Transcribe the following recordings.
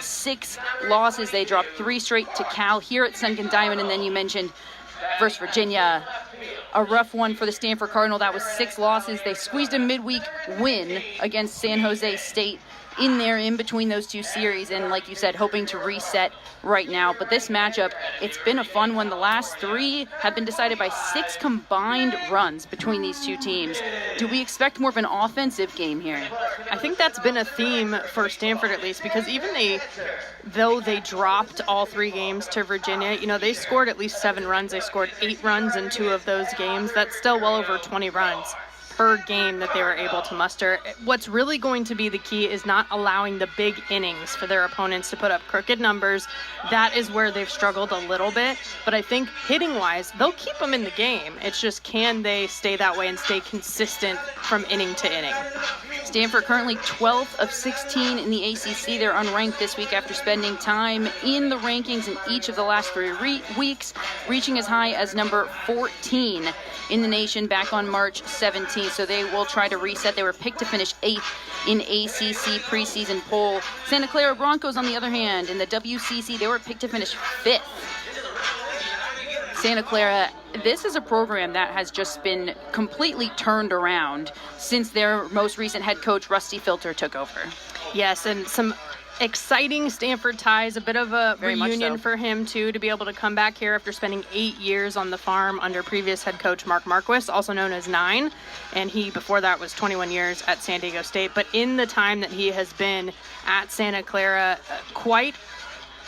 6 losses. They dropped 3 straight to Cal here at Sunken Diamond, and then you mentioned versus Virginia, a rough one for the Stanford Cardinal. That was 6 losses. They squeezed a midweek win against San Jose State in there in between those 2 series, and like you said, hoping to reset right now. But this matchup, it's been a fun one. The last 3 have been decided by 6 combined runs between these 2 teams. Do we expect more of an offensive game here? I think that's been a theme for Stanford, at least, because even though they dropped all 3 games to Virginia, they scored at least 7 runs. They scored 8 runs in 2 of those games. That's still well over 20 runs per game that they were able to muster. What's really going to be the key is not allowing the big innings for their opponents to put up crooked numbers. That is where they've struggled a little bit, but I think hitting-wise, they'll keep them in the game. It's just, can they stay that way and stay consistent from inning to inning? Stanford currently 12th of 16 in the ACC. They're unranked this week after spending time in the rankings in each of the last 3 weeks, reaching as high as number 14 in the nation back on March 17th. So they will try to reset. They were picked to finish 8th in ACC preseason poll. Santa Clara Broncos, on the other hand, in the WCC, they were picked to finish 5th. Santa Clara, this is a program that has just been completely turned around since their most recent head coach, Rusty Filter, took over. Yes, and some exciting Stanford ties, a bit of a reunion for him, too, to be able to come back here after spending 8 years on the farm under previous head coach Mark Marquis, also known as 9, and he, before that, was 21 years at San Diego State. But in the time that he has been at Santa Clara, quite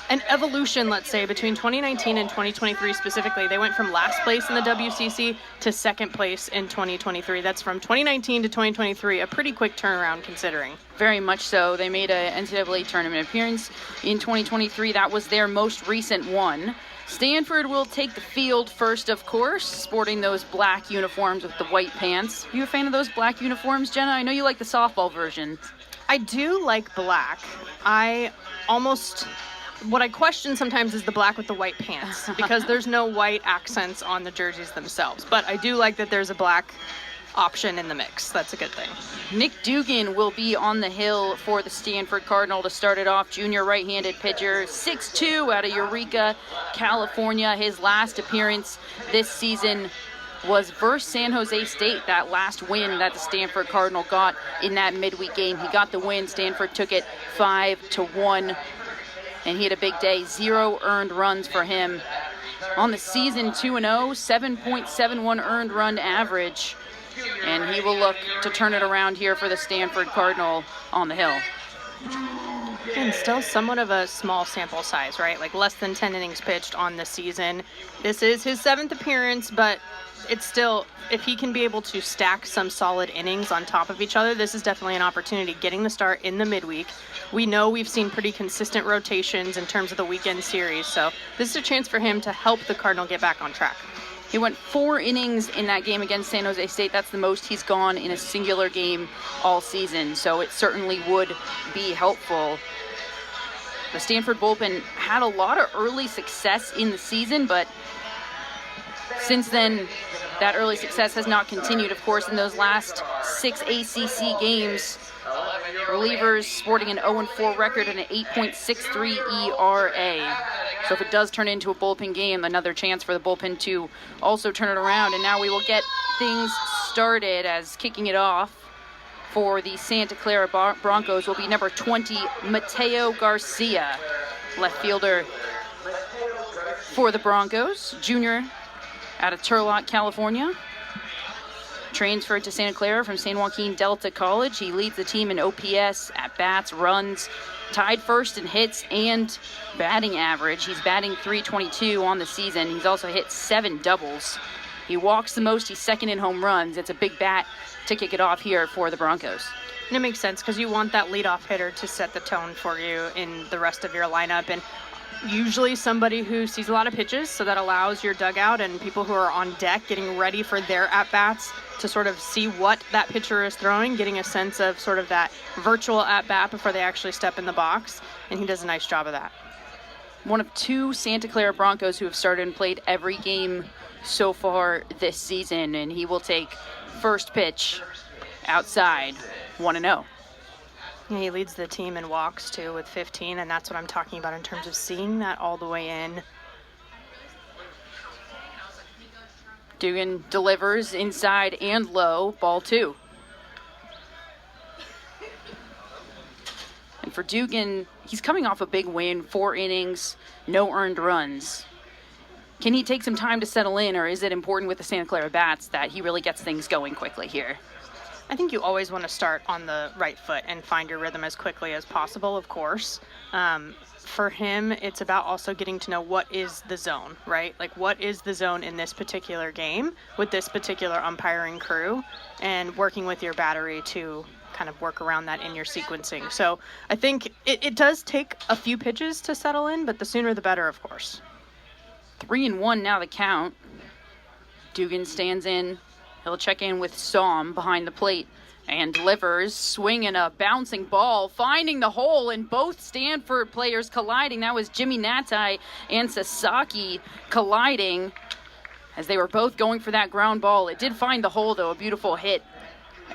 an evolution, let's say, between 2019 and 2023 specifically. They went from last place in the WCC to 2nd place in 2023. That's from 2019 to 2023, a pretty quick turnaround considering. Very much so. They made an NCAA tournament appearance in 2023. That was their most recent one. Stanford will take the field first, of course, sporting those black uniforms with the white pants. Are you a fan of those black uniforms, Jenna? I know you like the softball version. I do like black. What I question sometimes is the black with the white pants, because there's no white accents on the jerseys themselves. But I do like that there's a black option in the mix. That's a good thing. Nick Dugan will be on the hill for the Stanford Cardinal to start it off. Junior right-handed pitcher, 6'2", out of Eureka, California. His last appearance this season was versus San Jose State, that last win that the Stanford Cardinal got in that midweek game. He got the win. Stanford took it 5-1. And he had a big day. 0 earned runs for him. On the season, 2-0, 7.71 earned run average. And he will look to turn it around here for the Stanford Cardinal on the hill. And still somewhat of a small sample size, right? Like less than 10 innings pitched on the season. This is his 7th appearance, but it's still, if he can be able to stack some solid innings on top of each other, this is definitely an opportunity, getting the start in the midweek. We know we've seen pretty consistent rotations in terms of the weekend series, so this is a chance for him to help the Cardinal get back on track. He went 4 innings in that game against San Jose State. That's the most he's gone in a singular game all season, so it certainly would be helpful. The Stanford bullpen had a lot of early success in the season, but since then, that early success has not continued. Of course, in those last 6 ACC games, relievers sporting an 0-4 record and an 8.63 ERA. So if it does turn into a bullpen game, another chance for the bullpen to also turn it around. And now we will get things started, as kicking it off for the Santa Clara Broncos will be number 20, Mateo Garcia, left fielder for the Broncos, junior out of Turlock, California. Transferred to Santa Clara from San Joaquin Delta College. He leads the team in OPS, at-bats, runs, tied first in hits and batting average. He's batting .322 on the season. He's also hit 7 doubles. He walks the most. He's second in home runs. It's a big bat to kick it off here for the Broncos. And it makes sense, because you want that leadoff hitter to set the tone for you in the rest of your lineup. And usually somebody who sees a lot of pitches, so that allows your dugout and people who are on deck getting ready for their at-bats to sort of see what that pitcher is throwing, getting a sense of sort of that virtual at-bat before they actually step in the box, and he does a nice job of that. One of 2 Santa Clara Broncos who have started and played every game so far this season, and he will take first pitch outside, 1-0. Yeah, he leads the team in walks, too, with 15, and that's what I'm talking about in terms of seeing that all the way in. Dugan delivers inside and low, ball 2. And for Dugan, he's coming off a big win, 4 innings, no earned runs. Can he take some time to settle in, or is it important with the Santa Clara bats that he really gets things going quickly here? I think you always want to start on the right foot and find your rhythm as quickly as possible, of course. For him, it's about also getting to know what is the zone, right? Like, what is the zone in this particular game with this particular umpiring crew, and working with your battery to kind of work around that in your sequencing. So I think it does take a few pitches to settle in, but the sooner the better, of course. 3-1 now the count. Dugan stands in. He'll check in with Somm behind the plate and delivers, swinging a bouncing ball, finding the hole, and both Stanford players colliding. That was Jimmy Natai and Sasaki colliding as they were both going for that ground ball. It did find the hole, though, a beautiful hit,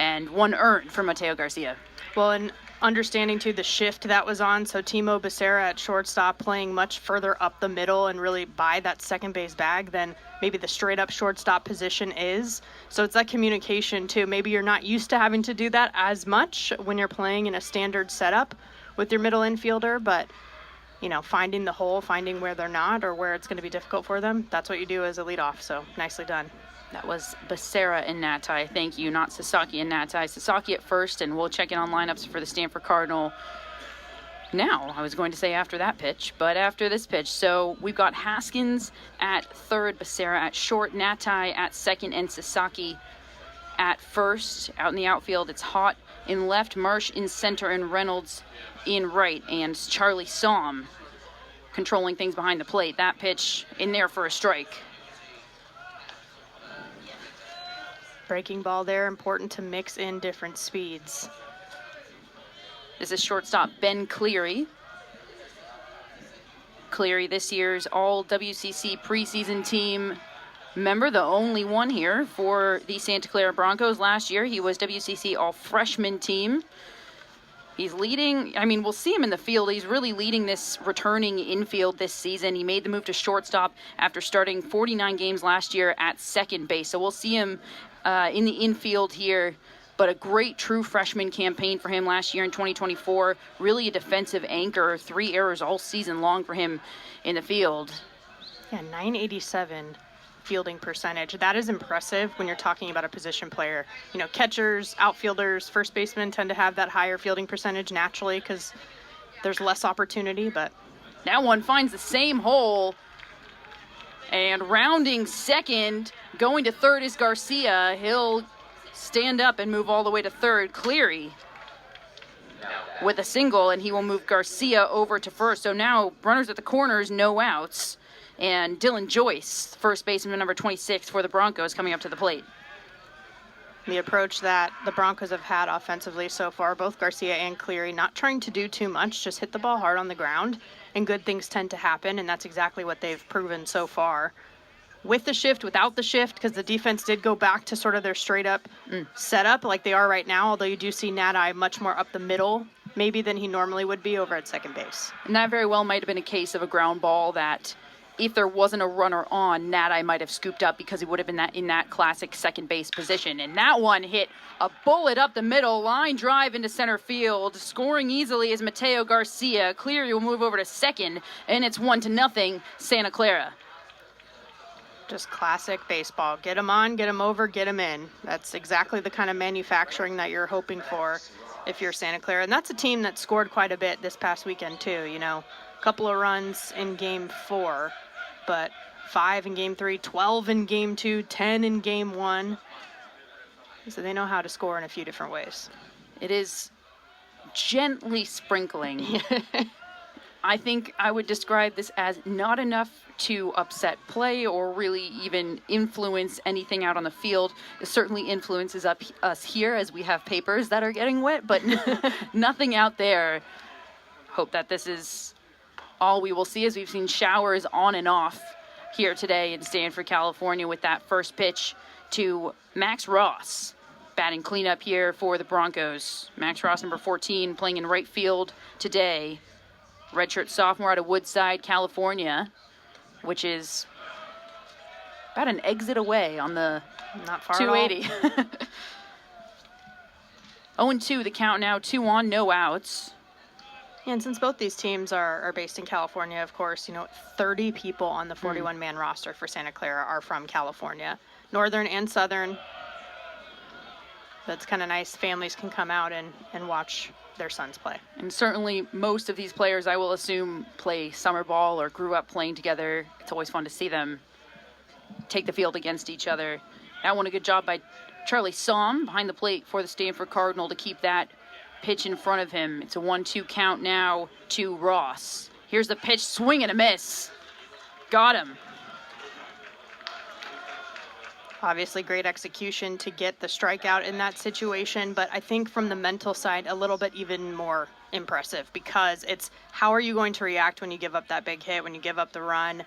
and 1 earned for Mateo Garcia. Well, and understanding, too, the shift that was on, so Timo Becerra at shortstop playing much further up the middle and really by that second base bag than maybe the straight-up shortstop position is. So it's that communication, too. Maybe you're not used to having to do that as much when you're playing in a standard setup with your middle infielder, but, you know, finding the hole, finding where they're not or where it's going to be difficult for them, that's what you do as a leadoff, so nicely done. That was Becerra and Natai. Thank you, not Sasaki and Natai. Sasaki at first, and we'll check in on lineups for the Stanford Cardinal now. I was going to say after that pitch, but after this pitch. So we've got Haskins at third, Becerra at short, Natai at second, and Sasaki at first. Out in the outfield, it's Hott in left, Marsh in center, and Reynolds in right, and Charlie Somm controlling things behind the plate. That pitch in there for a strike. Breaking ball there, important to mix in different speeds. This is shortstop Ben Cleary. Cleary, this year's all WCC preseason team member, the only one here for the Santa Clara Broncos. Last year, he was WCC all freshman team. He's leading, I mean, we'll see him in the field. He's really leading this returning infield this season. He made the move to shortstop after starting 49 games last year at second base. So we'll see him in the infield here, but a great true freshman campaign for him last year in 2024. Really a defensive anchor, 3 errors all season long for him in the field. Yeah, 987 fielding percentage. That is impressive when you're talking about a position player. You know, catchers, outfielders, first basemen tend to have that higher fielding percentage naturally because there's less opportunity, but now one finds the same hole. And rounding second, going to third is Garcia. He'll stand up and move all the way to third. Cleary with a single, and he will move Garcia over to first. So now runners at the corners, no outs. And Dylan Joyce, first baseman number 26 for the Broncos, coming up to the plate. The approach that the Broncos have had offensively so far, both Garcia and Cleary, not trying to do too much, just hit the ball hard on the ground, and good things tend to happen, and that's exactly what they've proven so far. With the shift, without the shift, because the defense did go back to sort of their straight-up setup like they are right now, although you do see Natai much more up the middle, maybe than he normally would be over at second base. And that very well might have been a case of a ground ball that if there wasn't a runner on, Natai might have scooped up because he would have been in that classic second base position. And that one hit a bullet up the middle, line drive into center field. Scoring easily is Mateo Garcia. Cleary will move over to second, and it's 1-0 Santa Clara. Just classic baseball. Get them on, get them over, get them in. That's exactly the kind of manufacturing that you're hoping for if you're Santa Clara. And that's a team that scored quite a bit this past weekend, too. You know, a couple of runs in Game 4. But 5 in Game 3, 12 in Game 2, 10 in Game 1. So they know how to score in a few different ways. It is gently sprinkling. I think I would describe this as not enough to upset play or really even influence anything out on the field. It certainly influences us here as we have papers that are getting wet, but nothing out there. Hope that this is all we will see, as we've seen showers on and off here today in Stanford, California, with that first pitch to Max Ross. batting cleanup here for the Broncos. Max Ross, number 14, playing in right field today. Redshirt sophomore out of Woodside, California, which is about an exit away on the not far 280. 0-2 the count now, 2 on, no outs. And since both these teams are based in California, of course, 30 people on the 41-man roster for Santa Clara are from California, northern and southern. That's kind of nice. Families can come out and watch their sons play. And certainly most of these players, I will assume, play summer ball or grew up playing together. It's always fun to see them take the field against each other. That one, a good job by Charlie Somm behind the plate for the Stanford Cardinal to keep that pitch in front of him. It's a 1-2 count now to Ross. Here's the pitch, swing and a miss. Got him. Obviously, great execution to get the strikeout in that situation, but I think from the mental side, a little bit even more impressive, because it's how are you going to react when you give up that big hit, when you give up the run?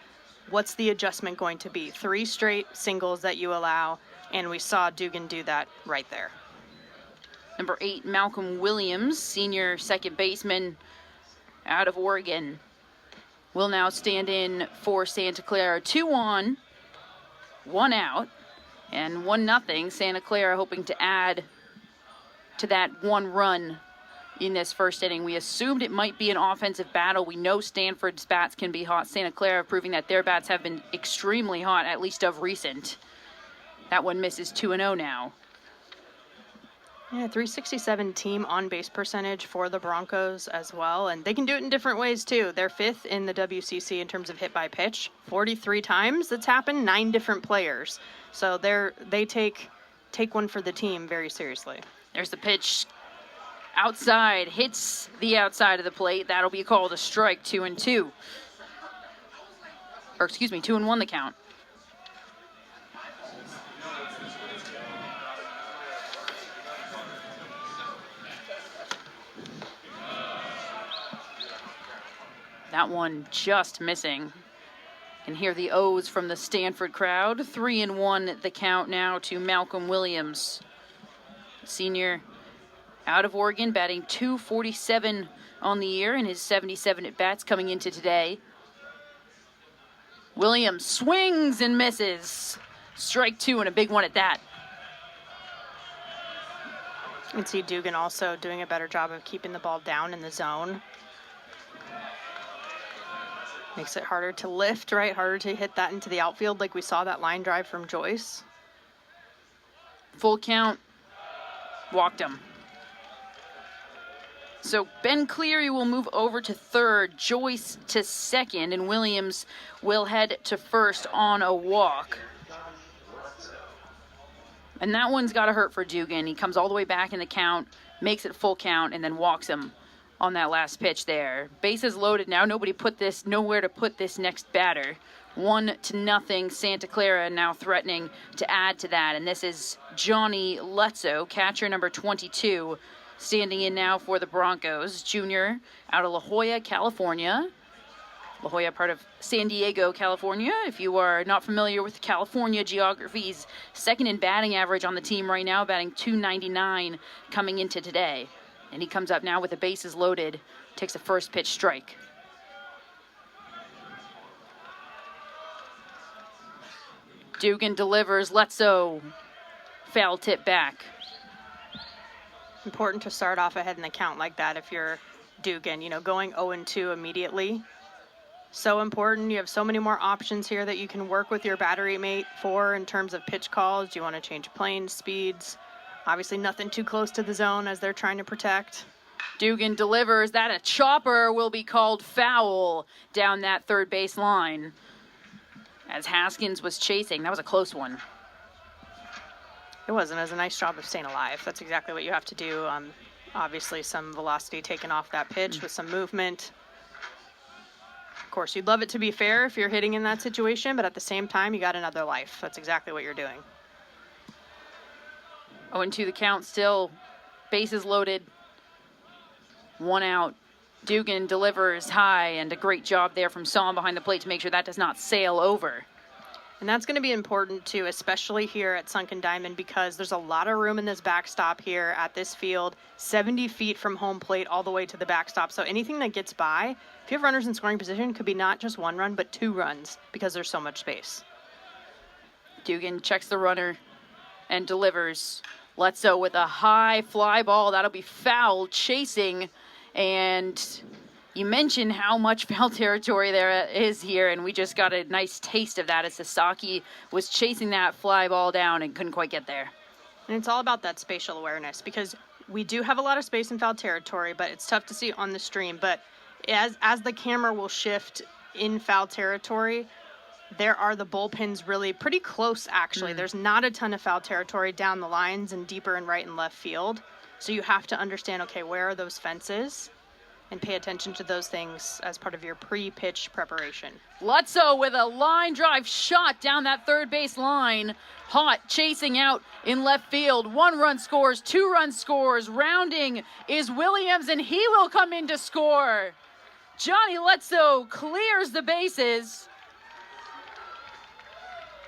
What's the adjustment going to be? 3 straight singles that you allow, and we saw Dugan do that right there. Number 8, Malcolm Williams, senior second baseman out of Oregon, will now stand in for Santa Clara. 2 on, 1 out. And 1-0, Santa Clara hoping to add to that 1 run in this first inning. We assumed it might be an offensive battle. We know Stanford's bats can be hot. Santa Clara proving that their bats have been extremely hot, at least of recent. That one misses 2-0 now. Yeah, 367 team on-base percentage for the Broncos as well, and they can do it in different ways too. They're 5th in the WCC in terms of hit by pitch. 43 times that's happened, 9 different players. So they take one for the team very seriously. There's the pitch outside, hits the outside of the plate. That'll be called a strike. 2-2. Or excuse me, 2-1 the count. That one just missing. Can hear the O's from the Stanford crowd. 3-1 the count now to Malcolm Williams. Senior out of Oregon, batting .247 on the year in his 77 at-bats coming into today. Williams swings and misses. Strike 2 and a big one at that. You can see Dugan also doing a better job of keeping the ball down in the zone. Makes it harder to lift, right? Harder to hit that into the outfield like we saw that line drive from Joyce. Full count. Walked him. So Ben Cleary will move over to third, Joyce to second, and Williams will head to first on a walk. And that one's got to hurt for Dugan. He comes all the way back in the count, makes it full count, and then walks him on that last pitch there. Bases loaded now. Nowhere to put this next batter. 1-0, Santa Clara now threatening to add to that. And this is Johnny Letzo, catcher number 22, standing in now for the Broncos. Junior out of La Jolla, California. La Jolla, part of San Diego, California. If you are not familiar with California geography, he's second in batting average on the team right now, batting .299 coming into today. And he comes up now with the bases loaded, takes a first pitch strike. Dugan delivers, Letzo, foul tip back. Important to start off ahead in the count like that if you're Dugan, going 0-2 immediately. So important. You have so many more options here that you can work with your battery mate for in terms of pitch calls. Do you want to change plane speeds? Obviously nothing too close to the zone as they're trying to protect. Dugan delivers. That a chopper will be called foul down that third base line as Haskins was chasing. That was a close one. It wasn't. It was a nice job of staying alive. That's exactly what you have to do. Obviously some velocity taken off that pitch with some movement. Of course, you'd love it to be fair if you're hitting in that situation, but at the same time, you got another life. That's exactly what you're doing. 0-2 the count still. Bases loaded. 1 out. Dugan delivers high, and a great job there from Somm behind the plate to make sure that does not sail over. And that's going to be important too, especially here at Sunken Diamond, because there's a lot of room in this backstop here at this field, 70 feet from home plate all the way to the backstop. So anything that gets by, if you have runners in scoring position, could be not just 1 run, but 2 runs because there's so much space. Dugan checks the runner and delivers. Letso with a high fly ball. That'll be foul, chasing. And you mentioned how much foul territory there is here, and we just got a nice taste of that as Sasaki was chasing that fly ball down and couldn't quite get there. And it's all about that spatial awareness, because we do have a lot of space in foul territory, but it's tough to see on the stream. But as the camera will shift in foul territory, there are the bullpens really pretty close, actually. There's not a ton of foul territory down the lines and deeper in right and left field. So you have to understand, okay, where are those fences? And pay attention to those things as part of your pre-pitch preparation. Letso with a line drive shot down that third base line. Hot chasing out in left field. 1 run scores, 2 run scores. Rounding is Williams, and he will come in to score. Johnny Letso clears the bases.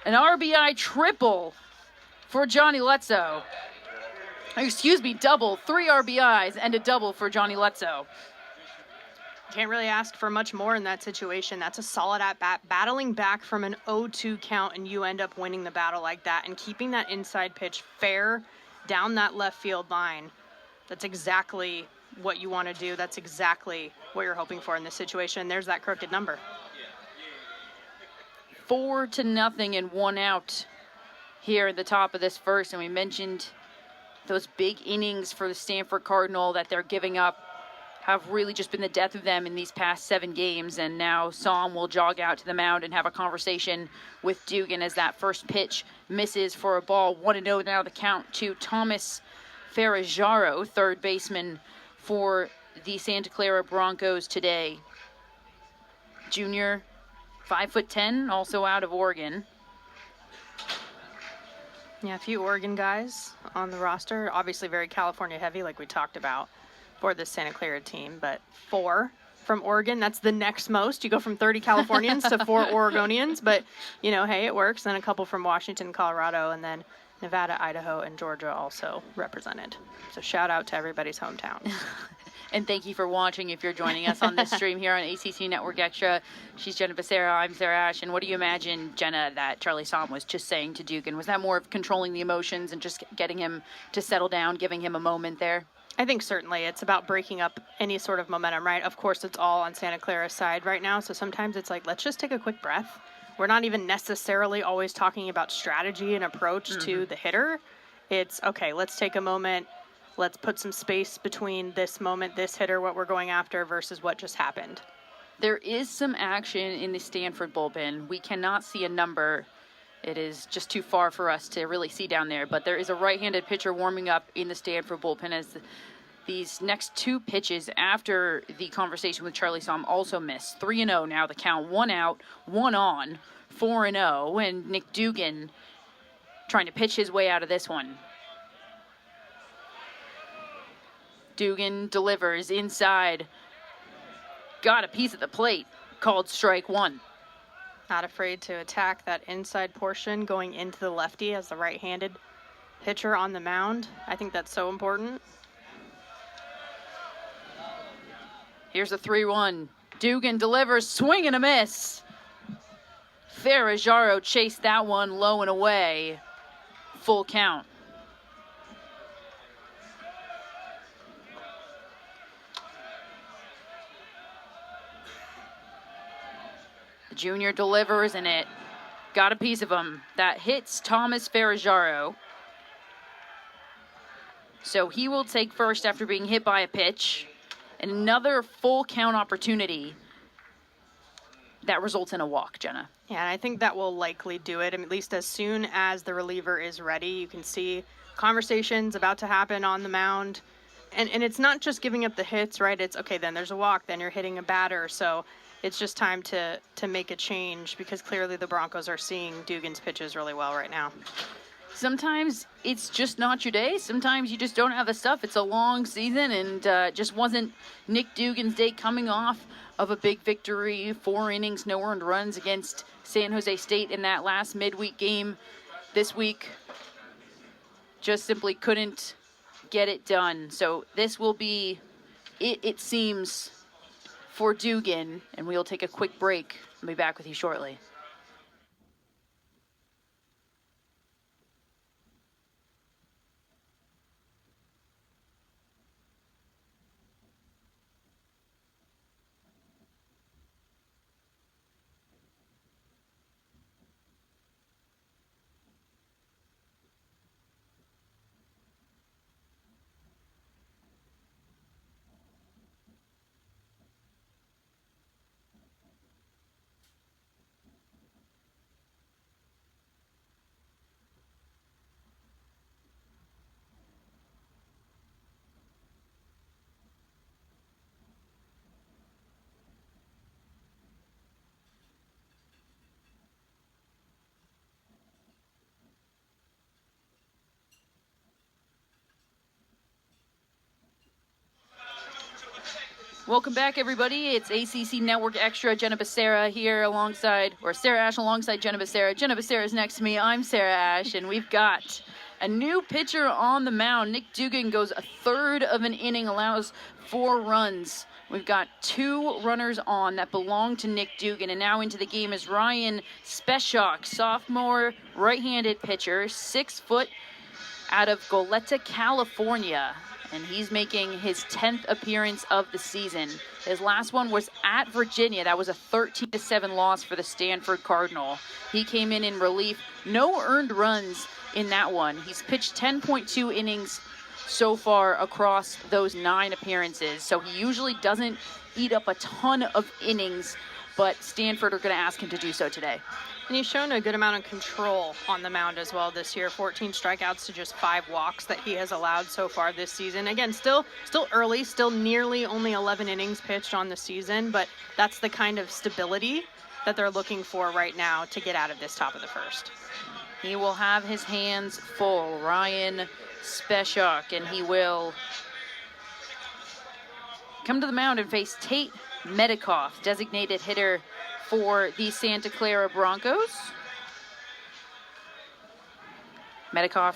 An RBI triple for Johnny Letso. Excuse me, double. 3 RBIs and a double for Johnny Letso. Can't really ask for much more in that situation. That's a solid at-bat. Battling back from an 0-2 count, and you end up winning the battle like that and keeping that inside pitch fair down that left field line. That's exactly what you want to do. That's exactly what you're hoping for in this situation. There's that crooked number. 4-0 and 1 out here at the top of this first. And we mentioned those big innings for the Stanford Cardinal that they're giving up have really just been the death of them in these past 7 games. And now Somm will jog out to the mound and have a conversation with Dugan as that first pitch misses for a ball. 1-0 now the count to Thomas Ferrajaro, third baseman for the Santa Clara Broncos today. Junior, 5'10", also out of Oregon. Yeah, a few Oregon guys on the roster. Obviously very California heavy, like we talked about, for the Santa Clara team. But 4 from Oregon, that's the next most. You go from 30 Californians to 4 Oregonians. But, you know, hey, it works. Then a couple from Washington, Colorado, and then Nevada, Idaho, and Georgia also represented. So shout out to everybody's hometown. And thank you for watching if you're joining us on this stream here on ACC Network Extra. She's Jenna Becerra, I'm Sarah Ash. And what do you imagine, Jenna, that Charlie Somm was just saying to Dugan? Was that more of controlling the emotions and just getting him to settle down, giving him a moment there? I think certainly it's about breaking up any sort of momentum, right? Of course, it's all on Santa Clara's side right now. So sometimes it's like, let's just take a quick breath. We're not even necessarily always talking about strategy and approach to the hitter. It's, okay, let's take a moment. Let's put some space between this moment, this hitter, what we're going after versus what just happened. There is some action in the Stanford bullpen. We cannot see a number. It is just too far for us to really see down there. But there is a right-handed pitcher warming up in the Stanford bullpen as these next 2 pitches after the conversation with Charlie Somm also missed. 3-0 now the count. 1 out, 1 on, 4-0. And Nick Dugan trying to pitch his way out of this one. Dugan delivers inside. Got a piece of the plate. Called strike 1. Not afraid to attack that inside portion going into the lefty as the right-handed pitcher on the mound. I think that's so important. Here's a 3-1. Dugan delivers, swing and a miss. Ferrajaro chased that one low and away. Full count. The junior delivers, and it got a piece of him. That hits Thomas Ferrajaro. So he will take first after being hit by a pitch. And another full count opportunity that results in a walk, Jenna. Yeah, and I think that will likely do it. At least as soon as the reliever is ready, you can see conversations about to happen on the mound. And it's not just giving up the hits, right? It's, okay, then there's a walk, then you're hitting a batter. So it's just time to make a change because clearly the Broncos are seeing Dugan's pitches really well right now. sometimes it's just not your day. Sometimes you just don't have the stuff. It's a long season, and just wasn't Nick Dugan's day, coming off of a big victory, 4 innings, no earned runs against San Jose State in that last midweek game this week. Just simply couldn't get it done. So this will be it seems, for Dugan, and we'll take a quick break. I'll be back with you shortly. Welcome back, everybody. It's ACC Network Extra. Jenna Becerra here alongside, or Sarah Ash alongside Jenna Becerra. Jenna Becerra is next to me. I'm Sarah Ash, and we've got a new pitcher on the mound. Nick Dugan goes a third of an inning, allows 4 runs. We've got 2 runners on that belong to Nick Dugan, and now into the game is Ryan Speshok, sophomore right-handed pitcher, 6 foot, out of Goleta, California. And he's making his 10th appearance of the season. His last one was at Virginia. That was a 13-7 loss for the Stanford Cardinal. He came in relief. No earned runs in that one. He's pitched 10.2 innings so far across those 9 appearances. So he usually doesn't eat up a ton of innings, but Stanford are going to ask him to do so today. And he's shown a good amount of control on the mound as well this year. 14 strikeouts to just 5 walks that he has allowed so far this season. Again, still early, still nearly only 11 innings pitched on the season, but that's the kind of stability that they're looking for right now to get out of this top of the first. He will have his hands full, Ryan Speshok, and he will come to the mound and face Tate Medikoff, designated hitter for the Santa Clara Broncos. Medikoff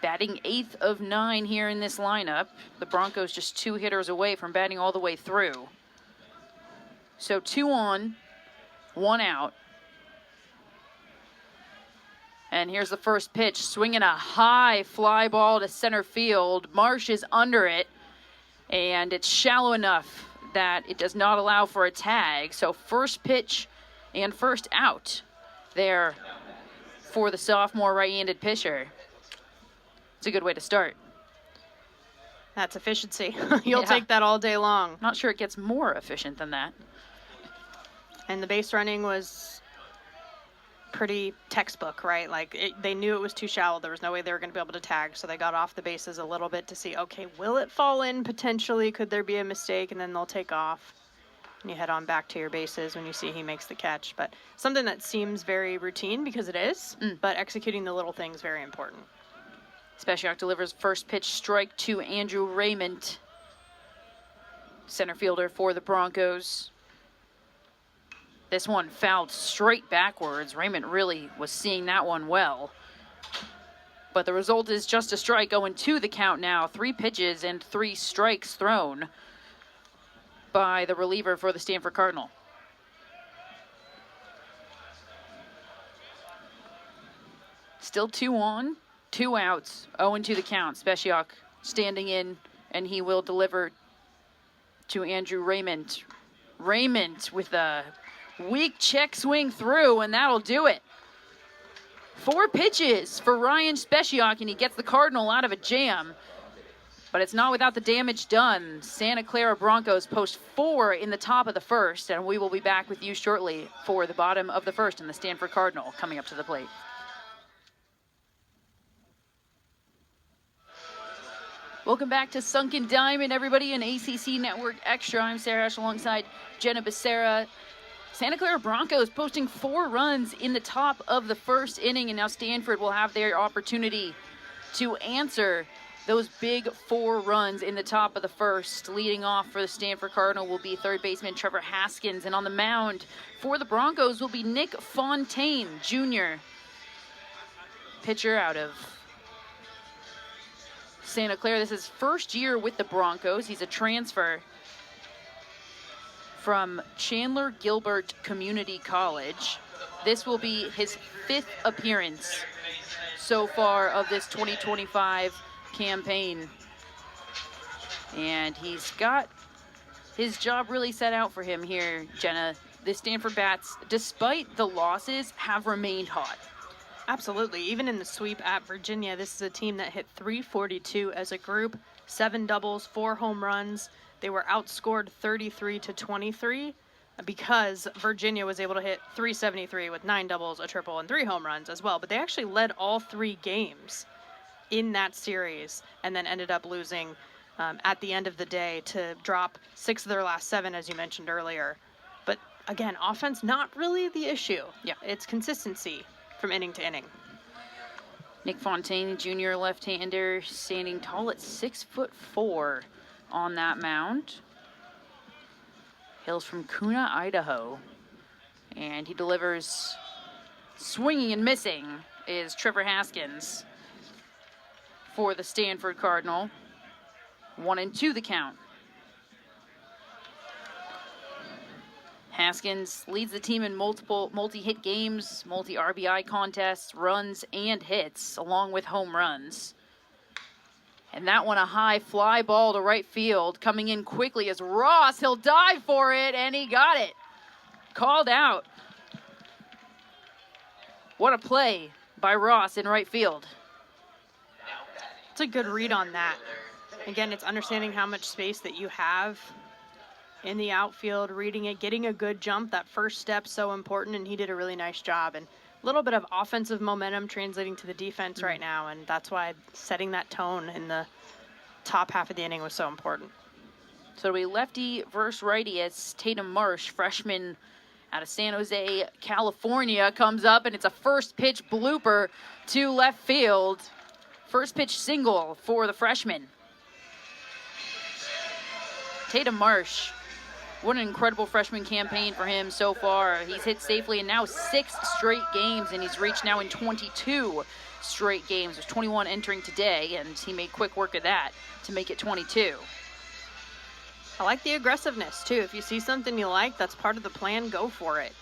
batting 8th of 9 here in this lineup. The Broncos just 2 hitters away from batting all the way through. So 2 on, 1 out. And here's the first pitch, swinging a high fly ball to center field. Marsh is under it, and it's shallow enough that it does not allow for a tag. So first pitch and first out there for the sophomore right-handed pitcher. It's a good way to start. That's efficiency. You'll take that all day long. Not sure it gets more efficient than that. And the base running was pretty textbook, right? Like, they knew it was too shallow. There was no way they were going to be able to tag, so they got off the bases a little bit to see, okay, will it fall in potentially? Could there be a mistake? And then they'll take off. And you head on back to your bases when you see he makes the catch. But something that seems very routine, because it is, but executing the little things very important. Speshok delivers first pitch strike to Andrew Raymond, center fielder for the Broncos. This one fouled straight backwards. Raymond really was seeing that one well. But the result is just a strike. 0-2 the count now. 3 pitches and 3 strikes thrown by the reliever for the Stanford Cardinal. Still 2 on, 2 outs. 0-2 the count. Speshok standing in, and he will deliver to Andrew Raymond. Raymond with a weak check swing through, and that'll do it. 4 pitches for Ryan Speshok, and he gets the Cardinal out of a jam. But it's not without the damage done. Santa Clara Broncos post 4 in the top of the first, and we will be back with you shortly for the bottom of the first and the Stanford Cardinal coming up to the plate. Welcome back to Sunken Diamond, everybody, in ACC Network Extra. I'm Sarah Ash alongside Jenna Becerra. Santa Clara Broncos posting 4 runs in the top of the first inning, and now Stanford will have their opportunity to answer those big 4 runs in the top of the first. Leading off for the Stanford Cardinal will be third baseman Trevor Haskins, and on the mound for the Broncos will be Nick Fontaine Jr., pitcher out of Santa Clara. This is first year with the Broncos. He's a transfer from Chandler Gilbert Community College. This will be his 5th appearance so far of this 2025 campaign. And he's got his job really set out for him here, Jenna. The Stanford Bats, despite the losses, have remained hot. Absolutely. Even in the sweep at Virginia, this is a team that hit .342 as a group, 7 doubles, 4 home runs. They were outscored 33-23 because Virginia was able to hit .373 with 9 doubles, a triple, and 3 home runs as well. But they actually led all 3 games in that series and then ended up losing at the end of the day to drop 6 of their last 7, as you mentioned earlier. But again, offense not really the issue. Yeah, it's consistency from inning to inning. Nick Fontaine Jr., left-hander, standing tall at 6'4" on that mound. Hails from Kuna, Idaho. And he delivers swinging and missing is Trevor Haskins for the Stanford Cardinal. 1-2 the count. Haskins leads the team in multiple multi-hit games, multi-RBI contests, runs, and hits, along with home runs. And that one, a high fly ball to right field, coming in quickly as Ross, he'll dive for it, and he got it. Called out. What a play by Ross in right field. It's a good read on that. Again, it's understanding how much space that you have in the outfield, reading it, getting a good jump. That first step so important, and he did a really nice job. And a little bit of offensive momentum translating to the defense right now, and that's why setting that tone in the top half of the inning was so important. So we lefty versus righty as Tatum Marsh, freshman out of San Jose, California, comes up, and it's a first pitch blooper to left field. First pitch single for the freshman. Tatum Marsh, what an incredible freshman campaign for him so far. He's hit safely in now 6 straight games, and he's reached now in 22 straight games. There's 21 entering today, and he made quick work of that to make it 22. I like the aggressiveness, too. If you see something you like, that's part of the plan, go for it.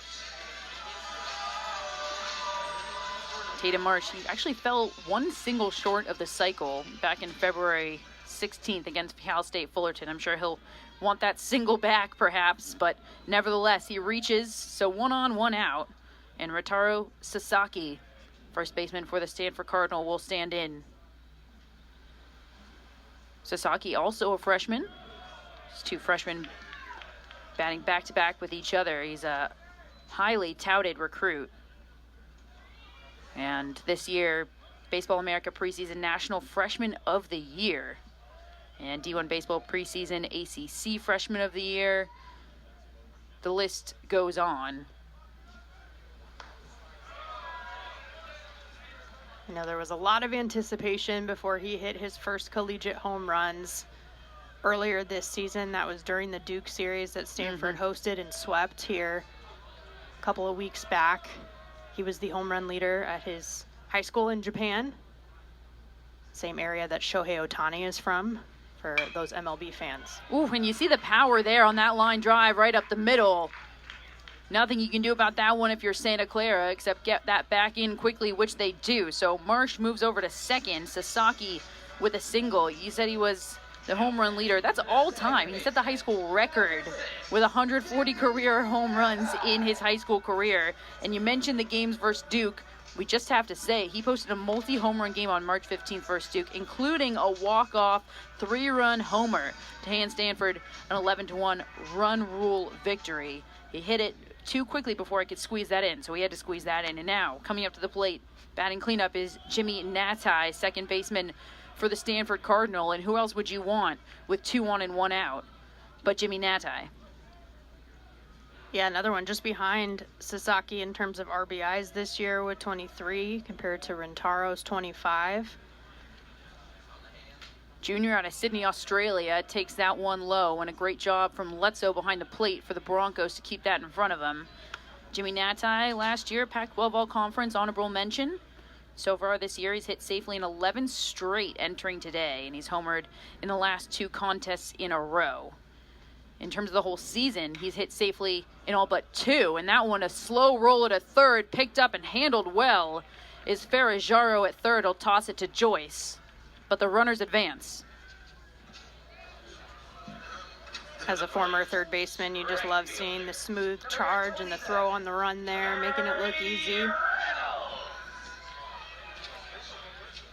Tatum Marsh, he actually fell 1 single short of the cycle back in February 16th against Cal State Fullerton. I'm sure he'll want that single back perhaps, but nevertheless he reaches, so 1 on 1 out, and Rotaro Sasaki, first baseman for the Stanford Cardinal, will stand in. Sasaki, also a freshman. These 2 freshmen batting back-to-back with each other. He's a highly touted recruit, and this year Baseball America preseason National Freshman of the Year, and D1 Baseball preseason ACC Freshman of the Year. The list goes on. You know, there was a lot of anticipation before he hit his first collegiate home runs earlier this season. That was during the Duke series that Stanford hosted and swept here a couple of weeks back. He was the home run leader at his high school in Japan, same area that Shohei Ohtani is from, for those MLB fans. Ooh, when you see the power there on that line drive right up the middle, nothing you can do about that one if you're Santa Clara except get that back in quickly, which they do. So Marsh moves over to second. Sasaki with a single. You said he was the home run leader. That's all time. He set the high school record with 140 career home runs in his high school career. And you mentioned the games versus Duke. We just have to say, he posted a multi-home run game on March 15th versus Duke, including a walk-off 3-run homer to hand Stanford an 11-1 run rule victory. He hit it too quickly before I could squeeze that in, so he had to squeeze that in. And now, coming up to the plate, batting cleanup is Jimmy Natai, second baseman for the Stanford Cardinal. And who else would you want with 2 on and 1 out but Jimmy Natai? Yeah, another one just behind Sasaki in terms of RBIs this year with 23 compared to Rentaro's 25. Junior out of Sydney, Australia, takes that one low, and a great job from Letzo behind the plate for the Broncos to keep that in front of him. Jimmy Natai last year, Pac-12 All-Conference honorable mention. So far this year, he's hit safely in 11 straight entering today, and he's homered in the last 2 contests in a row. In terms of the whole season, he's hit safely in all but 2, and that one a slow roll at a third, picked up and handled well, is Ferrajaro at third. He'll toss it to Joyce, but the runners advance. As a former third baseman, you just love seeing the smooth charge and the throw on the run there, making it look easy.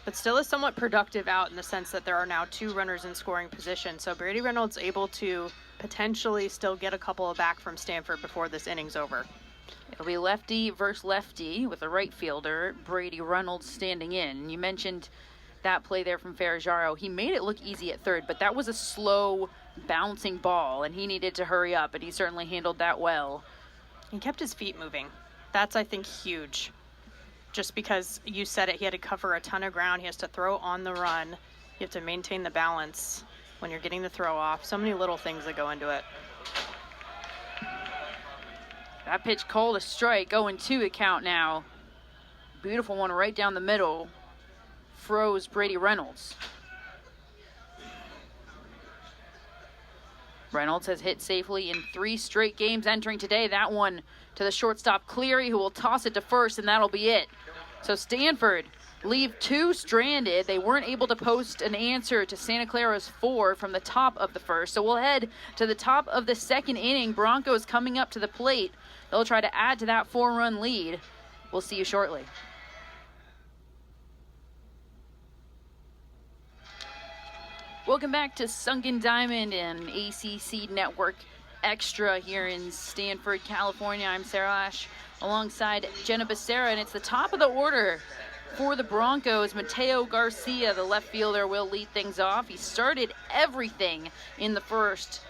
But still a somewhat productive out in the sense that there are now 2 runners in scoring position. So Brady Reynolds able to potentially still get a couple of back from Stanford before this inning's over. It'll be lefty versus lefty with the right fielder, Brady Reynolds, standing in. You mentioned that play there from Ferrajaro. He made it look easy at third, but that was a slow bouncing ball, and he needed to hurry up, and he certainly handled that well. He kept his feet moving. That's, I think, huge. Just because you said it, he had to cover a ton of ground. He has to throw on the run. You have to maintain the balance when you're getting the throw off. So many little things that go into it. That pitch called a strike, 0-2 a count now. Beautiful one right down the middle. Froze Brady Reynolds. Reynolds has hit safely in 3 straight games entering today. That one to the shortstop Cleary, who will toss it to first, and that'll be it. So Stanford leave 2 stranded. They weren't able to post an answer to Santa Clara's 4 from the top of the first. So we'll head to the top of the second inning. Broncos coming up to the plate. They'll try to add to that 4-run lead. We'll see you shortly. Welcome back to Sunken Diamond and ACC Network Extra here in Stanford, California. I'm Sarah Ash alongside Jenna Becerra, and it's the top of the order for the Broncos. Mateo Garcia, the left fielder, will lead things off. He started everything in the first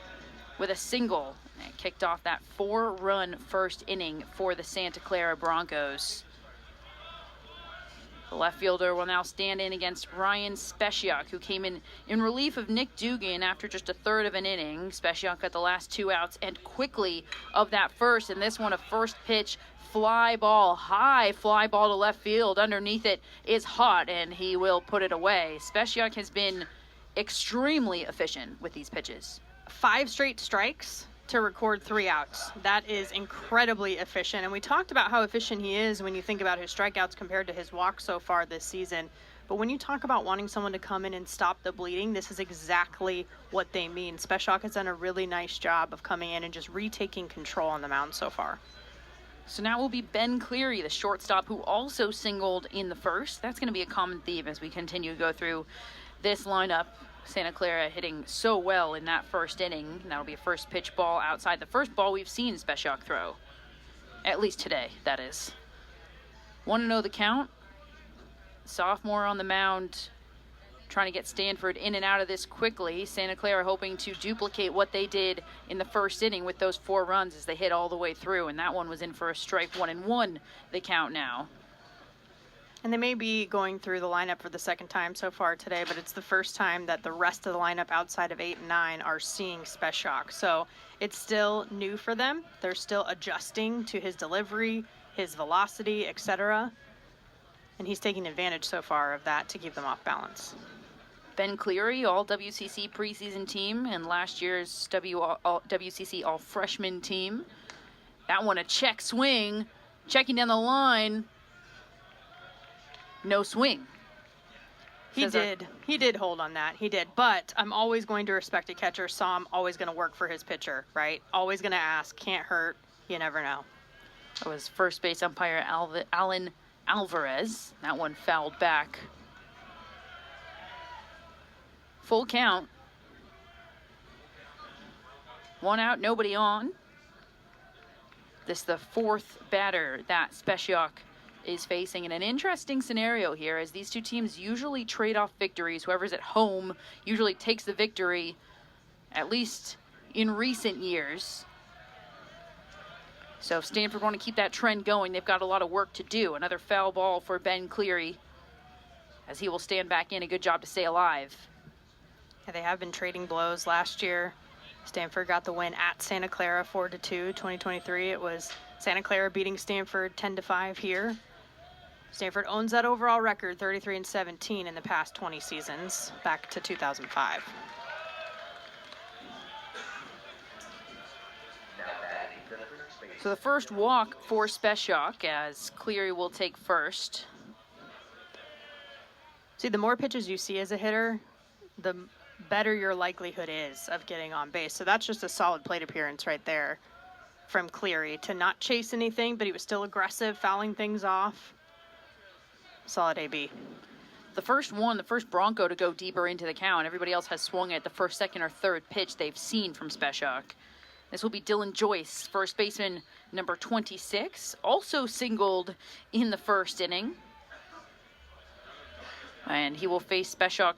with a single and kicked off that 4-run first inning for the Santa Clara Broncos. The left fielder will now stand in against Ryan Speciak, who came in relief of Nick Dugan after just a third of an inning. Speciak got the last 2 outs and quickly of that first, and this one a first pitch fly ball, high fly ball to left field. Underneath it is hot, and he will put it away. Speciak has been extremely efficient with these pitches. 5 straight strikes to record 3 outs. That is incredibly efficient. And we talked about how efficient he is when you think about his strikeouts compared to his walks so far this season. But when you talk about wanting someone to come in and stop the bleeding, this is exactly what they mean. Speciak has done a really nice job of coming in and just retaking control on the mound so far. So now will be Ben Cleary, the shortstop, who also singled in the first. That's going to be a common theme as we continue to go through this lineup. Santa Clara hitting so well in that first inning. That'll be a first pitch ball outside the first ball we've seen Speciak throw. At least today, that is. 1-0 the count. Sophomore on the mound, trying to get Stanford in and out of this quickly. Santa Clara hoping to duplicate what they did in the first inning with those 4 runs as they hit all the way through. And that one was in for a strike. 1-1 the count now. And they may be going through the lineup for the second time so far today, but it's the first time that the rest of the lineup outside of 8 and 9 are seeing Speciak. So it's still new for them. They're still adjusting to his delivery, his velocity, etc. And he's taking advantage so far of that to keep them off balance. Ben Cleary, all WCC preseason team, and last year's WCC all freshman team. That one a check swing, checking down the line. No swing. He did hold on that. He did. But I'm always going to respect a catcher, so I'm always going to work for his pitcher, right? Always going to ask. Can't hurt. You never know. That was first base umpire Alan Alvarez. That one fouled back. Full count. 1 out, nobody on. This is the 4th batter that Speciak is facing in an interesting scenario here, as these 2 teams usually trade off victories. Whoever's at home usually takes the victory, at least in recent years. So if Stanford want to keep that trend going, they've got a lot of work to do. Another foul ball for Ben Cleary, as he will stand back in. A good job to stay alive. Yeah, they have been trading blows last year. Stanford got the win at Santa Clara 4-2, 2023. It was Santa Clara beating Stanford 10-5 here. Stanford owns that overall record, 33-17 in the past 20 seasons, back to 2005. So the first walk for Speshak, as Cleary will take first. See, the more pitches you see as a hitter, the better your likelihood is of getting on base. So that's just a solid plate appearance right there from Cleary, to not chase anything, but he was still aggressive, fouling things off. Solid AB. The first Bronco to go deeper into the count. Everybody else has swung at the first, second, or third pitch they've seen from Speshak. This will be Dylan Joyce, first baseman number 26, also singled in the first inning. And he will face Speshak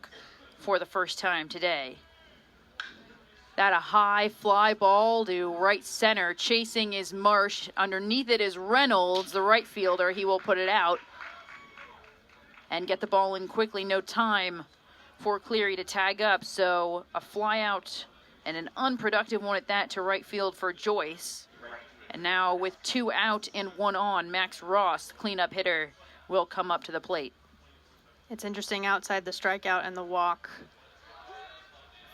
for the first time today. That a high fly ball to right center. Chasing is Marsh. Underneath it is Reynolds, the right fielder. He will put it out and get the ball in quickly. No time for Cleary to tag up. So a fly out, and an unproductive one at that, to right field for Joyce. And now with 2 out and 1 on, Max Ross, the cleanup hitter, will come up to the plate. It's interesting, outside the strikeout and the walk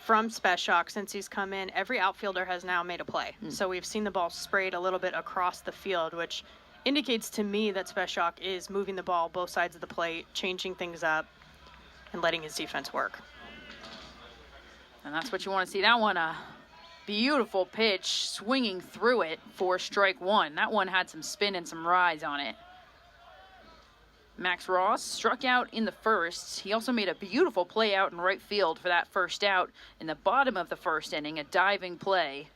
from Speshak, since he's come in, every outfielder has now made a play. So we've seen the ball sprayed a little bit across the field, which indicates to me that Speshak is moving the ball both sides of the plate, changing things up, and letting his defense work. And that's what you want to see. That one, a beautiful pitch, swinging through it for strike one. That one had some spin and some rise on it. Max Ross struck out in the first. He also made a beautiful play out in right field for that first out in the bottom of the first inning, a diving play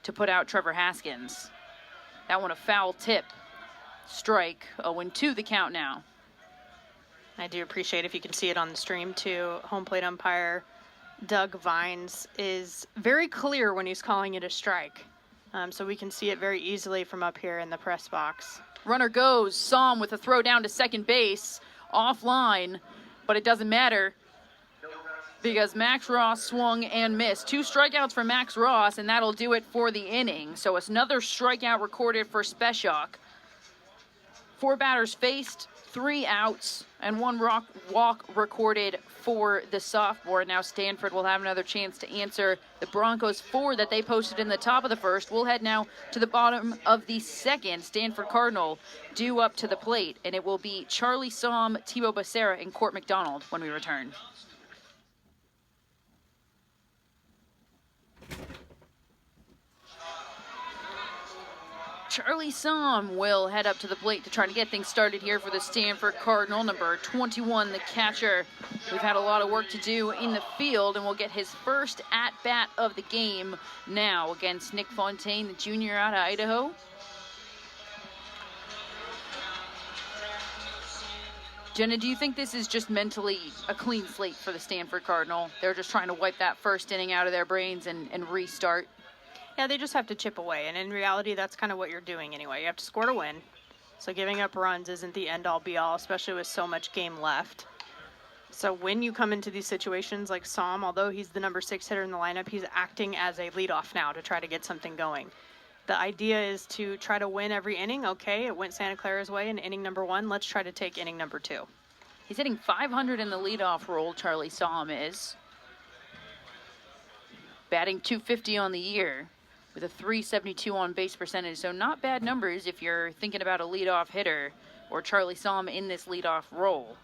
to put out Trevor Haskins. That one a foul tip. Strike. 0-2 the count now. I do appreciate, if you can see it on the stream too, home plate umpire Doug Vines is very clear when he's calling it a strike. So we can see it very easily from up here in the press box. Runner goes. Somm with a throw down to second base. Offline, but it doesn't matter because Max Ross swung and missed. 2 strikeouts for Max Ross, and that'll do it for the inning. So it's another strikeout recorded for Speshak. 4 batters faced, 3 outs, and 1 walk recorded for the sophomore. Now Stanford will have another chance to answer the Broncos 4 that they posted in the top of the first. We'll head now to the bottom of the second. Stanford Cardinal due up to the plate, and it will be Charlie Somm, Timo Becerra, and Court McDonald when we return. Charlie Somm will head up to the plate to try to get things started here for the Stanford Cardinal. Number 21, the catcher. We've had a lot of work to do in the field, and we'll get his first at-bat of the game now against Nick Fontaine, the junior out of Idaho. Jenna, do you think this is just mentally a clean slate for the Stanford Cardinal? They're just trying to wipe that first inning out of their brains and restart? Yeah, they just have to chip away, and in reality, that's kind of what you're doing anyway. You have to score to win, so giving up runs isn't the end-all, be-all, especially with so much game left. So when you come into these situations like Somm, although he's the number 6 hitter in the lineup, he's acting as a leadoff now to try to get something going. The idea is to try to win every inning. Okay, it went Santa Clara's way in inning number 1. Let's try to take inning number 2. He's hitting .500 in the leadoff role, Charlie Somm is. Batting .250 on the year, with a .372 on base percentage. So not bad numbers if you're thinking about a leadoff hitter or Charlie Somm in this leadoff role.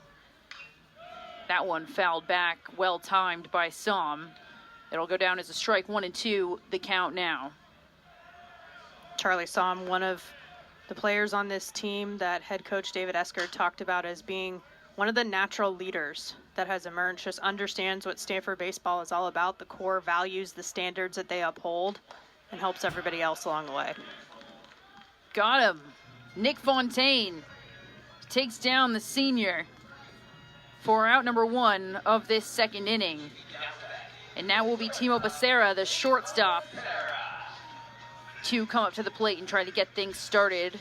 That one fouled back, well timed by Somm. It'll go down as a strike. 1-2 the count now. Charlie Somm, one of the players on this team that head coach David Esker talked about as being one of the natural leaders that has emerged, just understands what Stanford baseball is all about, the core values, the standards that they uphold, and helps everybody else along the way. Got him. Nick Fontaine takes down the senior for out number 1 of this second inning. And now will be Timo Becerra, the shortstop. to come up to the plate and try to get things started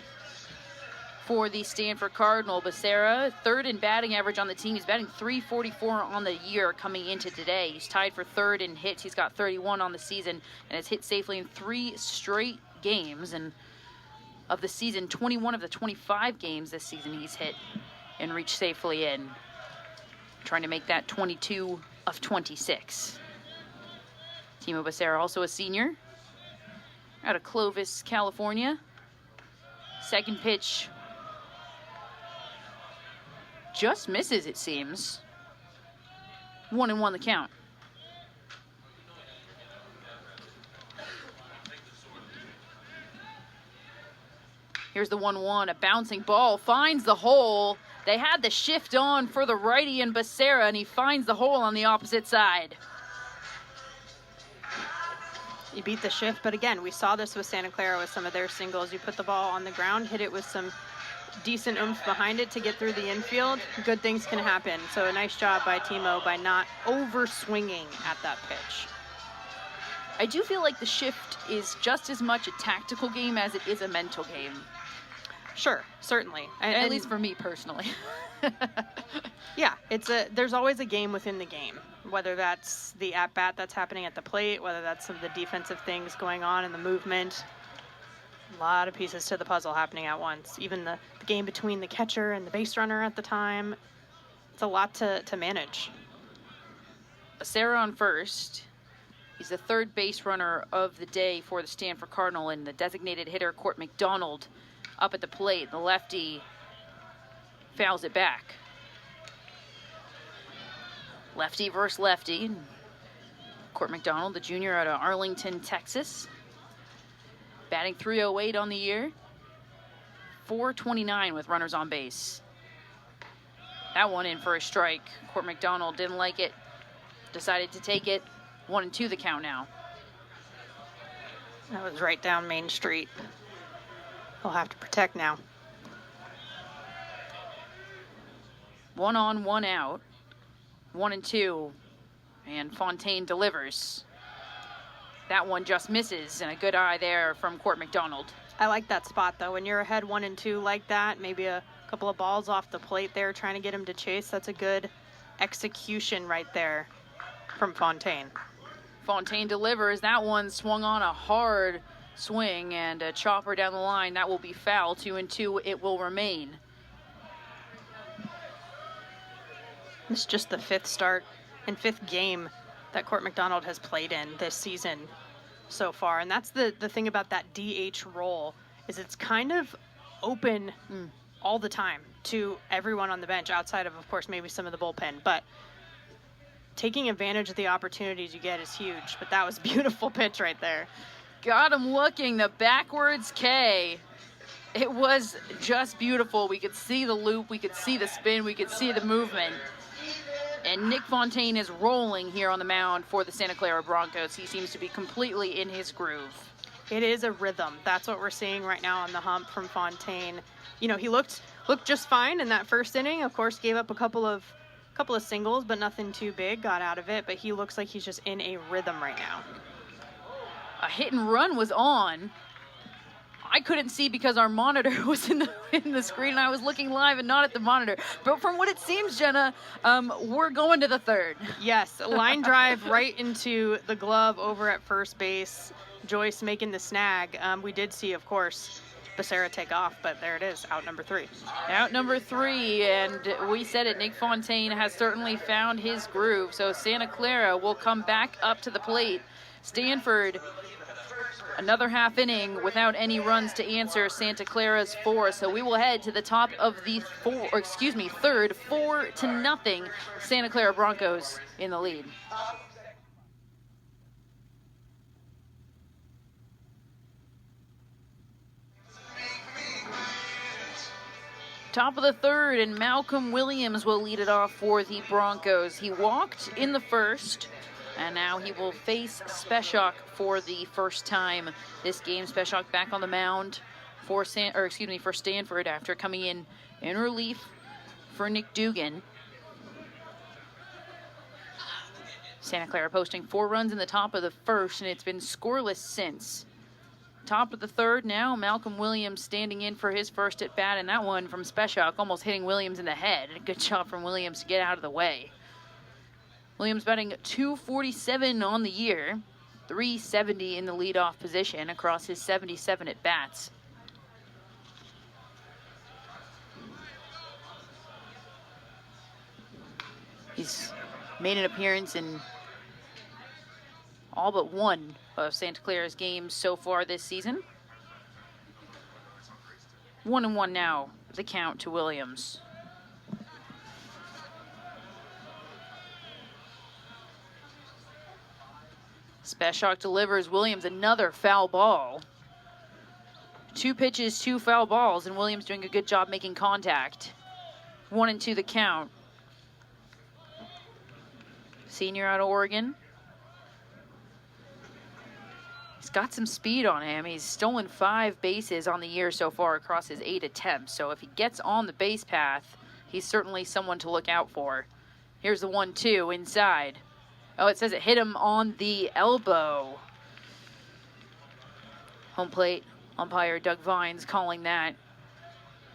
for the Stanford Cardinal. Becerra, third in batting average on the team. He's batting .344 on the year coming into today. He's tied for third in hits. He's got 31 on the season and has hit safely in 3 straight games. And of the season, 21 of the 25 games this season he's hit and reached safely in. Trying to make that 22 of 26. Timo Becerra, also a senior out of Clovis, California. Second pitch just misses, it seems. 1-1 the count. Here's the 1-1, a bouncing ball, finds the hole. They had the shift on for the righty and Becerra, and he finds the hole on the opposite side. You beat the shift, but again, we saw this with Santa Clara with some of their singles. You put the ball on the ground, hit it with some decent oomph behind it to get through the infield, good things can happen. So a nice job by Timo by not over swinging at that pitch. I do feel like the shift is just as much a tactical game as it is a mental game. Sure, certainly. At least for me personally. Yeah, there's always a game within the game, whether that's the at-bat that's happening at the plate, whether that's some of the defensive things going on in the movement. A lot of pieces to the puzzle happening at once. Even the game between the catcher and the base runner at the time. It's a lot to manage. Becerra on first. He's the third base runner of the day for the Stanford Cardinal, and the designated hitter, Court McDonald, up at the plate. The lefty fouls it back. Lefty versus lefty. Court McDonald, the junior out of Arlington, Texas. Batting .308 on the year. .429 with runners on base. That one in for a strike. Court McDonald didn't like it. Decided to take it. 1-2 the count now. That was right down Main Street. They'll have to protect now. 1 on, 1 out. 1-2. And Fontaine delivers. That one just misses, and a good eye there from Court McDonald. I like that spot, though. When you're ahead 1-2 like that, maybe a couple of balls off the plate there, trying to get him to chase, that's a good execution right there from Fontaine. Fontaine delivers. That one swung on a hard swing and a chopper down the line. That will be foul. 2-2 it will remain. This is just the fifth start and fifth game that Court McDonald has played in this season so far. And that's the thing about that DH role, is it's kind of open all the time to everyone on the bench, outside of course, maybe some of the bullpen. But taking advantage of the opportunities you get is huge. But that was a beautiful pitch right there. Got him looking, the backwards K. It was just beautiful. We could see the loop, we could see the spin, we could see the movement. And Nick Fontaine is rolling here on the mound for the Santa Clara Broncos. He seems to be completely in his groove. It is a rhythm. That's what we're seeing right now on the hump from Fontaine. You know, he looked just fine in that first inning. Of course, gave up a couple of singles, but nothing too big. Got out of it, but he looks like he's just in a rhythm right now. A hit and run was on. I couldn't see because our monitor was in the screen, and I was looking live and not at the monitor. But from what it seems, Jenna, we're going to the third. Yes, line drive right into the glove over at first base. Joyce making the snag. We did see, of course, Becerra take off, but there it is, out number 3. Out number 3, and we said it, Nick Fontaine has certainly found his groove. So Santa Clara will come back up to the plate. Stanford, another half inning without any runs to answer Santa Clara's 4. So we will head to the top of the third, 4-0. Santa Clara Broncos in the lead. Top of the third, and Malcolm Williams will lead it off for the Broncos. He walked in the first, and now he will face Speshak for the first time this game. Speshak back on the mound for Stanford after coming in relief for Nick Dugan. Santa Clara posting 4 runs in the top of the first, and it's been scoreless since. Top of the third now. Malcolm Williams standing in for his first at bat, and that one from Speshak almost hitting Williams in the head. A good shot from Williams to get out of the way. Williams batting .247 on the year, .370 in the leadoff position across his 77 at bats. He's made an appearance in all but one of Santa Clara's games so far this season. 1-1 now, the count to Williams. Speshak delivers Williams another foul ball. 2 pitches, 2 foul balls, and Williams doing a good job making contact. 1-2 the count. Senior out of Oregon. He's got some speed on him. He's stolen 5 bases on the year so far across his 8 attempts. So if he gets on the base path, he's certainly someone to look out for. Here's the 1-2 inside. Oh, it says it hit him on the elbow. Home plate umpire Doug Vines calling that.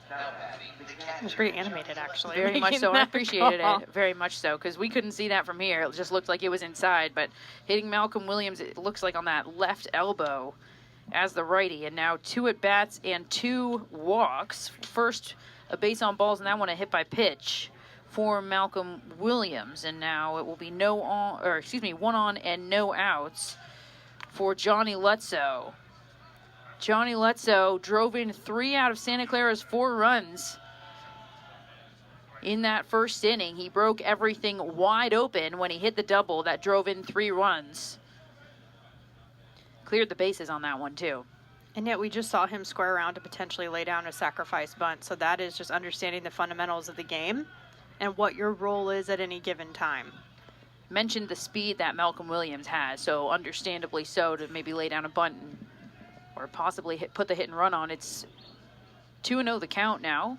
It was pretty animated, actually. Very much so. I appreciated it very much so, because we couldn't see that from here. It just looked like it was inside, but hitting Malcolm Williams, it looks like on that left elbow as the righty. And now 2 at-bats and 2 walks. First, a base on balls, and that one a hit by pitch for Malcolm Williams. And now it will be 1 on and no outs for Johnny Lutzow. Johnny Lutzow drove in 3 out of Santa Clara's 4 runs in that first inning. He broke everything wide open when he hit the double that drove in 3 runs. Cleared the bases on that one, too. And yet we just saw him square around to potentially lay down a sacrifice bunt. So that is just understanding the fundamentals of the game and what your role is at any given time. Mentioned the speed that Malcolm Williams has, so understandably so to maybe lay down a bunt or possibly put the hit and run on. It's 2-0 the count now.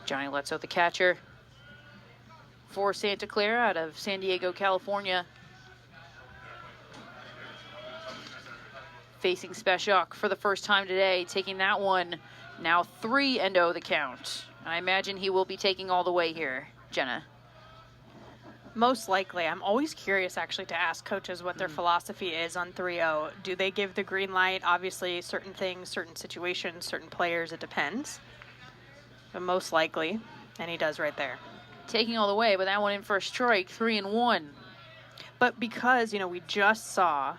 Johnny Lutzow, the catcher for Santa Clara out of San Diego, California. Facing Speshak for the first time today, taking that one. Now 3-0 the count. I imagine he will be taking all the way here, Jenna. Most likely. I'm always curious, actually, to ask coaches what their philosophy is on 3-0. Do they give the green light? Obviously, certain things, certain situations, certain players, it depends. But most likely, and he does right there. Taking all the way, but that one in for a strike, 3-1. But because, we just saw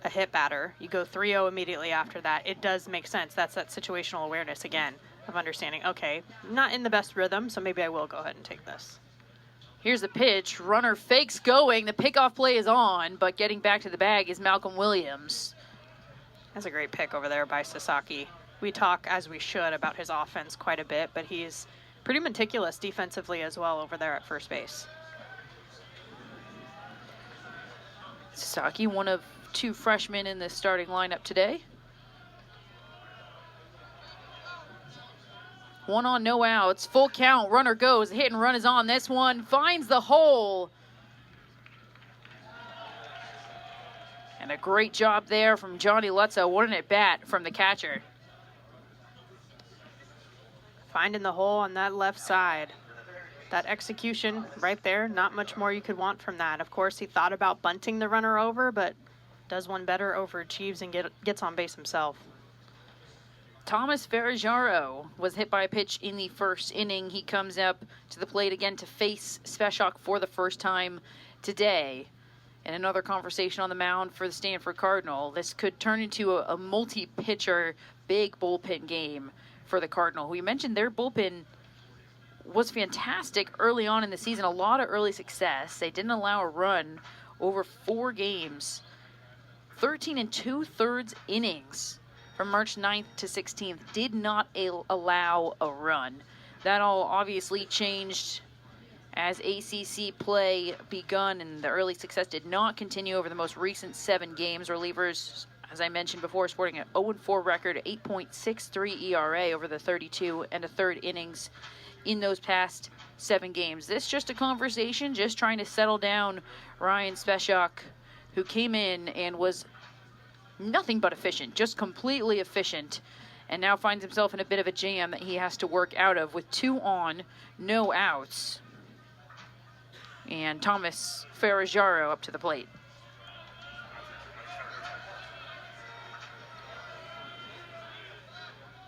a hit batter, you go 3-0 immediately after that, it does make sense. That's that situational awareness again of understanding, okay, not in the best rhythm, so maybe I will go ahead and take this. Here's the pitch. Runner fakes going. The pickoff play is on, but getting back to the bag is Malcolm Williams. That's a great pick over there by Sasaki. We talk, as we should, about his offense quite a bit, but he's pretty meticulous defensively as well over there at first base. Sasaki, one of 2 freshmen in the starting lineup today. 1 on, no outs. Full count. Runner goes. Hit and run is on. This one finds the hole. And a great job there from Johnny Lutzow. What an at-bat from the catcher. Finding the hole on that left side. That execution right there, not much more you could want from that. Of course, he thought about bunting the runner over, but does one better, overachieves, and gets on base himself. Thomas Ferrajaro was hit by a pitch in the first inning. He comes up to the plate again to face Speshak for the first time today. And another conversation on the mound for the Stanford Cardinal. This could turn into a multi-pitcher, big bullpen game for the Cardinal. We mentioned their bullpen was fantastic early on in the season. A lot of early success. They didn't allow a run over 4 games. 13 2/3 innings from March 9th to 16th. Did not allow a run. That all obviously changed as ACC play begun, and the early success did not continue over the most recent 7 games. Relievers as I mentioned before, sporting an 0-4 record, 8.63 ERA over the 32 and a third innings in those past 7 games. This just a conversation, just trying to settle down Ryan Speciok, who came in and was nothing but efficient, just completely efficient, and now finds himself in a bit of a jam that he has to work out of with 2 on, no outs. And Thomas Ferrajaro up to the plate.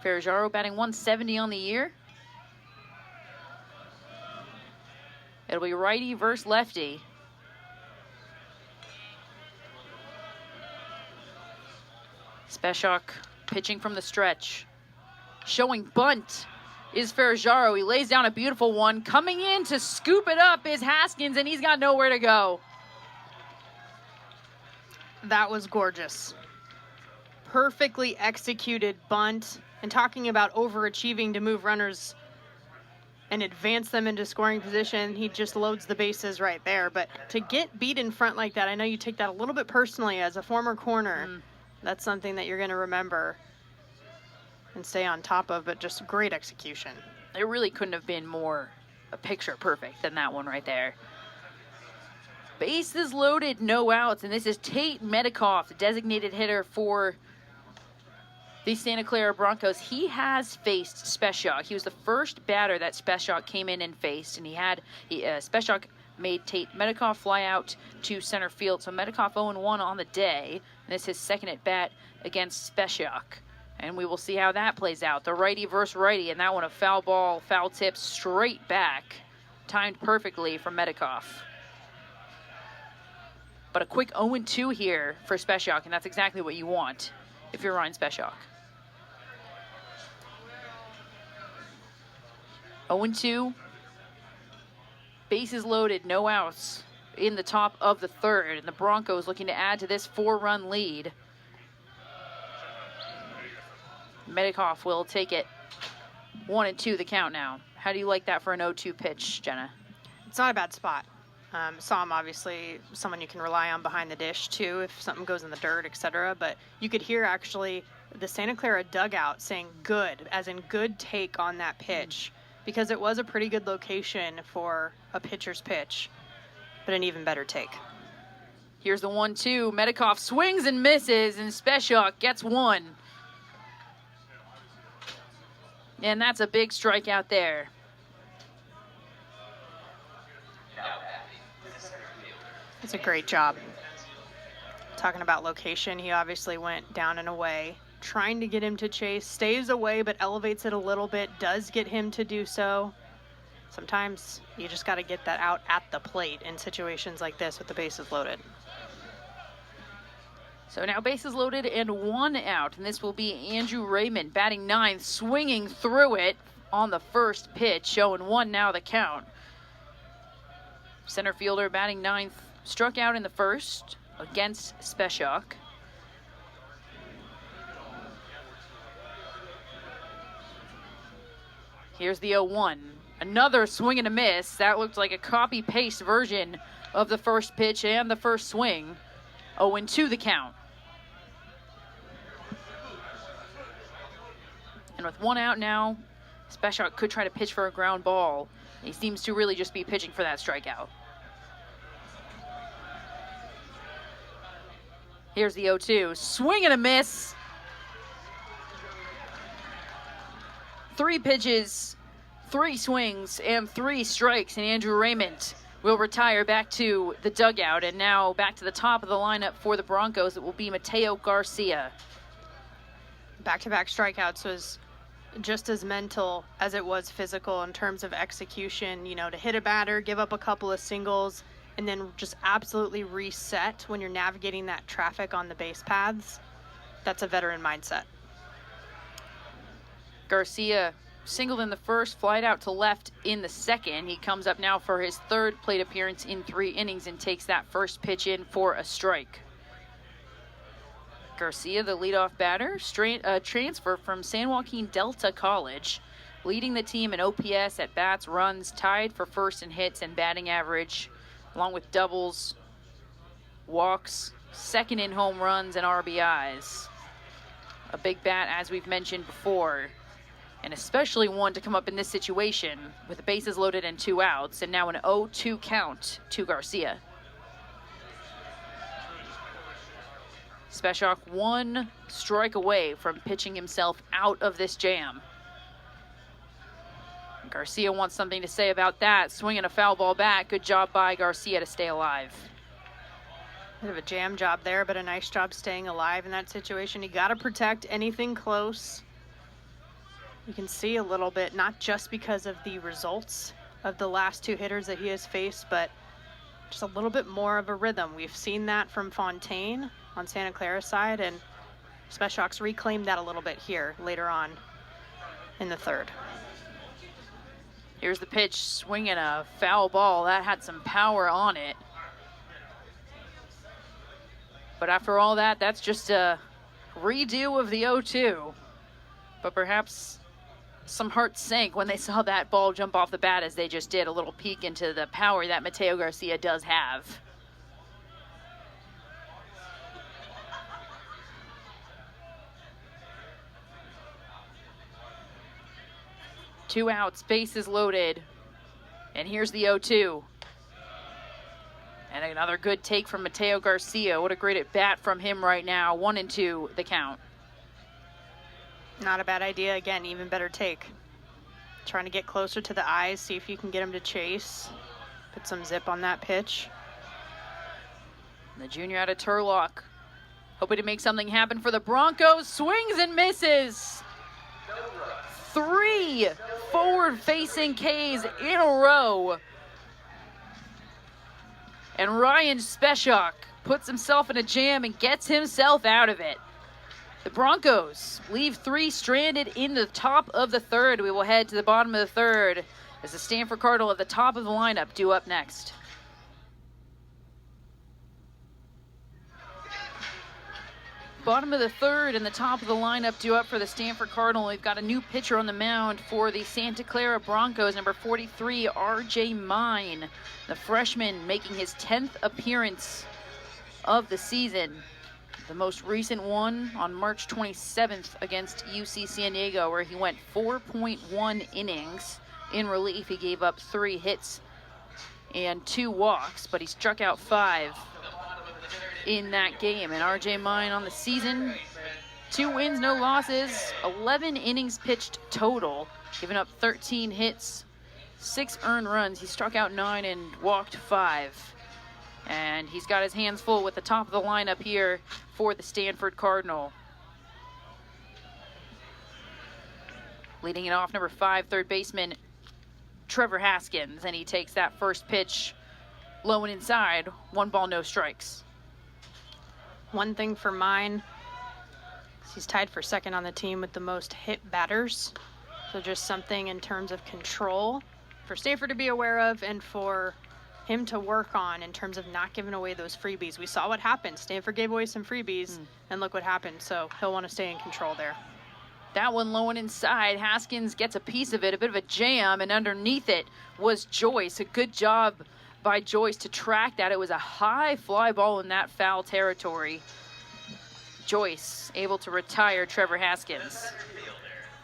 Ferrajaro batting 170 on the year. It'll be righty versus lefty. Speciok pitching from the stretch. Showing bunt is Ferrajaro. He lays down a beautiful one. Coming in to scoop it up is Haskins, and he's got nowhere to go. That was gorgeous. Perfectly executed bunt. And talking about overachieving to move runners and advance them into scoring position, he just loads the bases right there. But to get beat in front like that, I know you take that a little bit personally as a former corner. That's something that you're going to remember and stay on top of, but just great execution. It really couldn't have been more a picture perfect than that one right there. Bases loaded, no outs, and this is Tate Metcalf, the designated hitter for the Santa Clara Broncos. He has faced Speciok. He was the first batter that Speciok came in and faced, and Speciok made Tate Metcalf fly out to center field. So Metcalf 0-1 on the day, and this is his second at bat against Speciok. And we will see how that plays out. The righty versus righty, and that one a foul ball, foul tip straight back, timed perfectly from Metcalf. But a quick 0-2 here for Speciok, and that's exactly what you want if you're Ryan Speciok. 0-2. Bases loaded, no outs in the top of the third, and the Broncos looking to add to this 4-run lead. Metcalf will take it 1-2 the count now. How do you like that for an 0-2 pitch, Jenna? It's not a bad spot. Sam, obviously, someone you can rely on behind the dish, too, if something goes in the dirt, etc. But you could hear, actually, the Santa Clara dugout saying good, as in good take on that pitch, because it was a pretty good location for a pitcher's pitch, but an even better take. Here's the 1-2. Metcalf swings and misses, and Speciok gets one. And that's a big strikeout there. It's a great job. Talking about location, he obviously went down and away, trying to get him to chase, stays away but elevates it a little bit, does get him to do so. Sometimes you just got to get that out at the plate in situations like this with the bases loaded. So now bases loaded and 1 out, and this will be Andrew Raymond batting 9th, swinging through it on the first pitch, showing 1 now the count. Center fielder batting 9th, struck out in the first against Speciok. Here's the 0-1. Another swing and a miss. That looked like a copy-paste version of the first pitch and the first swing. 0-2 the count. And with 1 out now, Speciok could try to pitch for a ground ball. He seems to really just be pitching for that strikeout. Here's the 0-2. Swing and a miss. 3 pitches, 3 swings, and 3 strikes, and Andrew Raymond will retire back to the dugout. And now back to the top of the lineup for the Broncos. It will be Mateo Garcia. Back-to-back strikeouts was just as mental as it was physical in terms of execution, you know, to hit a batter, give up a couple of singles, and then just absolutely reset when you're navigating that traffic on the base paths. That's a veteran mindset. Garcia singled in the first, flied out to left in the second. He comes up now for his 3rd plate appearance in 3 innings and takes that first pitch in for a strike. Garcia, the leadoff batter, transfer from San Joaquin Delta College, leading the team in OPS, at bats, runs, tied for first in hits and batting average, along with doubles, walks, second in home runs and RBIs. A big bat, as we've mentioned before, and especially one to come up in this situation with the bases loaded and 2 outs, and now an 0-2 count to Garcia. Speshak 1 strike away from pitching himself out of this jam. Garcia wants something to say about that. Swinging a foul ball back. Good job by Garcia to stay alive. Bit of a jam job there, but a nice job staying alive in that situation. You got to protect anything close. You can see a little bit, not just because of the results of the last 2 hitters that he has faced, but just a little bit more of a rhythm. We've seen that from Fontaine on Santa Clara's side, and Speshak's reclaimed that a little bit here later on in the 3rd. Here's the pitch, swinging a foul ball. That had some power on it. But after all that, that's just a redo of the 0-2. But perhaps some hearts sank when they saw that ball jump off the bat, as they just did. A little peek into the power that Mateo Garcia does have. Two outs, bases loaded. And here's the 0-2. And another good take from Mateo Garcia. What a great at bat from him right now. 1-2 the count. Not a bad idea. Again, even better take. Trying to get closer to the eyes, see if you can get him to chase. Put some zip on that pitch. The junior out of Turlock, hoping to make something happen for the Broncos. Swings and misses. 3 forward-facing Ks in a row. And Ryan Speshak puts himself in a jam and gets himself out of it. The Broncos leave 3 stranded in the top of the 3rd. We will head to the bottom of the 3rd as the Stanford Cardinal at the top of the lineup due up next. Bottom of the 3rd and the top of the lineup due up for the Stanford Cardinal. We've got a new pitcher on the mound for the Santa Clara Broncos, number 43, RJ Mine. The freshman making his 10th appearance of the season. The most recent one on March 27th against UC San Diego, where he went 4.1 innings in relief. He gave up 3 hits and 2 walks, but he struck out 5 in that game. And RJ Mine on the season, 2 wins, no losses, 11 innings pitched total, giving up 13 hits, 6 earned runs. He struck out 9 and walked 5. And he's got his hands full with the top of the lineup here for the Stanford Cardinal. Leading it off, number 5, third baseman Trevor Haskins, and he takes that first pitch low and inside. 1 ball, no strikes. One thing for Mine, he's tied for 2nd on the team with the most hit batters. So just something in terms of control for Stanford to be aware of, and for him to work on in terms of not giving away those freebies. We saw what happened. Stanford gave away some freebies, and look what happened. So he'll want to stay in control there. That one low and inside. Haskins gets a piece of it, a bit of a jam, and underneath it was Joyce. A good job by Joyce to track that. It was a high fly ball in that foul territory. Joyce able to retire Trevor Haskins.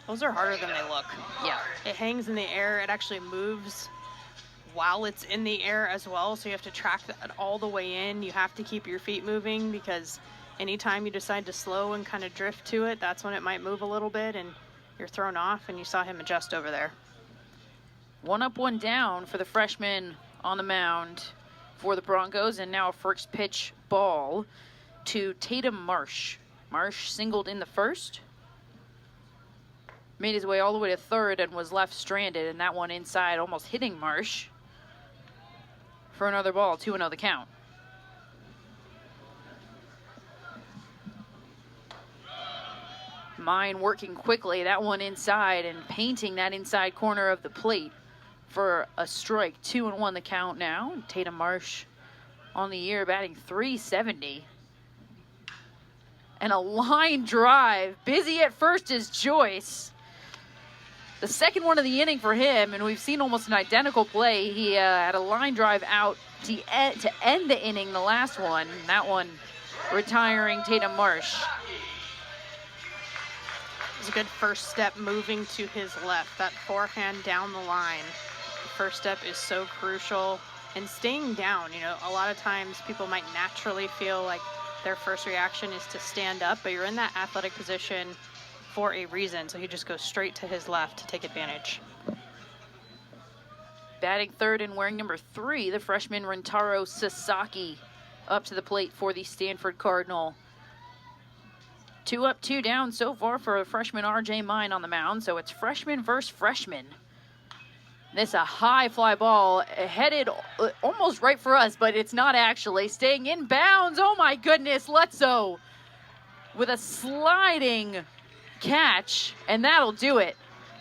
Those are harder than they look. Yeah. It hangs in the air. It actually moves while it's in the air as well, so you have to track that all the way in. You have to keep your feet moving, because anytime you decide to slow and kind of drift to it, that's when it might move a little bit and you're thrown off, and you saw him adjust over there. 1 up, 1 down for the freshman on the mound for the Broncos, and now a first pitch ball to Tatum Marsh. Marsh singled in the 1st, made his way all the way to 3rd and was left stranded, and that one inside, almost hitting Marsh for another ball. 2-0 the count. Mine working quickly, that one inside, and painting that inside corner of the plate for a strike. 2-1 the count now. Tatum Marsh on the year batting .370. And a line drive. Busy at first is Joyce. The second one of the inning for him, and we've seen almost an identical play. He had a line drive out to end the inning, the last one. And that one retiring Tatum Marsh. It was a good first step moving to his left. That forehand down the line. The first step is so crucial. And staying down, you know, a lot of times people might naturally feel like their first reaction is to stand up, but you're in that athletic position for a reason. So he just goes straight to his left to take advantage. Batting third and wearing number 3, the freshman Rentaro Sasaki up to the plate for the Stanford Cardinal. 2 up, 2 down so far for freshman RJ Mine on the mound, so it's freshman versus freshman. This a high fly ball headed almost right for us, but it's not actually. Staying in bounds. Oh my goodness, Letzo with a sliding catch, and that'll do it.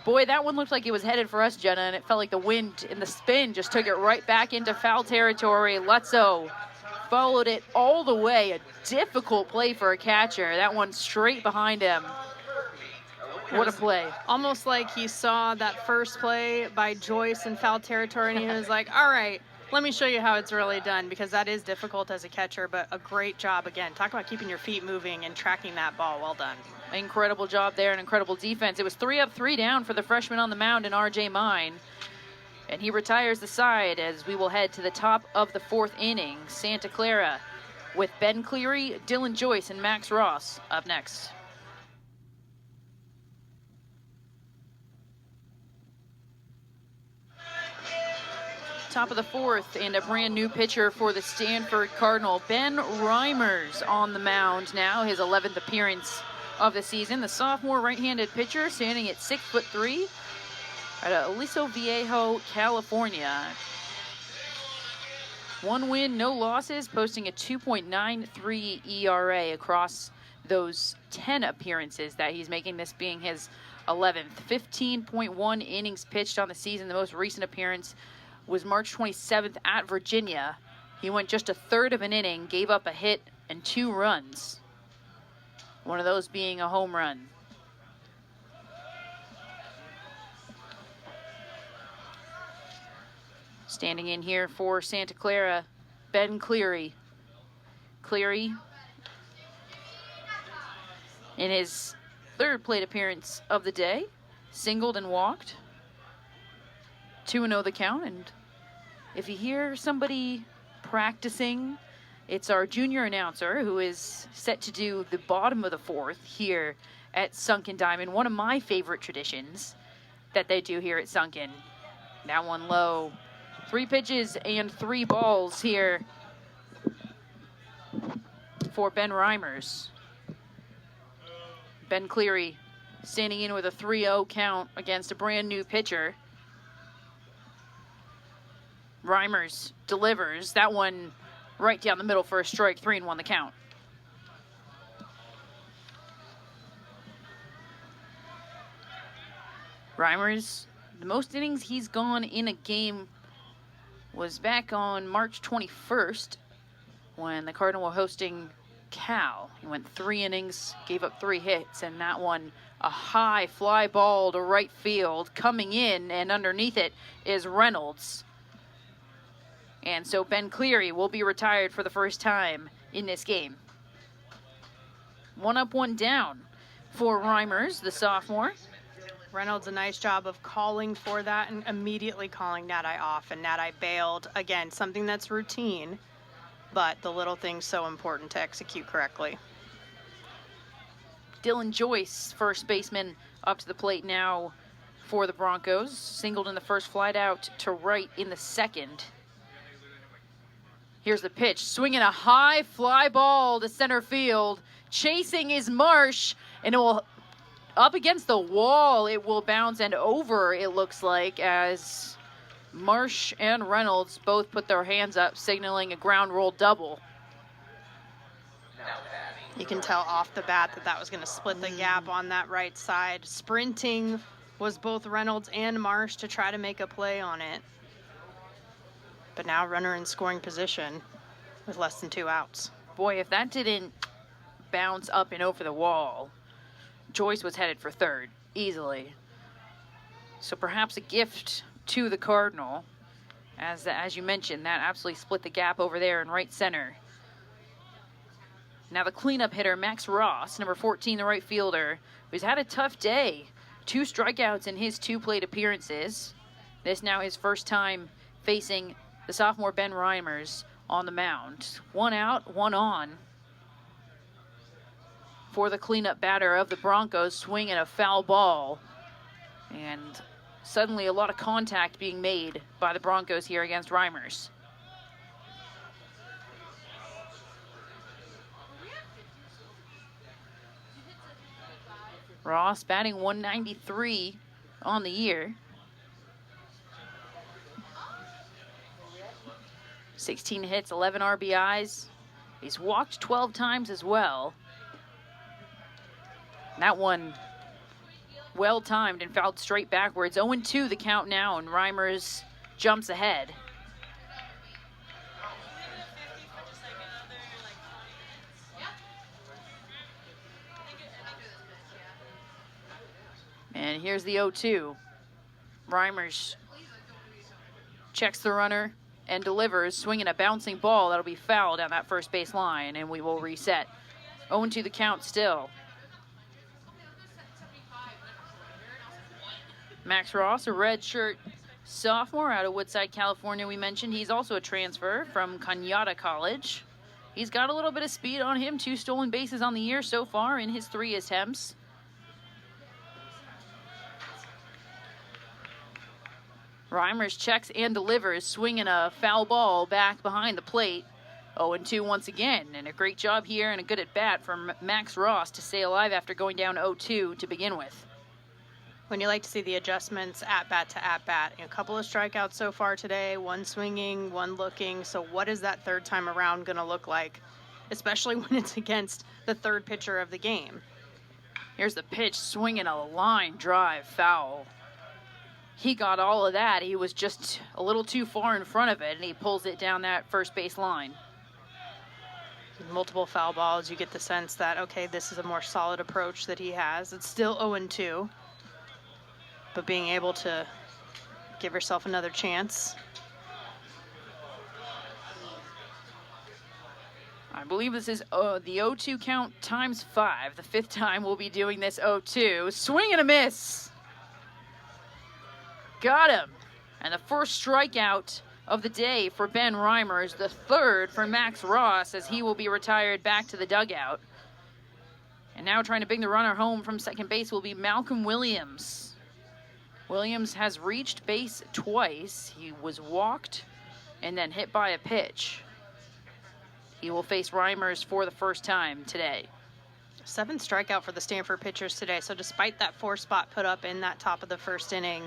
Boy, that one looked like it was headed for us, Jenna, and it felt like the wind and the spin just took it right back into foul territory. Letzo followed it all the way. A difficult play for a catcher. That one straight behind him. What a play. Almost like he saw that first play by Joyce in foul territory, and he was like, all right, let me show you how it's really done, because that is difficult as a catcher, but a great job again. Talk about keeping your feet moving and tracking that ball. Well done. Incredible job there, and incredible defense. It was 3 up, 3 down for the freshman on the mound in RJ Mine. And he retires the side as we will head to the top of the 4th inning. Santa Clara with Ben Cleary, Dylan Joyce, and Max Ross up next. Top of the 4th, and a brand new pitcher for the Stanford Cardinal, Ben Reimers on the mound now, his 11th appearance of the season. The sophomore right-handed pitcher standing at 6'3" at Aliso Viejo, California. 1 win, no losses, posting a 2.93 ERA across those 10 appearances that he's making, this being his 11th. 15.1 innings pitched on the season. The most recent appearance was March 27th at Virginia. He went just a third of an inning, gave up a hit and 2 runs. One of those being a home run. Standing in here for Santa Clara, Ben Cleary. Cleary, in his 3rd plate appearance of the day, singled and walked. 2-0 the count, and if you hear somebody practicing, it's our junior announcer who is set to do the bottom of the 4th here at Sunken Diamond. One of my favorite traditions that they do here at Sunken. That one low. 3 pitches and 3 balls here for Ben Reimers. Ben Cleary standing in with a 3-0 count against a brand new pitcher. Reimers delivers. That one right down the middle for a strike, 3-1 the count. Reimers, the most innings he's gone in a game was back on March 21st when the Cardinal were hosting Cal. He went 3 innings, gave up 3 hits, and that one a high fly ball to right field. Coming in and underneath it is Reynolds. And so Ben Cleary will be retired for the first time in this game. 1 up, 1 down for Reimers, the sophomore. Reynolds, a nice job of calling for that and immediately calling Nadai off. And Nadai bailed. Again, something that's routine, but the little thing's so important to execute correctly. Dylan Joyce, first baseman, up to the plate now for the Broncos. Singled in the first, flied out to right in the second. Here's the pitch, swinging a high fly ball to center field. Chasing is Marsh, and it will up against the wall. It will bounce and over, it looks like, as Marsh and Reynolds both put their hands up, signaling a ground roll double. You can tell off the bat that that was going to split the gap on that right side. Sprinting was both Reynolds and Marsh to try to make a play on it. But now runner in scoring position with less than 2 outs. Boy, if that didn't bounce up and over the wall, Joyce was headed for third easily. So perhaps a gift to the Cardinal, as you mentioned, that absolutely split the gap over there in right center. Now the cleanup hitter, Max Ross, number 14, the right fielder, who's had a tough day. 2 strikeouts in his 2 plate appearances. This now his first time facing the sophomore Ben Reimers on the mound. 1 out, 1 on for the cleanup batter of the Broncos, swinging a foul ball. And suddenly a lot of contact being made by the Broncos here against Reimers. Ross batting .193 on the year. 16 hits, 11 RBIs. He's walked 12 times as well. That one well-timed and fouled straight backwards. 0-2 the count now, and Reimers jumps ahead. And here's the 0-2. Reimers checks the runner and delivers, swinging a bouncing ball that'll be fouled down that first base line, and we will reset. 0-2 the count still. Max Ross, a redshirt sophomore out of Woodside, California, we mentioned. He's also a transfer from Cañada College. He's got a little bit of speed on him. 2 stolen bases on the year so far in his 3 attempts. Reimers checks and delivers, swinging a foul ball back behind the plate. 0-2 once again, and a great job here and a good at-bat from Max Ross to stay alive after going down 0-2 to begin with. When you like to see the adjustments at-bat to at-bat, a couple of strikeouts so far today, 1 swinging, 1 looking. So what is that third time around going to look like, especially when it's against the third pitcher of the game? Here's the pitch, swinging a line drive foul. He got all of that. He was just a little too far in front of it, and he pulls it down that first base line. Multiple foul balls, you get the sense that, okay, this is a more solid approach that he has. It's still 0-2, but being able to give yourself another chance. I believe this is the 0-2 count times 5. The 5th time we'll be doing this 0-2. Swing and a miss. Got him. And the first strikeout of the day for Ben Reimers, the 3rd for Max Ross, as he will be retired back to the dugout. And now trying to bring the runner home from second base will be Malcolm Williams. Williams has reached base twice. He was walked and then hit by a pitch. He will face Reimers for the first time today. 7th strikeout for the Stanford pitchers today. So despite that 4 spot put up in that top of the first inning,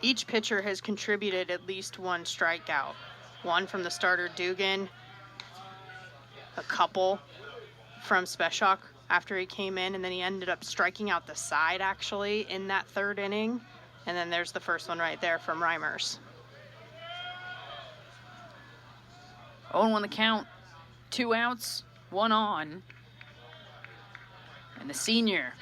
each pitcher has contributed at least 1 strikeout. 1 from the starter, Dugan. A couple from Speshak after he came in, and then he ended up striking out the side, actually, in that 3rd inning. And then there's the first one right there from Reimers. 0-1 the count. 2 outs, 1 on. And the senior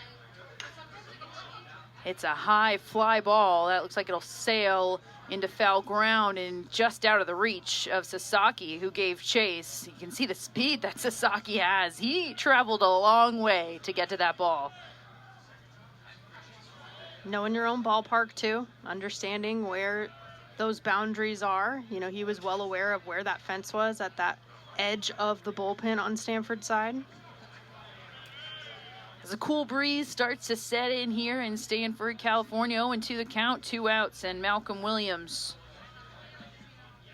hits a high fly ball. That looks like it'll sail into foul ground and just out of the reach of Sasaki, who gave chase. You can see the speed that Sasaki has. He traveled a long way to get to that ball. Knowing your own ballpark, too. Understanding where those boundaries are. You know, he was well aware of where that fence was at that edge of the bullpen on Stanford's side. As a cool breeze starts to set in here in Stanford, California, 0-2 the count, 2 outs, and Malcolm Williams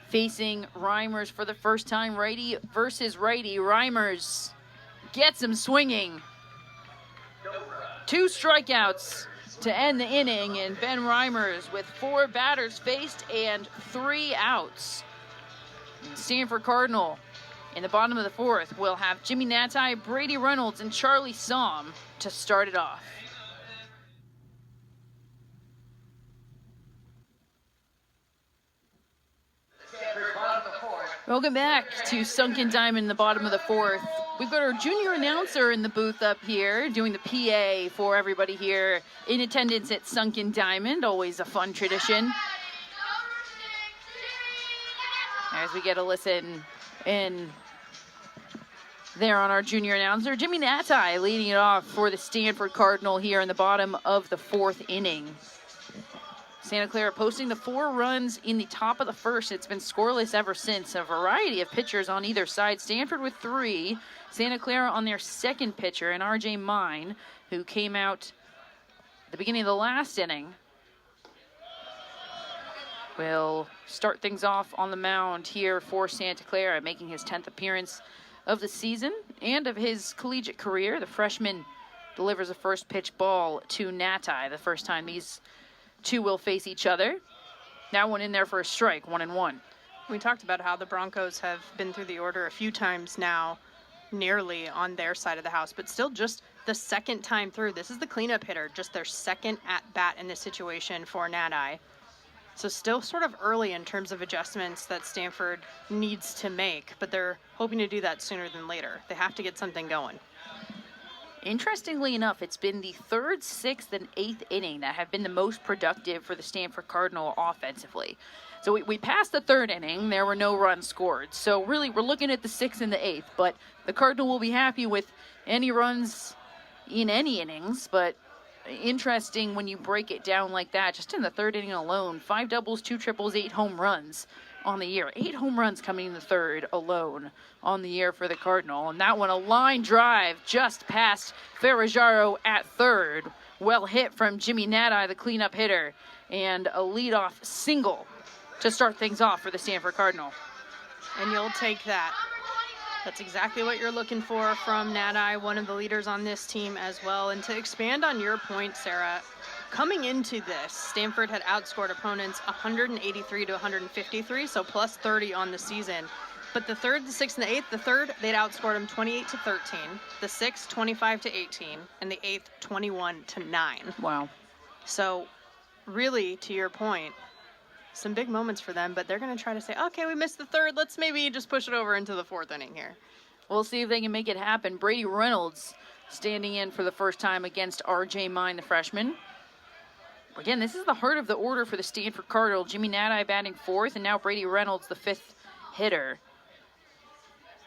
facing Reimers for the first time, righty versus righty. Reimers gets him swinging. 2 strikeouts to end the inning, and Ben Reimers with 4 batters faced and 3 outs. And Stanford Cardinal in the bottom of the 4th will have Jimmy Natai, Brady Reynolds, and Charlie Somm to start it off. Welcome back to Sunken Diamond in the bottom of the 4th. We've got our junior announcer in the booth up here doing the PA for everybody here in attendance at Sunken Diamond. Always a fun tradition. As we get a listen in there on our junior announcer. Jimmy Natai leading it off for the Stanford Cardinal here in the bottom of the 4th inning. Santa Clara posting the 4 runs in the top of the 1st. It's been scoreless ever since. A variety of pitchers on either side. Stanford with 3. Santa Clara on their 2nd pitcher, and R.J. Mine, who came out at the beginning of the last inning, will start things off on the mound here for Santa Clara, making his 10th appearance of the season and of his collegiate career. The freshman delivers a first pitch ball to Natai, the first time these two will face each other. Now one in there for a strike, 1-1. We talked about how the Broncos have been through the order a few times now, nearly on their side of the house, but still just the 2nd time through. This is the cleanup hitter, just their 2nd at bat in this situation for Natai. So still sort of early in terms of adjustments that Stanford needs to make, but they're hoping to do that sooner than later. They have to get something going. Interestingly enough, it's been the 3rd, 6th, and 8th inning that have been the most productive for the Stanford Cardinal offensively. So we passed the 3rd inning. There were no runs scored. So really, we're looking at the 6th and the 8th. But the Cardinal will be happy with any runs in any innings. But interesting when you break it down like that. Just in the 3rd inning alone, 5 doubles, 2 triples, 8 home runs on the year. 8 home runs coming in the 3rd alone on the year for the Cardinal. And that one, a line drive just past Ferrajaro at 3rd. Well hit from Jimmy Natai, the cleanup hitter. And a leadoff single to start things off for the Stanford Cardinal. And you'll take that. That's exactly what you're looking for from Natai, one of the leaders on this team as well. And to expand on your point, Sarah, coming into this, Stanford had outscored opponents 183 to 153, so plus 30 on the season. But the 3rd, the 6th, and the 8th, the 3rd, they'd outscored them 28 to 13, the 6th, 25 to 18, and the 8th, 21 to 9. Wow. So really, to your point, some big moments for them, but they're going to try to say, okay, we missed the 3rd. Let's maybe just push it over into the 4th inning here. We'll see if they can make it happen. Brady Reynolds standing in for the first time against R.J. Mine, the freshman. Again, this is the heart of the order for the Stanford Cardinal. Jimmy Natai batting 4th, and now Brady Reynolds, the 5th hitter,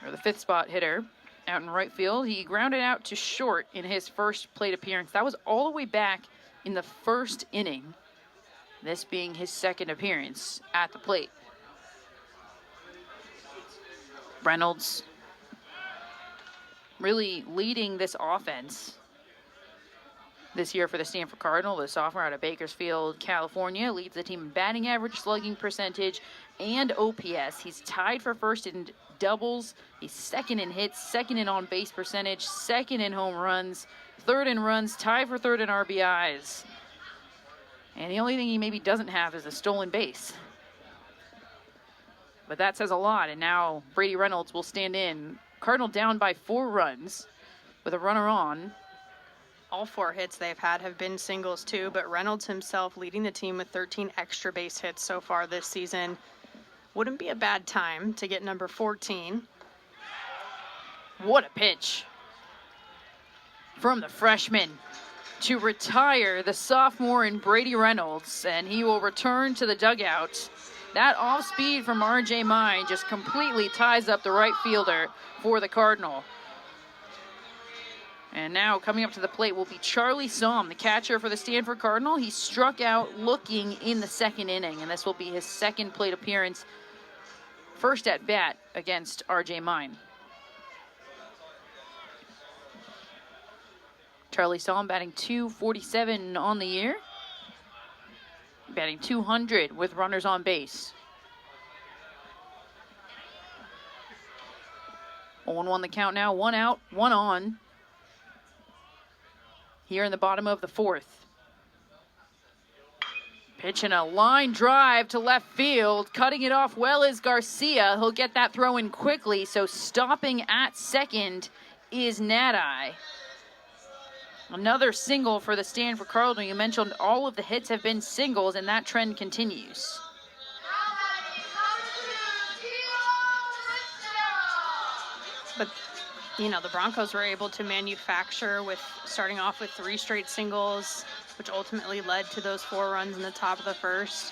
or the 5th spot hitter, out in right field. He grounded out to short in his first plate appearance. That was all the way back in the 1st inning, this being his 2nd appearance at the plate. Reynolds really leading this offense this year for the Stanford Cardinal. The sophomore out of Bakersfield, California, leads the team in batting average, slugging percentage, and OPS. He's tied for 1st in doubles. He's 2nd in hits, 2nd in on-base percentage, 2nd in home runs, 3rd in runs, tied for 3rd in RBIs. And the only thing he maybe doesn't have is a stolen base. But that says a lot, and now Brady Reynolds will stand in. Cardinal down by 4 runs with a runner on. All 4 hits they've had have been singles too, but Reynolds himself leading the team with 13 extra base hits so far this season. Wouldn't be a bad time to get number 14. What a pitch from the freshman to retire the sophomore in Brady Reynolds, and he will return to the dugout. That off speed from R.J. Mine just completely ties up the right fielder for the Cardinal. And now coming up to the plate will be Charlie Somm, the catcher for the Stanford Cardinal. He struck out looking in the 2nd inning, and this will be his 2nd plate appearance, first at bat against R.J. Mine. Charlie Somm batting .247 on the year. Batting .200 with runners on base. 0-1 the count now. 1 out, 1 on. Here in the bottom of the 4th. Pitching a line drive to left field. Cutting it off well is Garcia. He'll get that throw in quickly. So stopping at 2nd is Natai. Another single for the Stanford Cardinal. You mentioned all of the hits have been singles, and that trend continues. But, you know, the Broncos were able to manufacture with starting off with 3 straight singles, which ultimately led to those 4 runs in the top of the 1st.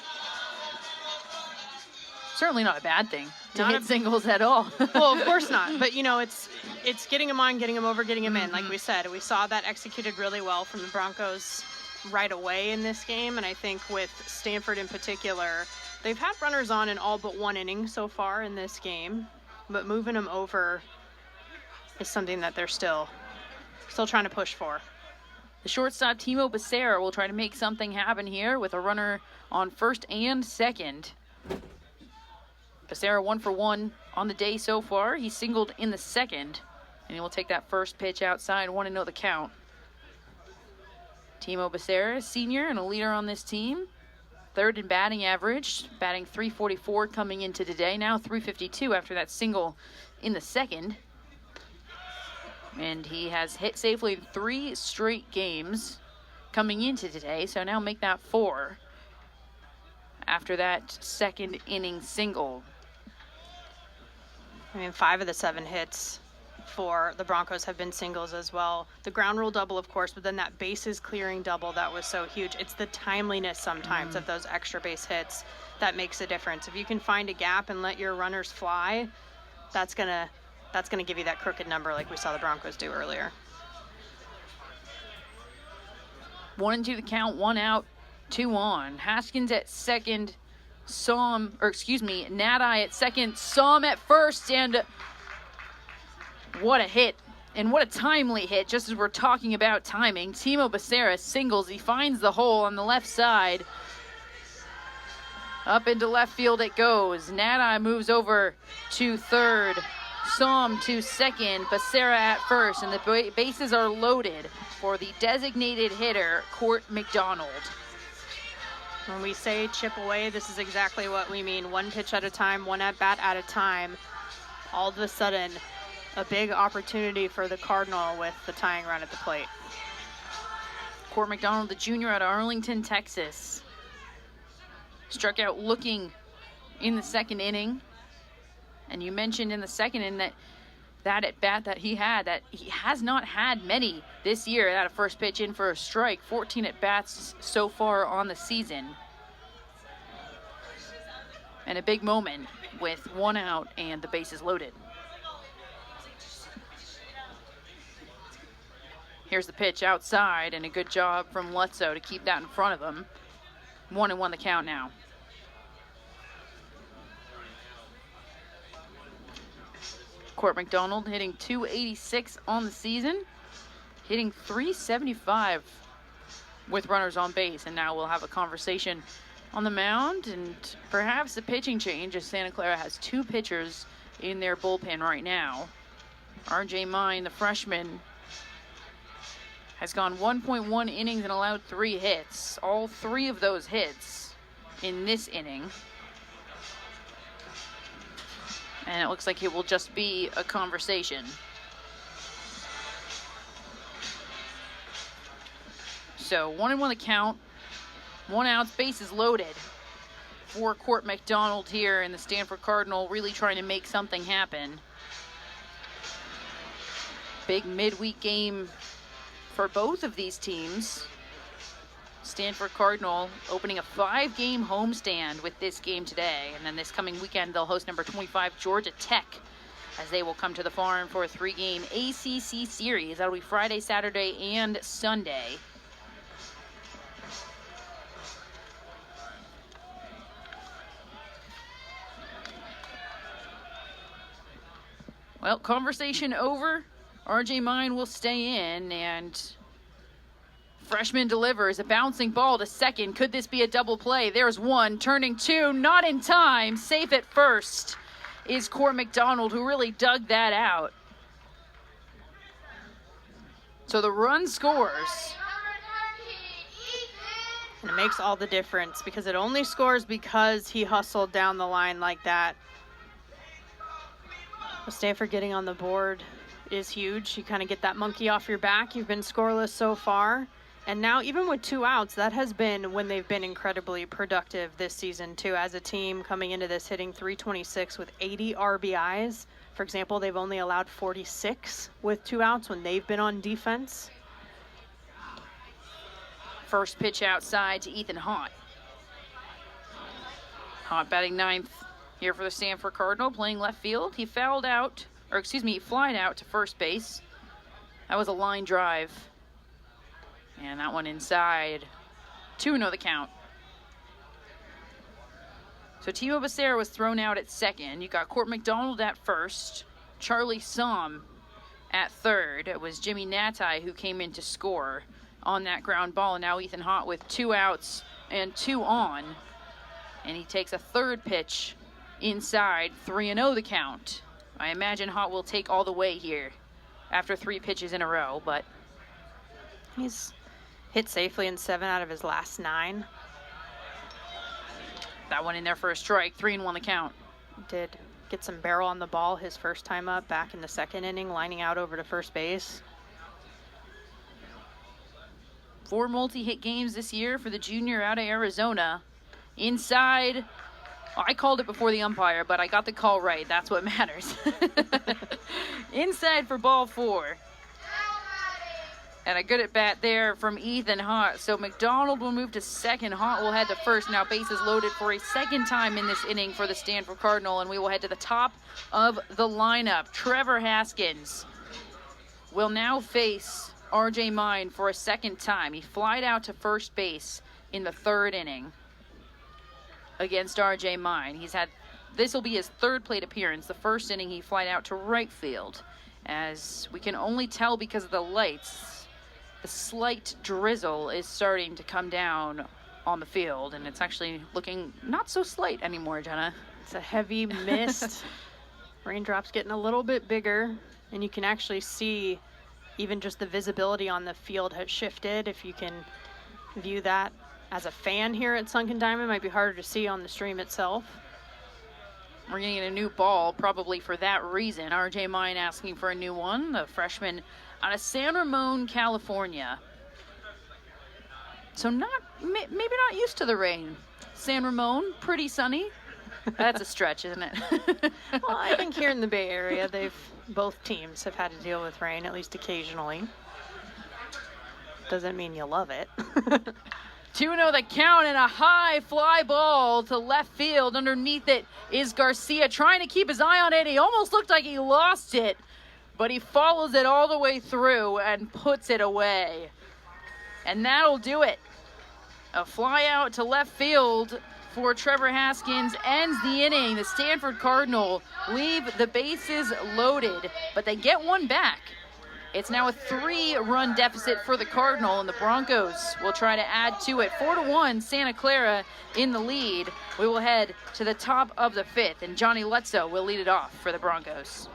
Certainly not a bad thing to hit singles at all. Well, of course not. But, it's getting them on, getting them over, getting them in. Like we said, we saw that executed really well from the Broncos right away in this game. And I think with Stanford in particular, they've had runners on in all but one inning so far in this game. But moving them over is something that they're still trying to push for. The shortstop, Timo Becerra, will try to make something happen here with a runner on first and second. Becerra 1 for 1 on the day so far. He singled in the second, and he will take that first pitch outside, 1-0 the count. Timo Becerra, senior and a leader on this team. Third in batting average, batting .344 coming into today. Now .352 after that single in the second. And he has hit safely in 3 straight games coming into today, so now make that 4 after that second inning single. 5 of the 7 hits for the Broncos have been singles as well. The ground rule double, of course, but then that bases clearing double, that was so huge. It's the timeliness sometimes of those extra base hits that makes a difference. If you can find a gap and let your runners fly, that's gonna give you that crooked number like we saw the Broncos do earlier. 1-2 the count, 1 out, 2 on. Haskins at second, Nadi at second, Som at first, and what a hit. And what a timely hit, just as we're talking about timing. Timo Becerra singles, he finds the hole on the left side. Up into left field it goes. Nadi moves over to third. Som to second, Becerra at first, and the bases are loaded for the designated hitter, Court McDonald. When we say chip away, this is exactly what we mean. 1 pitch at a time, 1 at-bat at a time. All of a sudden, a big opportunity for the Cardinal with the tying run at the plate. Court McDonald, the junior out of Arlington, Texas. Struck out looking in the second inning. And you mentioned in the second inning that at bat that he has not had many this year. That a first pitch in for a strike. 14 at bats so far on the season. And a big moment with 1 out and the bases loaded. Here's the pitch outside, and a good job from Lutzo to keep that in front of him. 1-1 the count now. Court McDonald hitting .286 on the season, hitting .375 with runners on base, and now we'll have a conversation on the mound and perhaps a pitching change as Santa Clara has 2 pitchers in their bullpen right now. RJ Mine, the freshman, has gone 1.1 innings and allowed 3 hits. All 3 of those hits in this inning. And it looks like it will just be a conversation. So 1-1 the count, 1 out, bases loaded for Court McDonald here in the Stanford Cardinal, really trying to make something happen. Big midweek game for both of these teams. Stanford Cardinal opening a 5-game homestand with this game today. And then this coming weekend, they'll host number 25, Georgia Tech, as they will come to the Farm for a 3-game ACC series. That'll be Friday, Saturday, and Sunday. Well, conversation over. RJ Mine will stay in, and freshman delivers a bouncing ball to second. Could this be a double play? There's 1, turning 2, not in time. Safe at first is Court McDonald, who really dug that out. So the run scores. And it makes all the difference because it only scores because he hustled down the line like that. Stanford getting on the board is huge. You kind of get that monkey off your back. You've been scoreless so far. And now, even with 2 outs, that has been when they've been incredibly productive this season, too, as a team coming into this hitting .326 with 80 RBIs. For example, they've only allowed 46 with 2 outs when they've been on defense. First pitch outside to Ethan Haught. Haught batting 9th here for the Stanford Cardinal, playing left field. He flied out to first base. That was a line drive. And that one inside. 2-0 the count. So Timo Becerra was thrown out at second. You got Court McDonald at first. Charlie Somm at third. It was Jimmy Natai who came in to score on that ground ball. And now Ethan Hott with 2 outs and 2 on. And he takes a third pitch inside. 3-0 the count. I imagine Hott will take all the way here after 3 pitches in a row, but he's hit safely in 7 out of his last 9. That one in there for a strike. 3-1 the count. Did get some barrel on the ball his first time up back in the 2nd inning, lining out over to first base. 4 multi-hit games this year for the junior out of Arizona. Inside. I called it before the umpire, but I got the call right. That's what matters. Inside for ball 4. And a good at bat there from Ethan Hott. So McDonald will move to second. Hott will head to first. Now bases loaded for a second time in this inning for the Stanford Cardinal. And we will head to the top of the lineup. Trevor Haskins will now face RJ Mine for a second time. He flied out to first base in the 3rd inning against RJ Mine. This will be his 3rd plate appearance. The 1st inning he flied out to right field. As we can only tll because of the lights, the slight drizzle is starting to come down on the field, and it's actually looking not so slight anymore, Jenna. It's a heavy mist. Raindrops getting a little bit bigger, and you can actually see even just the visibility on the field has shifted. If you can view that as a fan here at Sunken Diamond, it might be harder to see on the stream itself. We're getting a new ball, probably for that reason. RJ Mine asking for a new one, the freshman out of San Ramon, California. So maybe not used to the rain. San Ramon, pretty sunny. That's a stretch, isn't it? Well, I think here in the Bay Area, both teams have had to deal with rain, at least occasionally. Doesn't mean you love it. 2-0 the count, and a high fly ball to left field. Underneath it is Garcia trying to keep his eye on it. He almost looked like he lost it, but he follows it all the way through and puts it away. And that'll do it. A fly out to left field for Trevor Haskins ends the inning. The Stanford Cardinal leave the bases loaded, but they get one back. It's now a 3-run deficit for the Cardinal, and the Broncos will try to add to it. 4-1, Santa Clara in the lead. We will head to the top of the 5th, and Johnny Lutzo will lead it off for the Broncos.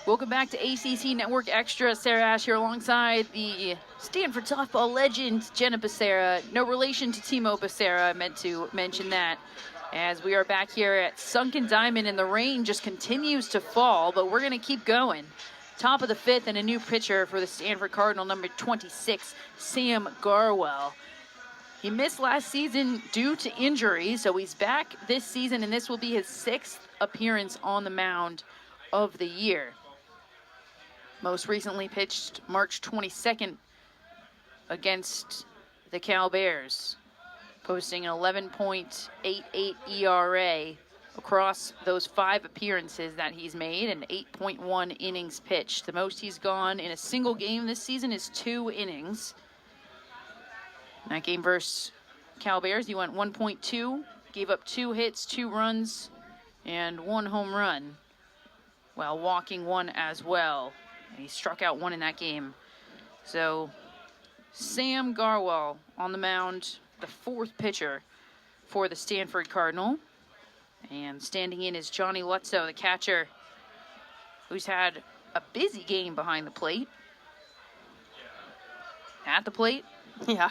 Welcome back to ACC Network Extra. Sarah Ash here alongside the Stanford softball legend, Jenna Becerra. No relation to Timo Becerra, I meant to mention that. As we are back here at Sunken Diamond, and the rain just continues to fall, but we're going to keep going. Top of the 5th, and a new pitcher for the Stanford Cardinal, number 26, Sam Garwell. He missed last season due to injury, so he's back this season, and this will be his 6th appearance on the mound of the year. Most recently pitched March 22nd against the Cal Bears, posting an 11.88 ERA across those 5 appearances that he's made and 8.1 innings pitched. The most he's gone in a single game this season is 2 innings. In that game versus Cal Bears, he went 1.2, gave up 2 hits, 2 runs, and 1 home run, while walking 1 as well. And he struck out 1 in that game. So Sam Garwell on the mound, the 4th pitcher for the Stanford Cardinal. And standing in is Johnny Lutzo, the catcher, who's had a busy game behind the plate. At the plate. Yeah.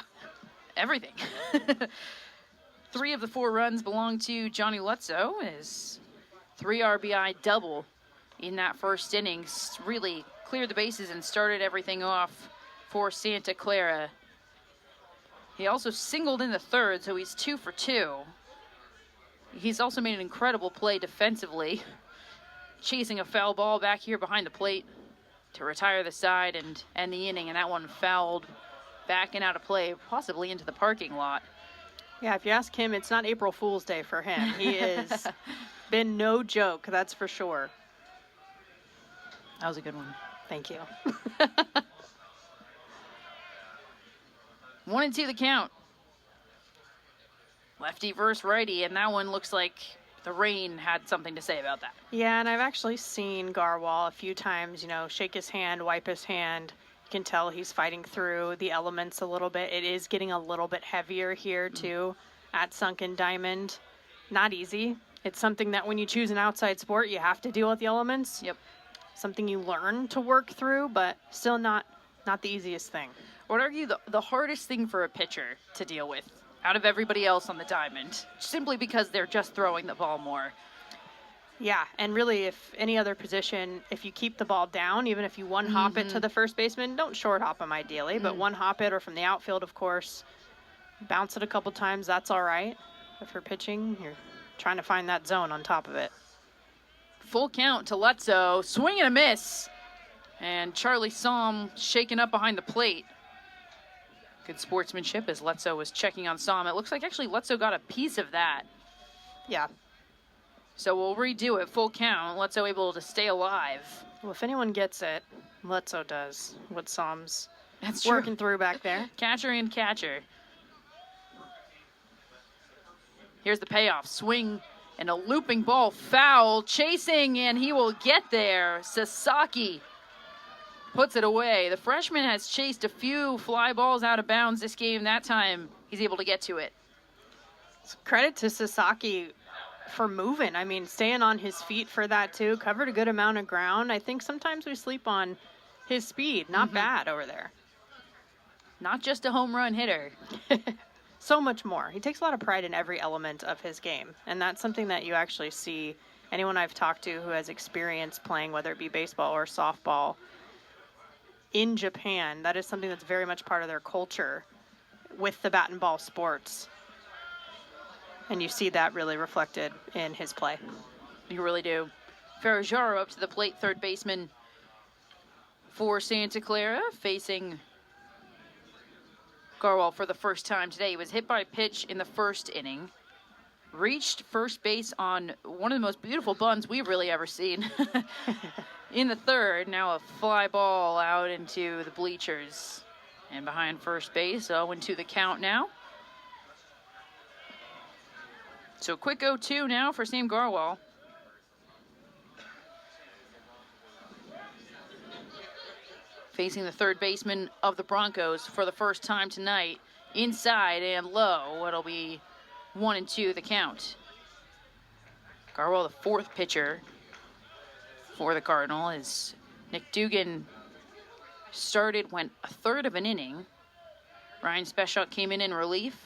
Everything. 3 of the 4 runs belong to Johnny Lutzo. His 3 RBI double in that first inning really cleared the bases and started everything off for Santa Clara. He also singled in the 3rd, so he's 2 for 2. He's also made an incredible play defensively, chasing a foul ball back here behind the plate to retire the side and end the inning, and that one fouled backing out of play, possibly into the parking lot. Yeah, if you ask him, it's not April Fool's Day for him. He has been no joke, that's for sure. That was a good one. Thank you. 1-2 the count. Lefty versus righty, and that one looks like the rain had something to say about that. Yeah, and I've actually seen Garwal a few times, shake his hand, wipe his hand. You can tell he's fighting through the elements a little bit. It is getting a little bit heavier here, too, at Sunken Diamond. Not easy. It's something that when you choose an outside sport, you have to deal with the elements. Yep. Something you learn to work through, but still not the easiest thing. I would argue the hardest thing for a pitcher to deal with out of everybody else on the diamond, simply because they're just throwing the ball more. Yeah, and really, if any other position, if you keep the ball down, even if you one-hop it to the first baseman, don't short-hop him ideally, but one-hop it, or from the outfield, of course, bounce it a couple times, that's all right. If you're pitching, you're trying to find that zone on top of it. Full count to Lutzo, swing and a miss, and Charlie Somm shaken up behind the plate. Good sportsmanship as Lutzo was checking on Somm. It looks like actually Lutzo got a piece of that. Yeah. So we'll redo it, full count. Lutzo able to stay alive. Well, if anyone gets it, Lutzo does. What Somm's That's working through back there. Catcher and catcher. Here's the payoff. Swing and a looping ball foul. Chasing, and he will get there. Sasaki puts it away. The freshman has chased a few fly balls out of bounds this game. That time, he's able to get to it. Credit to Sasaki for moving. I mean, staying on his feet for that, too. Covered a good amount of ground. I think sometimes we sleep on his speed. Not bad over there. Not just a home run hitter. So much more. He takes a lot of pride in every element of his game. And that's something that you actually see anyone I've talked to who has experience playing, whether it be baseball or softball, in Japan. That is something that's very much part of their culture with the bat and ball sports. And you see that really reflected in his play. You really do. Ferrajaro up to the plate, third baseman for Santa Clara, facing Garwal for the first time today. He was hit by a pitch in the first inning. Reached first base on one of the most beautiful bunts we've really ever seen. In the third, now a fly ball out into the bleachers. And behind first base, 0-2 the count now. So a quick 0-2 now for Sam Garwal. Facing the third baseman of the Broncos for the first time tonight. Inside and low. It'll be 1-2 the count. Garwal, the fourth pitcher for the Cardinal, as Nick Dugan went a third of an inning. Ryan Special came in relief.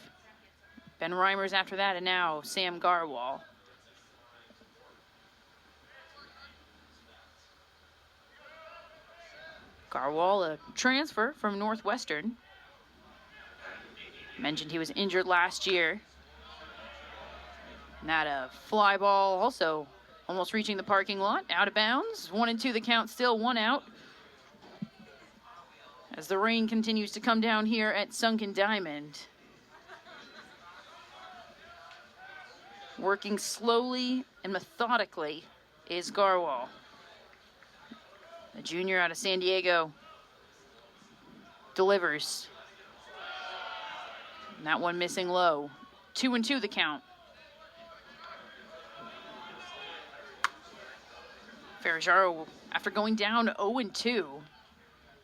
Ben Reimers after that, and now Sam Garwal. Garwal, a transfer from Northwestern. Mentioned he was injured last year. And that a fly ball also almost reaching the parking lot, out of bounds. 1-2 the count, still one out. As the rain continues to come down here at Sunken Diamond. Working slowly and methodically is Garwal. The junior out of San Diego delivers. And that one missing low. 2-2 the count. Ferrajaro, after going down 0-2,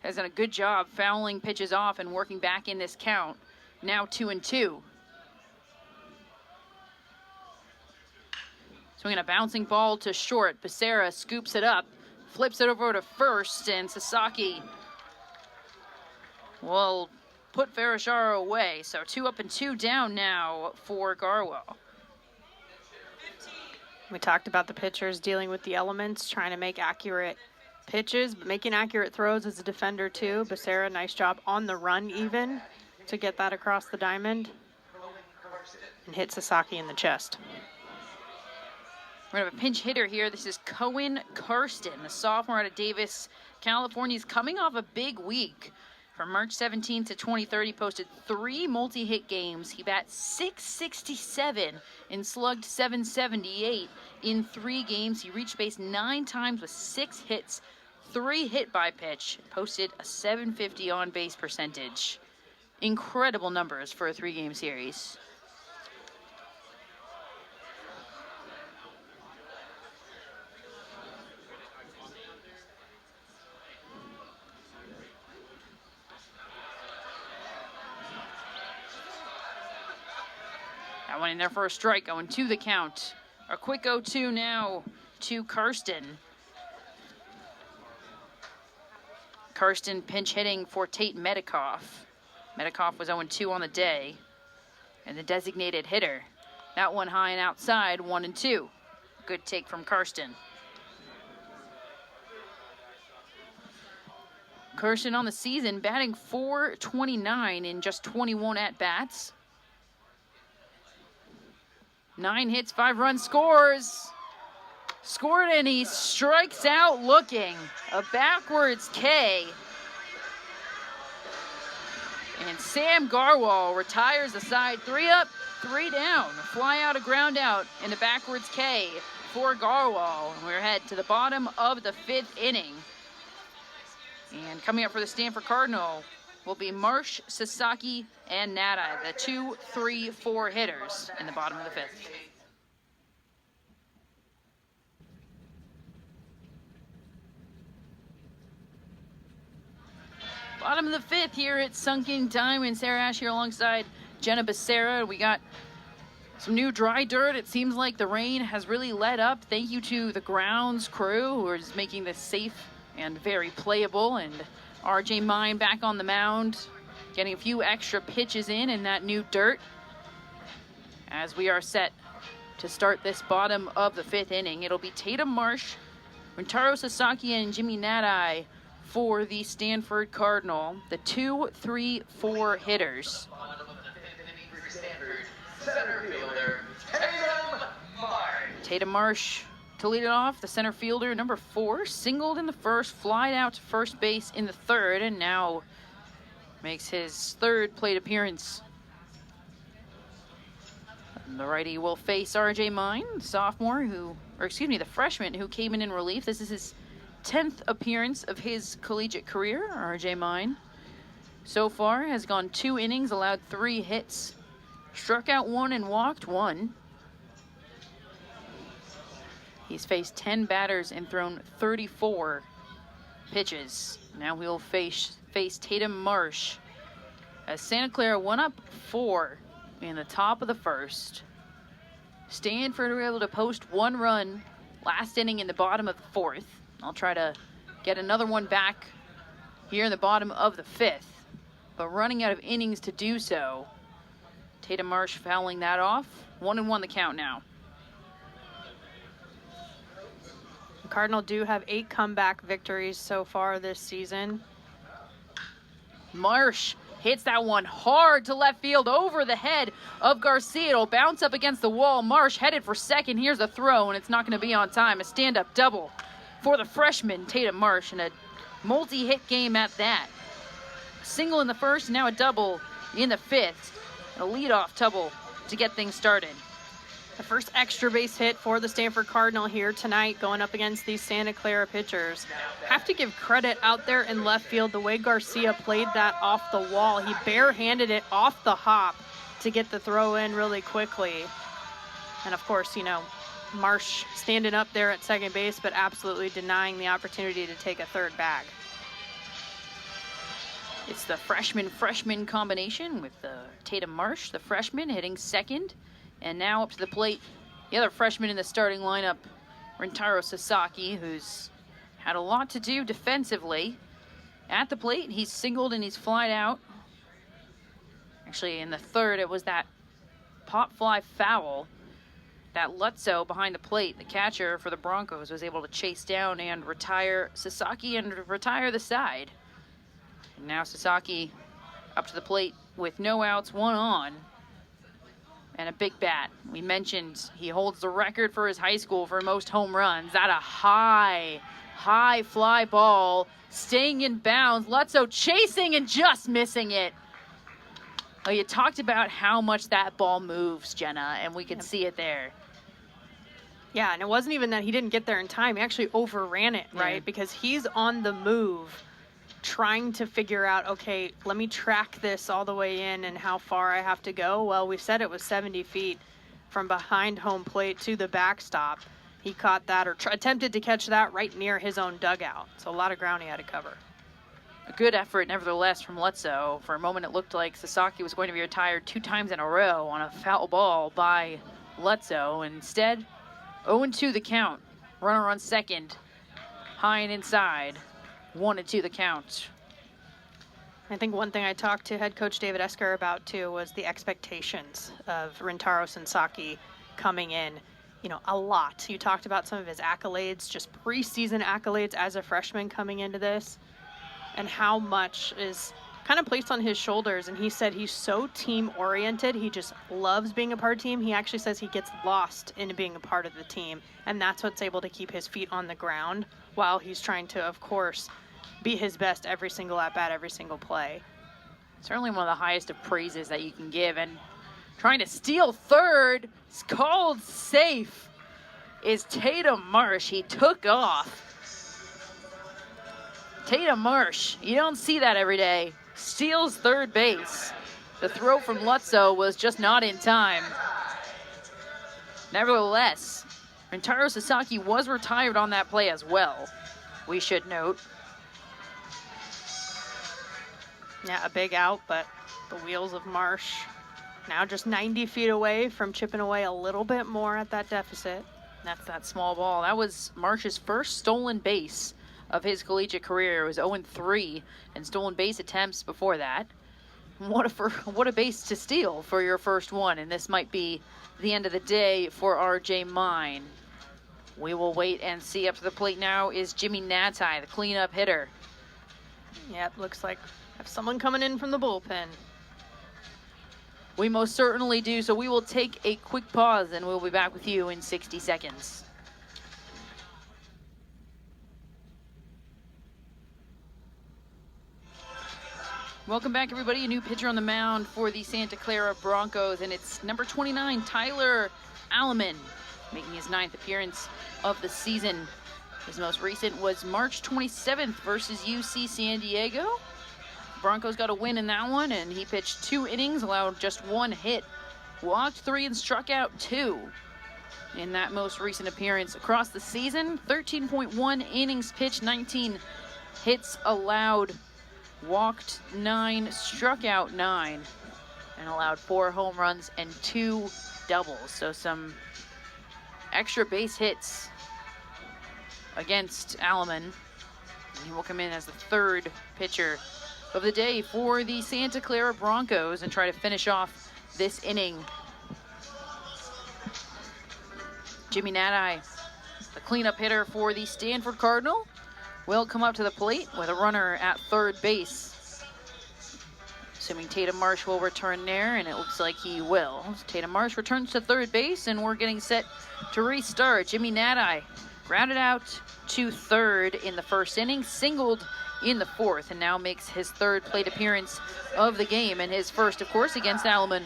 has done a good job fouling pitches off and working back in this count. Now 2-2. Swinging a bouncing ball to short. Becerra scoops it up, flips it over to first, and Sasaki will put Ferrajaro away. So 2 up and 2 down now for Garwal. We talked about the pitchers dealing with the elements, trying to make accurate pitches, but making accurate throws as a defender too. Becerra, nice job on the run even to get that across the diamond and hit Sasaki in the chest. We're going to have a pinch hitter here. This is Cohen Karsten, the sophomore out of Davis, California. He's coming off a big week From March 17th to 23rd, he posted 3 multi-hit games. He bat .667 and slugged .778 in 3 games. He reached base 9 times with 6 hits, 3 hit by pitch, posted a .750 on-base percentage. Incredible numbers for a 3-game series. That one in there for a strike, going to the count. A quick 0-2 now to Karsten. Karsten pinch hitting for Tate Metcalf. Metcalf was 0-2 on the day. And the designated hitter. That one high and outside, 1-2. Good take from Karsten. Karsten on the season batting .429 in just 21 at-bats. 9 hits, 5 runs, scores. Scored and he strikes out looking. A backwards K. And Sam Garwal retires the side. 3 up, 3 down. Fly out, a ground out, and a backwards K for Garwal. And we're head to the bottom of the 5th inning. And coming up for the Stanford Cardinal will be Marsh, Sasaki, and Nada, the 2, 3, 4 hitters in the bottom of the 5th. Bottom of the 5th here at Sunken Diamond. Sarah Ash here alongside Jenna Becerra. We got some new dry dirt. It seems like the rain has really let up. Thank you to the grounds crew who is making this safe and very playable. And RJ Mine back on the mound, getting a few extra pitches in that new dirt. As we are set to start this bottom of the 5th inning, it'll be Tatum Marsh, Rintaro Sasaki, and Jimmy Nadai for the Stanford Cardinal, the 2, 3, 4 hitters. Tatum Marsh to lead it off, the center fielder, number 4, singled in the first, flied out to first base in the 3rd, and now makes his 3rd plate appearance. And the righty will face RJ Mine, the freshman who came in relief. This is his 10th appearance of his collegiate career. RJ Mine so far has gone 2 innings, allowed 3 hits, struck out 1 and walked 1. He's faced 10 batters and thrown 34 pitches. Now we'll face Tatum Marsh as Santa Clara 1 up 4 in the top of the 1st. Stanford were able to post 1 run last inning in the bottom of the 4th. I'll try to get another one back here in the bottom of the 5th, but running out of innings to do so. Tatum Marsh fouling that off. 1-1 the count now. The Cardinal do have 8 comeback victories so far this season. Marsh hits that one hard to left field over the head of Garcia. It'll bounce up against the wall. Marsh headed for second. Here's a throw, and it's not going to be on time. A stand-up double for the freshman, Tatum Marsh, and a multi-hit game at that. A single in the 1st, now a double in the 5th. A leadoff double to get things started. The first extra base hit for the Stanford Cardinal here tonight, going up against these Santa Clara pitchers. Have to give credit out there in left field, the way Garcia played that off the wall. He barehanded it off the hop to get the throw in really quickly. And of course, Marsh standing up there at second base, but absolutely denying the opportunity to take a 3rd bag. It's the freshman combination with Tatum Marsh, the freshman, hitting second. And now up to the plate, the other freshman in the starting lineup, Rintaro Sasaki, who's had a lot to do defensively. At the plate, he's singled and he's flied out. Actually, in the 3rd, it was that pop fly foul that Lutzo behind the plate, the catcher for the Broncos, was able to chase down and retire Sasaki and retire the side. And now Sasaki up to the plate with no outs, 1 on. And a big bat. We mentioned he holds the record for his high school for most home runs. At a high high fly ball, staying in bounds. Lutzow chasing and just missing it. Oh, you talked about how much that ball moves, Jenna, and we could see it there. Yeah, and it wasn't even that he didn't get there in time. He actually overran it, right? Yeah. Because he's on the move trying to figure out, okay, let me track this all the way in and how far I have to go. Well, we said it was 70 feet from behind home plate to the backstop. He caught that or attempted to catch that right near his own dugout. So a lot of ground he had to cover. A good effort, nevertheless, from Lutzow. For a moment, it looked like Sasaki was going to be retired 2 times in a row on a foul ball by Lutzow. Instead, 0-2 the count. Runner on second, high and inside. 1-2 the count. I think one thing I talked to head coach David Esker about, too, was the expectations of Rintaro Sasaki coming in. You know, a lot. You talked about some of his accolades, just preseason accolades as a freshman coming into this, and how much is kind of placed on his shoulders. And he said he's so team-oriented. He just loves being a part of the team. He actually says he gets lost in being a part of the team, and that's what's able to keep his feet on the ground while he's trying to, of course, be his best every single at-bat, every single play. Certainly one of the highest of praises that you can give. And trying to steal third, it's called safe, is Tatum Marsh. He took off. Tatum Marsh, you don't see that every day. Steals third base. The throw from Lutzow was just not in time. Nevertheless, Rintaro Sasaki was retired on that play as well, we should note. Yeah, a big out, but the wheels of Marsh now just 90 feet away from chipping away a little bit more at that deficit. That's that small ball. That was Marsh's first stolen base of his collegiate career. It was 0-3 in stolen base attempts before that. What a base to steal for your first one, and this might be the end of the day for RJ Mine. We will wait and see. Up to the plate now is Jimmy Natai, the cleanup hitter. Yep, looks like have someone coming in from the bullpen. We most certainly do, so we will take a quick pause and we'll be back with you in 60 seconds. Welcome back, everybody. A new pitcher on the mound for the Santa Clara Broncos, and it's number 29, Tyler Alleman, making his 9th appearance of the season. His most recent was March 27th versus UC San Diego. Broncos got a win in that one, and he pitched 2 innings, allowed just 1 hit, walked 3 and struck out 2 in that most recent appearance. Across the season, 13.1 innings pitched, 19 hits allowed, walked 9, struck out 9, and allowed 4 home runs and 2 doubles. So some extra base hits against Alleman. And he will come in as the 3rd pitcher of the day for the Santa Clara Broncos and try to finish off this inning. Jimmy Natai, the cleanup hitter for the Stanford Cardinal, will come up to the plate with a runner at 3rd base. Assuming Tatum Marsh will return there, and it looks like he will. Tatum Marsh returns to 3rd base, and we're getting set to restart. Jimmy Natai grounded out to 3rd in the 1st inning, singled in the 4th, and now makes his 3rd plate appearance of the game, and his first, of course, against Alleman.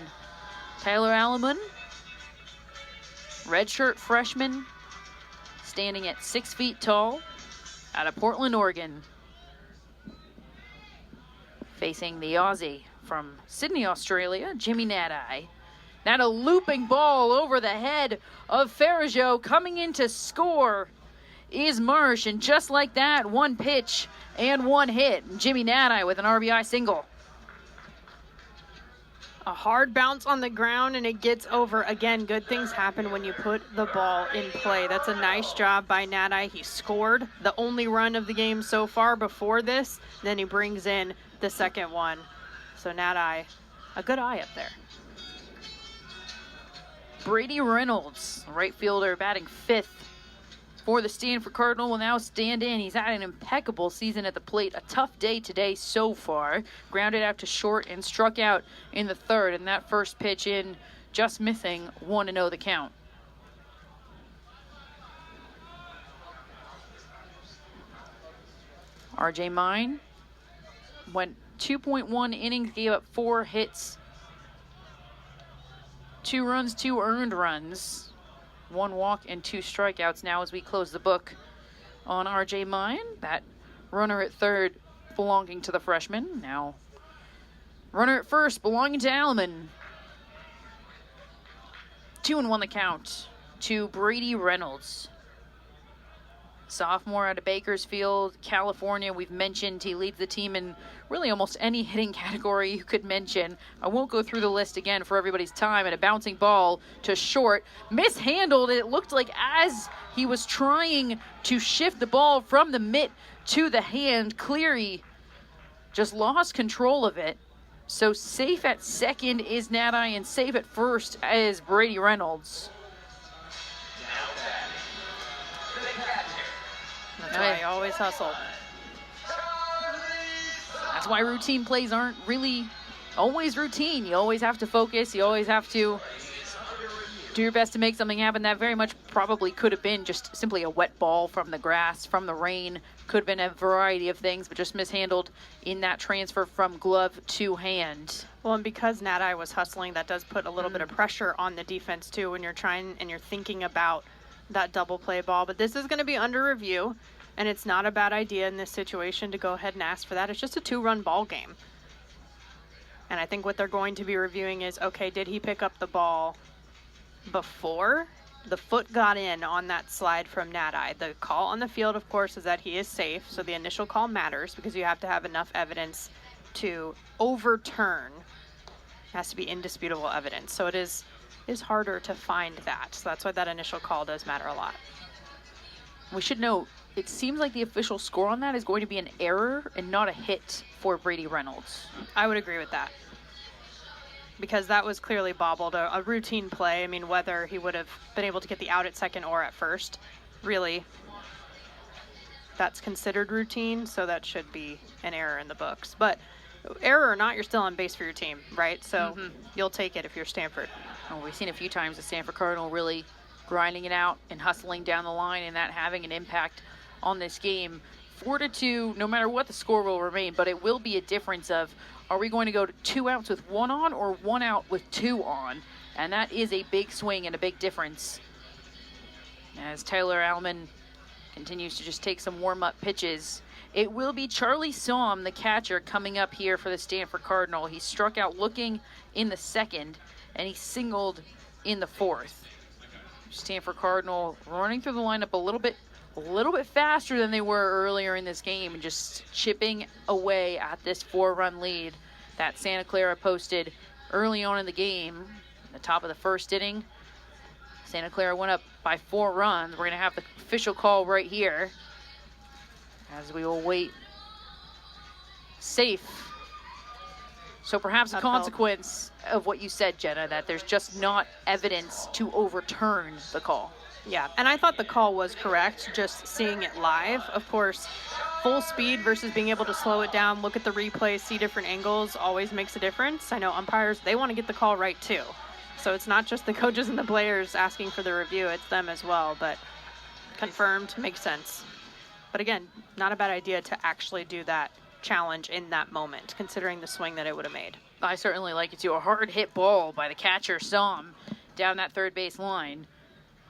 Tyler Alleman, redshirt freshman, standing at 6 feet tall, out of Portland, Oregon. Facing the Aussie from Sydney, Australia, Jimmy Natai. Now a looping ball over the head of Farageau. Coming in to score is Marsh, and just like that, 1 pitch and 1 hit. Jimmy Natai with an RBI single. A hard bounce on the ground, and it gets over. Again, good things happen when you put the ball in play. That's a nice job by Natai. He scored the only run of the game so far before this. Then he brings in the 2nd one. So Natai, a good eye up there. Brady Reynolds, right fielder, batting 5th for the Stanford Cardinal, will now stand in. He's had an impeccable season at the plate. A tough day today so far. Grounded out to short and struck out in the 3rd, and that first pitch in, just missing, 1-0 the count. RJ Mine went 2.1 innings, gave up 4 hits, 2 runs, 2 earned runs, 1 walk, and 2 strikeouts. Now as we close the book on RJ Mine, that runner at third belonging to the freshman. Now runner at first belonging to Alleman. 2-1 the count to Brady Reynolds. Sophomore out of Bakersfield, California. We've mentioned he leads the team in really almost any hitting category you could mention. I won't go through the list again for everybody's time. And a bouncing ball to short. Mishandled. It looked like as he was trying to shift the ball from the mitt to the hand, Cleary just lost control of it. So safe at second is Nati, and safe at first is Brady Reynolds. That's why I always hustle. That's why routine plays aren't really always routine. You always have to focus. You always have to do your best to make something happen. That very much probably could have been just simply a wet ball from the grass, from the rain. Could have been a variety of things, but just mishandled in that transfer from glove to hand. Well, and because Nati was hustling, that does put a little bit of pressure on the defense too when you're trying and you're thinking about that double play ball. But this is going to be under review, and it's not a bad idea in this situation to go ahead and ask for that. It's just a 2-run ball game. And I think what they're going to be reviewing is, okay, did he pick up the ball before the foot got in on that slide from Nati? The call on the field, of course, is that he is safe. So the initial call matters because you have to have enough evidence to overturn. It has to be indisputable evidence. So it is harder to find that. So that's why that initial call does matter a lot. We should note, it seems like the official score on that is going to be an error and not a hit for Brady Reynolds. I would agree with that. Because that was clearly bobbled, a routine play. I mean, whether he would have been able to get the out at second or at first, really, that's considered routine, so that should be an error in the books. But error or not, you're still on base for your team, right? So you'll take it if you're Stanford. Oh, we've seen a few times the Stanford Cardinal really grinding it out and hustling down the line, and that having an impact on this game. 4-2, no matter what the score will remain, but it will be a difference of, are we going to go to 2 outs with 1 on or 1 out with 2 on? And that is a big swing and a big difference. As Tyler Alleman continues to just take some warm-up pitches. It will be Charlie Somm, the catcher, coming up here for the Stanford Cardinal. He struck out looking in the second, and he singled in the fourth. Stanford Cardinal running through the lineup a little bit faster than they were earlier in this game, and just chipping away at this 4-run lead that Santa Clara posted early on in the game. The top of the first inning, Santa Clara went up by 4 runs. We're going to have the official call right here as we will wait. Safe. So perhaps a consequence of what you said, Jenna, that there's just not evidence to overturn the call. Yeah, and I thought the call was correct, just seeing it live. Of course, full speed versus being able to slow it down, look at the replay, see different angles, always makes a difference. I know umpires, they want to get the call right too. So it's not just the coaches and the players asking for the review, it's them as well. But confirmed, makes sense. But again, not a bad idea to actually do that challenge in that moment, considering the swing that it would have made. I certainly like it too. A hard hit ball by the catcher, Somm, down that third base line.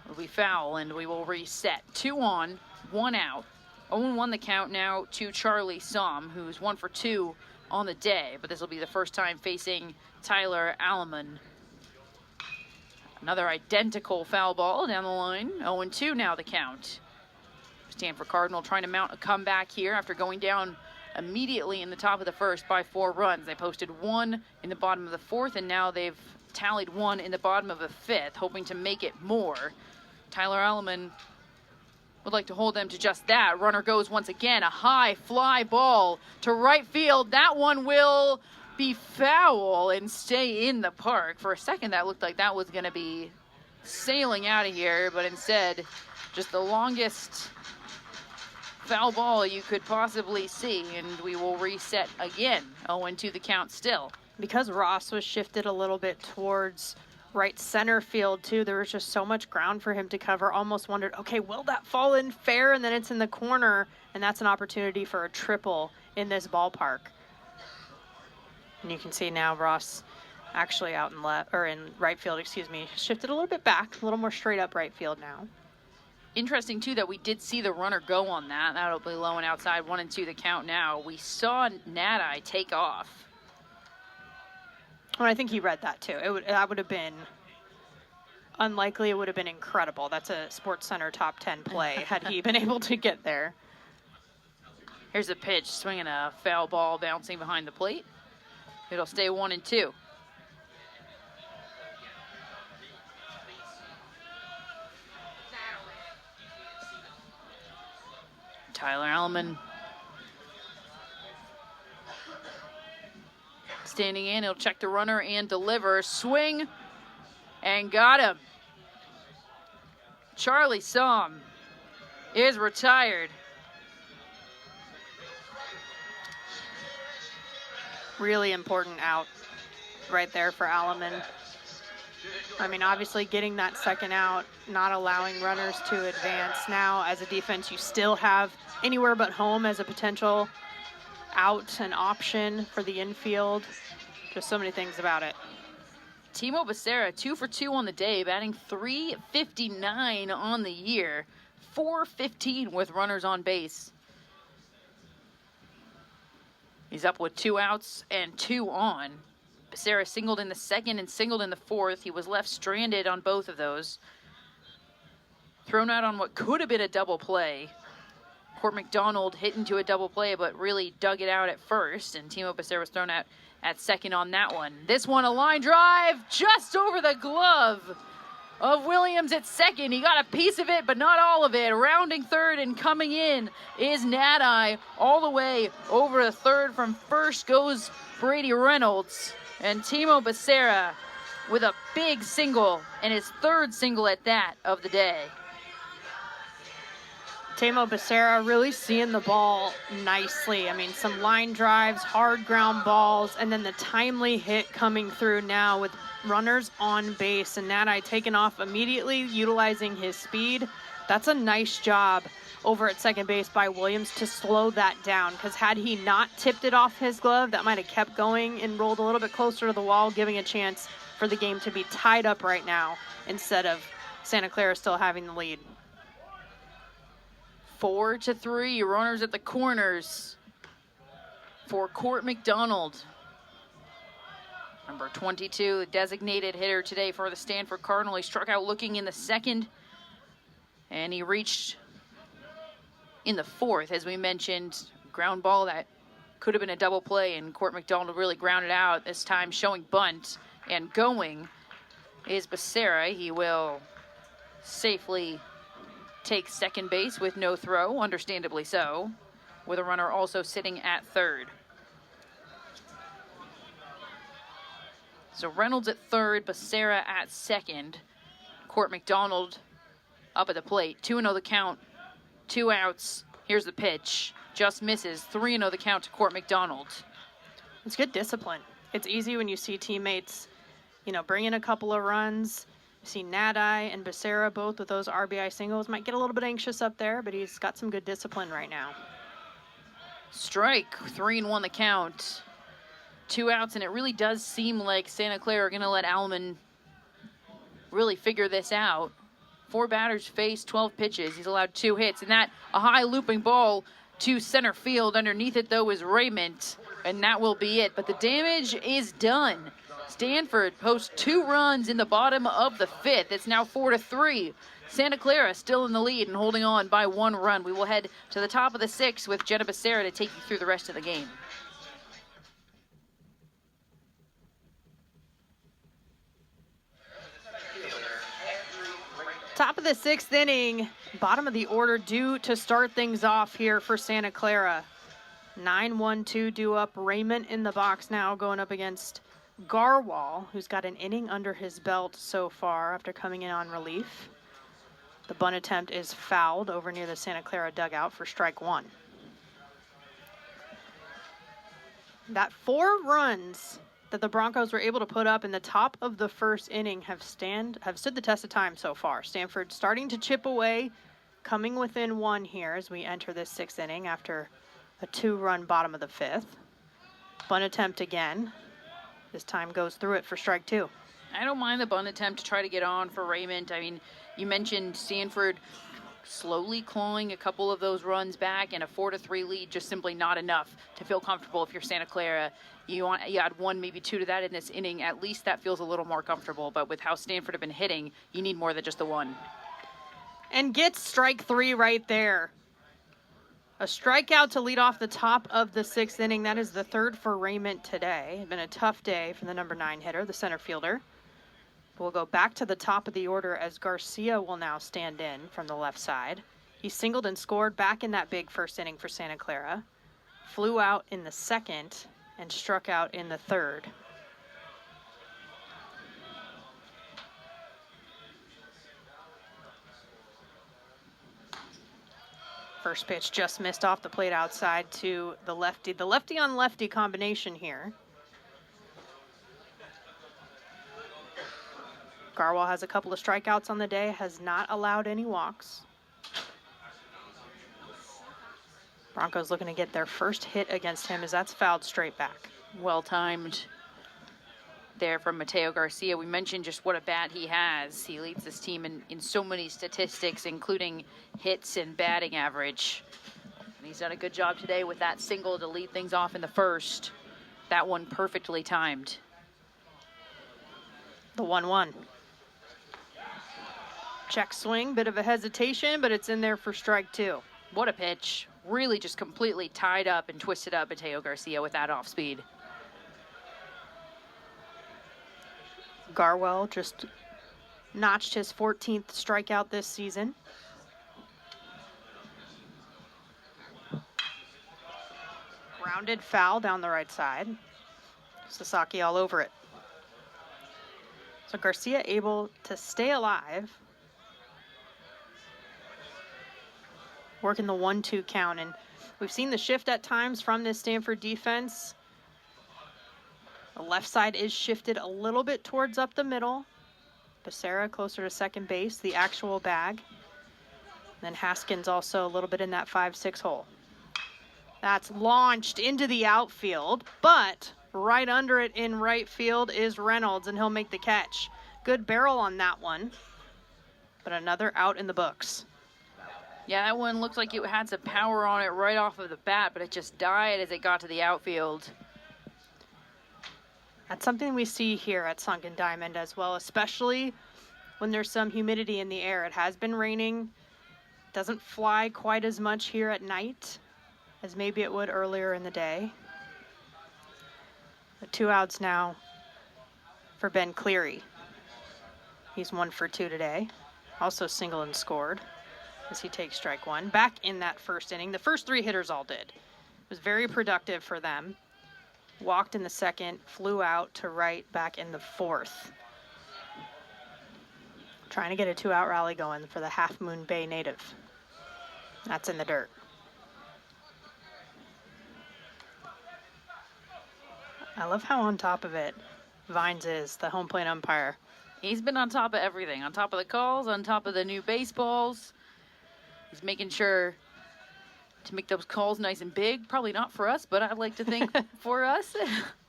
Will be foul, and we will reset. 2 on, 1 out. 0-1 the count now to Charlie Somm, who's 1 for 2 on the day, but this will be the first time facing Tyler Alleman. Another identical foul ball down the line. 0-2 now the count. Stanford Cardinal trying to mount a comeback here after going down immediately in the top of the first by 4 runs. They posted 1 in the bottom of the 4th, and now they've tallied 1 in the bottom of the 5th, hoping to make it more. Tyler Alleman would like to hold them to just that. Runner goes once again. A high fly ball to right field. That one will be foul and stay in the park. For a second, that looked like that was going to be sailing out of here, but instead, just the longest foul ball you could possibly see, and we will reset again. 0-2 the count still. Because Ross was shifted a little bit towards right center field too. There was just so much ground for him to cover. Almost wondered, okay, will that fall in fair? And then it's in the corner, and that's an opportunity for a triple in this ballpark. And you can see now Ross actually out in in right field, excuse me, shifted a little bit back, a little more straight up right field now. Interesting too that we did see the runner go on that. That'll be low and outside, 1-2 the count now. We saw Nadai take off. Well, I think he read that too. That would have been unlikely. It would have been incredible. That's a Sports Center top 10 play had he been able to get there. Here's a pitch, swinging a foul ball, bouncing behind the plate. It'll stay 1-2. Tyler Alleman standing in. He'll check the runner and deliver. Swing and got him. Charlie Somm is retired. Really important out right there for Alleman. I mean, obviously getting that second out, not allowing runners to advance. Now, as a defense, you still have anywhere but home as a potential out, an option for the infield. Just so many things about it. Timo Becerra, 2 for 2 on the day, batting .359 on the year, .415 with runners on base. He's up with 2 outs and 2 on. Becerra singled in the second and singled in the fourth. He was left stranded on both of those. Thrown out on what could have been a double play. Court McDonald hit into a double play, but really dug it out at first, and Timo Becerra was thrown out at second on that one. This one, a line drive just over the glove of Williams at second. He got a piece of it, but not all of it. Rounding third and coming in is Nadai all the way over the third. From first goes Brady Reynolds, and Timo Becerra with a big single, and his third single at that of the day. Timo Becerra really seeing the ball nicely. I mean, some line drives, hard ground balls, and then the timely hit coming through now with runners on base. And Nadai taking off immediately, utilizing his speed. That's a nice job over at second base by Williams to slow that down, because had he not tipped it off his glove, that might have kept going and rolled a little bit closer to the wall, giving a chance for the game to be tied up right now instead of Santa Clara still having the lead. 4-3, runners at the corners for Court McDonald. Number 22, the designated hitter today for the Stanford Cardinal. He struck out looking in the second, and he reached in the fourth, as we mentioned. Ground ball that could have been a double play, and Court McDonald really grounded out, this time showing bunt, and going is Becerra. He will safely take second base with no throw, understandably so, with a runner also sitting at third. So Reynolds at third, Becerra at second. Court McDonald up at the plate. 2-0 the count, 2 outs. Here's the pitch. Just misses. 3-0 the count to Court McDonald. It's good discipline. It's easy when you see teammates, bring in a couple of runs. You see Nadai and Becerra both with those RBI singles. Might get a little bit anxious up there, but he's got some good discipline right now. Strike, 3-1 the count. 2 outs, and it really does seem like Santa Clara are going to let Alleman really figure this out. 4 batters faced, 12 pitches. He's allowed 2 hits, and that a high looping ball to center field. Underneath it, though, is Raymond, and that will be it. But the damage is done. Stanford posts 2 runs in the bottom of the 5th. It's now 4-3. Santa Clara still in the lead and holding on by 1 run. We will head to the top of the 6th with Jenna Becerra to take you through the rest of the game. Top of the 6th inning, bottom of the order due to start things off here for Santa Clara. 9-1-2 due up. Raymond in the box now going up against Garwal, who's got an inning under his belt so far after coming in on relief. The bunt attempt is fouled over near the Santa Clara dugout for strike 1. That 4 runs that the Broncos were able to put up in the top of the first inning have stood the test of time so far. Stanford starting to chip away, coming within 1 here as we enter this 6th inning after a 2-run bottom of the 5th. Bunt attempt again. This time goes through it for strike 2. I don't mind the bunt attempt to try to get on for Raymond. I mean, you mentioned Stanford slowly clawing a couple of those runs back, and a 4-3 lead just simply not enough to feel comfortable. If you're Santa Clara, you add 1, maybe 2 to that in this inning. At least that feels a little more comfortable. But with how Stanford have been hitting, you need more than just the 1. And gets strike 3 right there. A strikeout to lead off the top of the 6th inning. That is the 3rd for Raymond today. It's been a tough day for the number 9 hitter, the center fielder. We'll go back to the top of the order as Garcia will now stand in from the left side. He singled and scored back in that big first inning for Santa Clara. Flew out in the 2nd and struck out in the 3rd. First pitch just missed off the plate outside to the lefty. The lefty on lefty combination here. Garwal has a couple of strikeouts on the day, has not allowed any walks. Broncos looking to get their first hit against him as that's fouled straight back. Well timed there from Mateo Garcia. We mentioned just what a bat he has. He leads this team in so many statistics, including hits and batting average. And he's done a good job today with that single to lead things off in the 1st. That one perfectly timed. The 1-1. Check swing, bit of a hesitation, but it's in there for strike 2. What a pitch. Really just completely tied up and twisted up Mateo Garcia with that off speed. Garwell just notched his 14th strikeout this season. Grounded foul down the right side. Sasaki all over it. So Garcia able to stay alive. Working the 1-2 count, and we've seen the shift at times from this Stanford defense. The left side is shifted a little bit towards up the middle. Becerra closer to second base, the actual bag. Then Haskins also a little bit in that 5-6 hole. That's launched into the outfield, but right under it in right field is Reynolds, and he'll make the catch. Good barrel on that one, but another out in the books. Yeah, that one looked like it had some power on it right off of the bat, but it just died as it got to the outfield. That's something we see here at Sunken Diamond as well, especially when there's some humidity in the air. It has been raining. Doesn't fly quite as much here at night as maybe it would earlier in the day. The 2 outs now for Ben Cleary. He's 1 for 2 today. Also single and scored as he takes strike 1. Back in that first inning. The first 3 hitters all did. It was very productive for them. Walked in the 2nd, flew out to right back in the 4th. Trying to get a 2-out rally going for the Half Moon Bay native. That's in the dirt. I love how on top of it Vines is, the home plate umpire. He's been on top of everything, on top of the calls, on top of the new baseballs. He's making sure to make those calls nice and big. Probably not for us, but I'd like to think for us.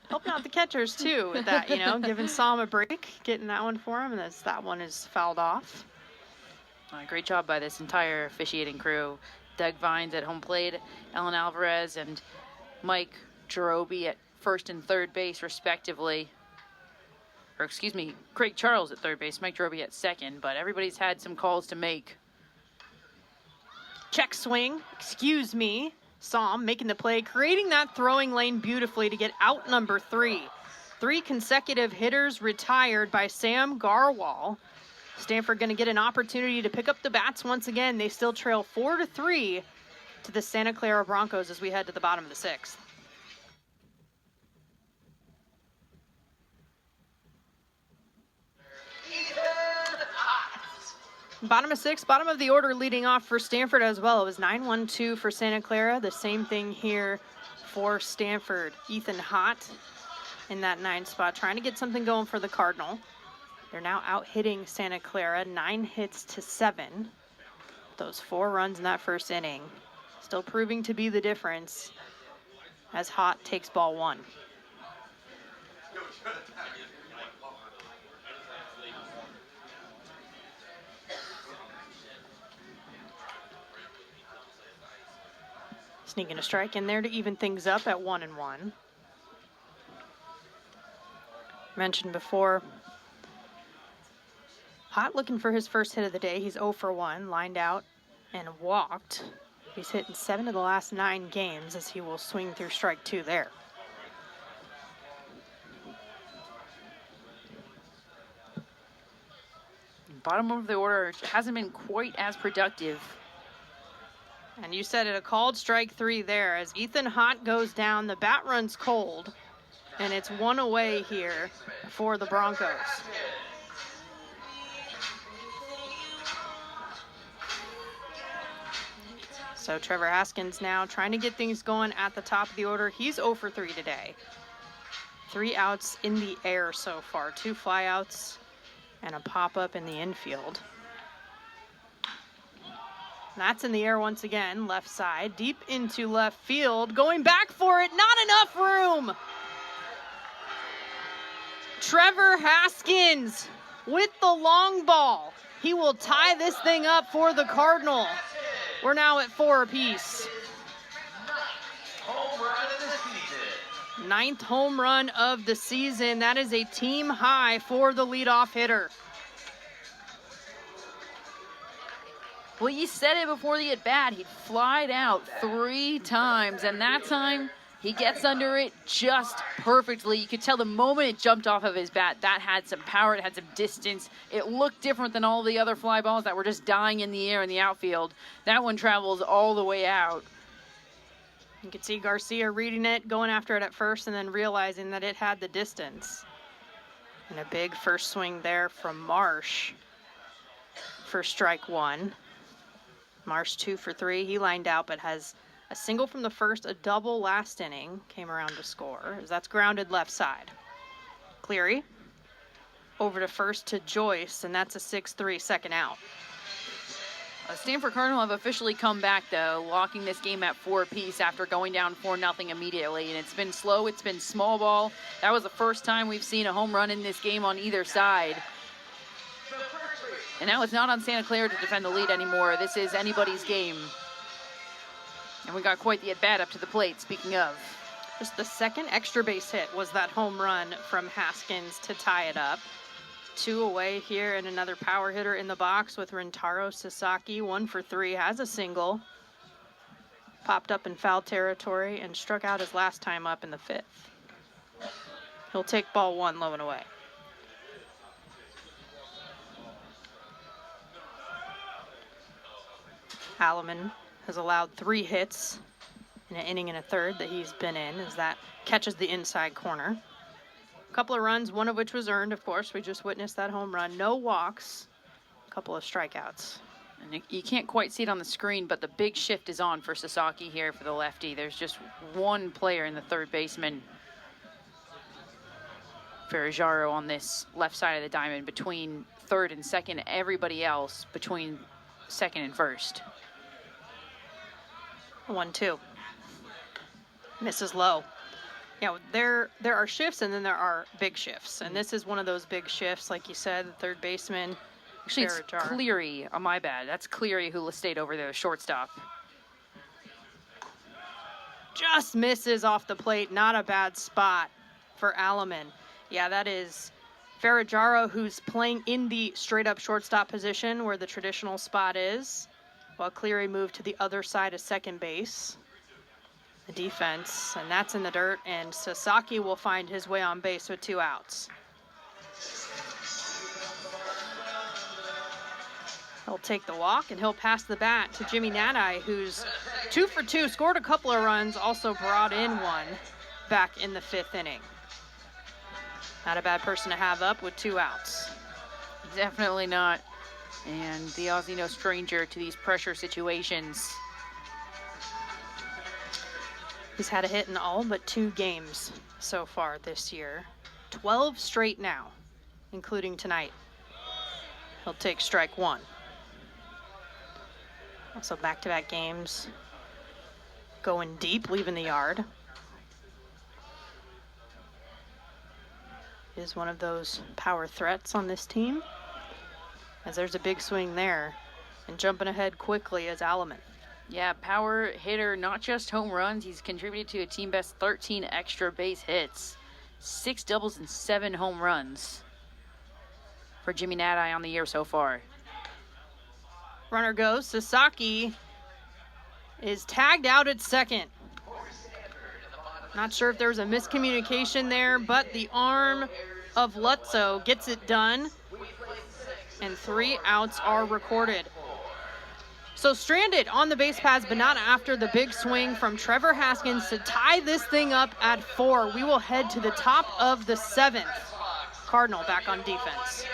Helping out the catchers, too, with that, giving Sam a break, getting that one for him, and that one is fouled off. Great job by this entire officiating crew. Doug Vines at home plate, Ellen Alvarez and Mike Jerobi at first and third base, respectively. Or, excuse me, Craig Charles at third base, Mike Jerobi at second, but everybody's had some calls to make. Check swing, Sam making the play, creating that throwing lane beautifully to get out number 3. 3 consecutive hitters retired by Sam Garwal. Stanford going to get an opportunity to pick up the bats once again. They still trail 4-3 to the Santa Clara Broncos as we head to the bottom of the 6th. Bottom of 6, bottom of the order leading off for Stanford as well. It was 9-1-2 for Santa Clara. The same thing here for Stanford. Ethan Hott in that 9 spot, trying to get something going for the Cardinal. They're now out hitting Santa Clara, 9 hits to 7. Those 4 runs in that first inning, still proving to be the difference as Hott takes ball 1. Sneaking a strike in there to even things up at 1-1. Mentioned before, Hott looking for his first hit of the day. He's 0 for 1, lined out and walked. He's hit in 7 of the last 9 games as he will swing through strike 2 there. Bottom of the order hasn't been quite as productive. And you said it, a called strike 3 there as Ethan Hott goes down. The bat runs cold, and it's 1 away here for the Broncos. So Trevor Haskins now trying to get things going at the top of the order. He's 0 for 3 today. 3 outs in the air so far. 2 flyouts and a pop-up in the infield. That's in the air once again, left side, deep into left field, going back for it, not enough room. Trevor Haskins with the long ball. He will tie this thing up for the Cardinal. We're now at 4 apiece. Home run of the season. 9th home run of the season. That is a team high for the leadoff hitter. Well, you said it before the at-bat. He'd flied out 3 times, and that time he gets under it just perfectly. You could tell the moment it jumped off of his bat, that had some power, it had some distance. It looked different than all the other fly balls that were just dying in the air in the outfield. That one travels all the way out. You could see Garcia reading it, going after it at first, and then realizing that it had the distance. And a big first swing there from Marsh for strike 1. Marsh 2 for 3. He lined out, but has a single from the first, a double last inning. Came around to score, as that's grounded left side. Cleary over to first to Joyce, and that's a 6-3 second out. Stanford Cardinal have officially come back, though, locking this game at 4 apiece after going down 4-0 immediately. And it's been slow. It's been small ball. That was the first time we've seen a home run in this game on either side. And now it's not on Santa Clara to defend the lead anymore. This is anybody's game. And we got quite the at-bat up to the plate, speaking of. Just the second extra base hit was that home run from Haskins to tie it up. 2 away here, and another power hitter in the box with Rintaro Sasaki. 1 for 3, has a single. Popped up in foul territory and struck out his last time up in the 5th. He'll take ball 1 low and away. Alleman has allowed 3 hits in an inning and a third that he's been in, as that catches the inside corner. A couple of runs, one of which was earned, of course. We just witnessed that home run. No walks, a couple of strikeouts. And you can't quite see it on the screen, but the big shift is on for Sasaki here for the lefty. There's just one player in the third baseman, Ferrajaro, on this left side of the diamond between third and second. Everybody else between second and first. 1-2. Misses low. Yeah, there are shifts and then there are big shifts. And this is one of those big shifts, like you said, the third baseman. Actually, it's Cleary. Oh, my bad. That's Cleary who stayed over there, shortstop. Just misses off the plate. Not a bad spot for Alleman. Yeah, that is Ferrajaro, who's playing in the straight-up shortstop position where the traditional spot is, while Cleary moved to the other side of second base. The defense, and that's in the dirt, and Sasaki will find his way on base with 2 outs. He'll take the walk, and he'll pass the bat to Jimmy Nadai, who's 2 for 2, scored a couple of runs, also brought in 1 back in the 5th inning. Not a bad person to have up with 2 outs. Definitely not. And the Aussie no stranger to these pressure situations. He's had a hit in all but 2 games so far this year. 12 straight now, including tonight. He'll take strike 1. Also back-to-back games going deep, leaving the yard. Is one of those power threats on this team, as there's a big swing there. And jumping ahead quickly is Alleman. Yeah, power hitter, not just home runs. He's contributed to a team best 13 extra base hits, 6 doubles and 7 home runs for Jimmy Nadai on the year so far. Runner goes. Sasaki is tagged out at second. Not sure if there was a miscommunication there, but the arm of Lutzo gets it done, and 3 outs are recorded. So stranded on the base paths, but not after the big swing from Trevor Haskins to tie this thing up at 4. We will head to the top of the 7th. Cardinal back on defense.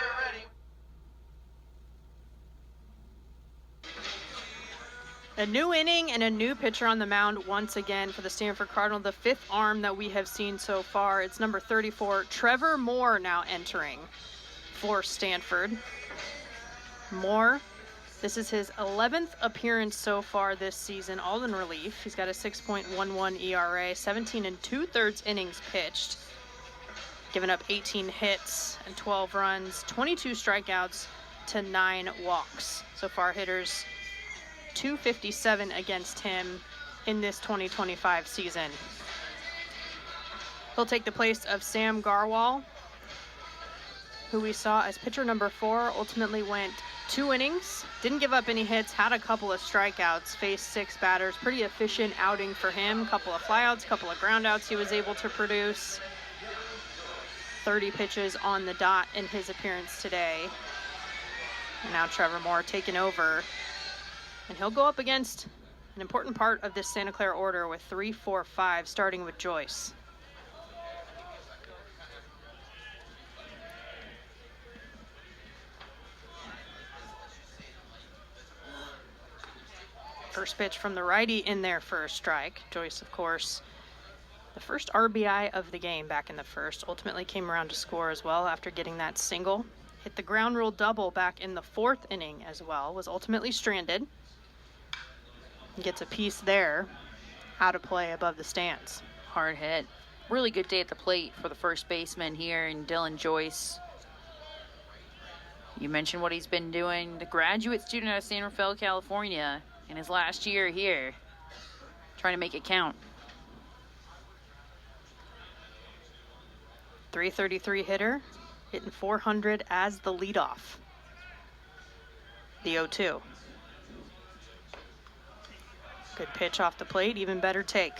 A new inning and a new pitcher on the mound once again for the Stanford Cardinal. The 5th arm that we have seen so far. It's number 34, Trevor Moore, now entering for Stanford. Moore, this is his 11th appearance so far this season, all in relief. He's got a 6.11 ERA, 17 2/3 innings pitched, given up 18 hits and 12 runs, 22 strikeouts to 9 walks. So far, hitters .257 against him in this 2025 season. He'll take the place of Sam Garwal, who we saw as pitcher number 4, ultimately went 2 innings, didn't give up any hits, had a couple of strikeouts, faced 6 batters. Pretty efficient outing for him. Couple of flyouts, couple of groundouts he was able to produce. 30 pitches on the dot in his appearance today. And now Trevor Moore taking over. And he'll go up against an important part of this Santa Clara order with 3, 4, 5, starting with Joyce. First pitch from the righty in there for a strike. Joyce, of course, the first RBI of the game back in the first. Ultimately came around to score as well after getting that single. Hit the ground rule double back in the 4th inning as well. Was ultimately stranded. Gets a piece there, out of play above the stands. Hard hit. Really good day at the plate for the first baseman here in Dylan Joyce. You mentioned what he's been doing. The graduate student out of San Rafael, California, in his last year here, trying to make it count. .333 hitter, hitting .400 as the leadoff. The 0-2. Good pitch off the plate, even better take.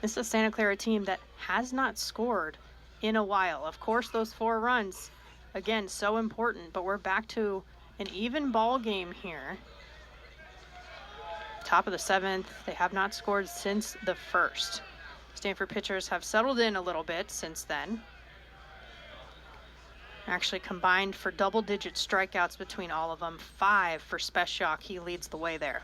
This is a Santa Clara team that has not scored in a while. Of course, those 4 runs, again, so important, but we're back to an even ball game here. Top of the 7th, they have not scored since the 1st. Stanford pitchers have settled in a little bit since then. Actually combined for double-digit strikeouts between all of them. 5 for Speciak. He leads the way there.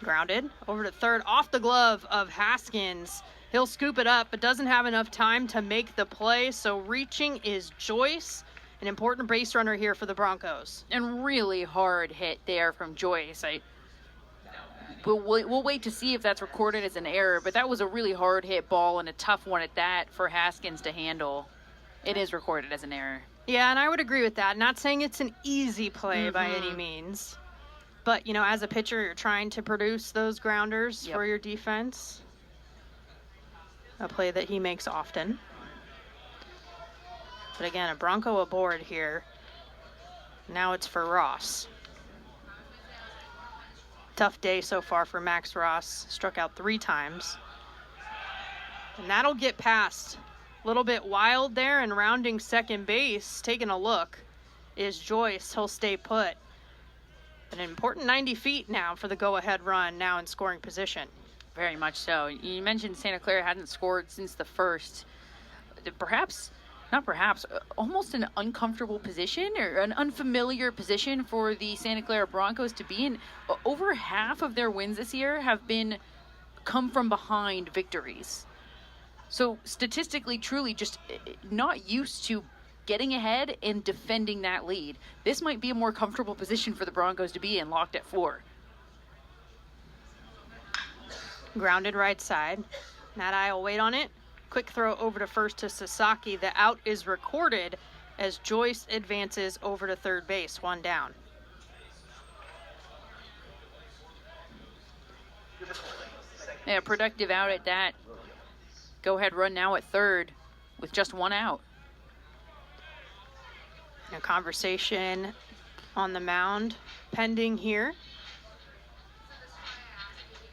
Grounded over to third, off the glove of Haskins. He'll scoop it up, but doesn't have enough time to make the play. So reaching is Joyce, an important base runner here for the Broncos. And really hard hit there from Joyce. We'll wait to see if that's recorded as an error, but that was a really hard hit ball and a tough one at that for Haskins to handle. It is recorded as an error. Yeah, and I would agree with that. Not saying it's an easy play by any means. But, you know, as a pitcher, you're trying to produce those grounders for your defense. A play that he makes often. But again, a Bronco aboard here. Now it's for Ross. Tough day so far for Max Ross. Struck out 3 times. And that'll get past. A little bit wild there and rounding second base. Taking a look is Joyce. He'll stay put. An important 90 feet now for the go-ahead run, now in scoring position. Very much so. You mentioned Santa Clara hadn't scored since the 1st. Perhaps almost an uncomfortable position or an unfamiliar position for the Santa Clara Broncos to be in. Over half of their wins this year have come from behind victories. So statistically, truly just not used to getting ahead and defending that lead. This might be a more comfortable position for the Broncos to be in, locked at 4. Grounded right side. Matt Eye will wait on it. Quick throw over to first to Sasaki. The out is recorded as Joyce advances over to third base. 1 down. Yeah, productive out at that. Go ahead run now at third with just 1 out. A conversation on the mound pending here.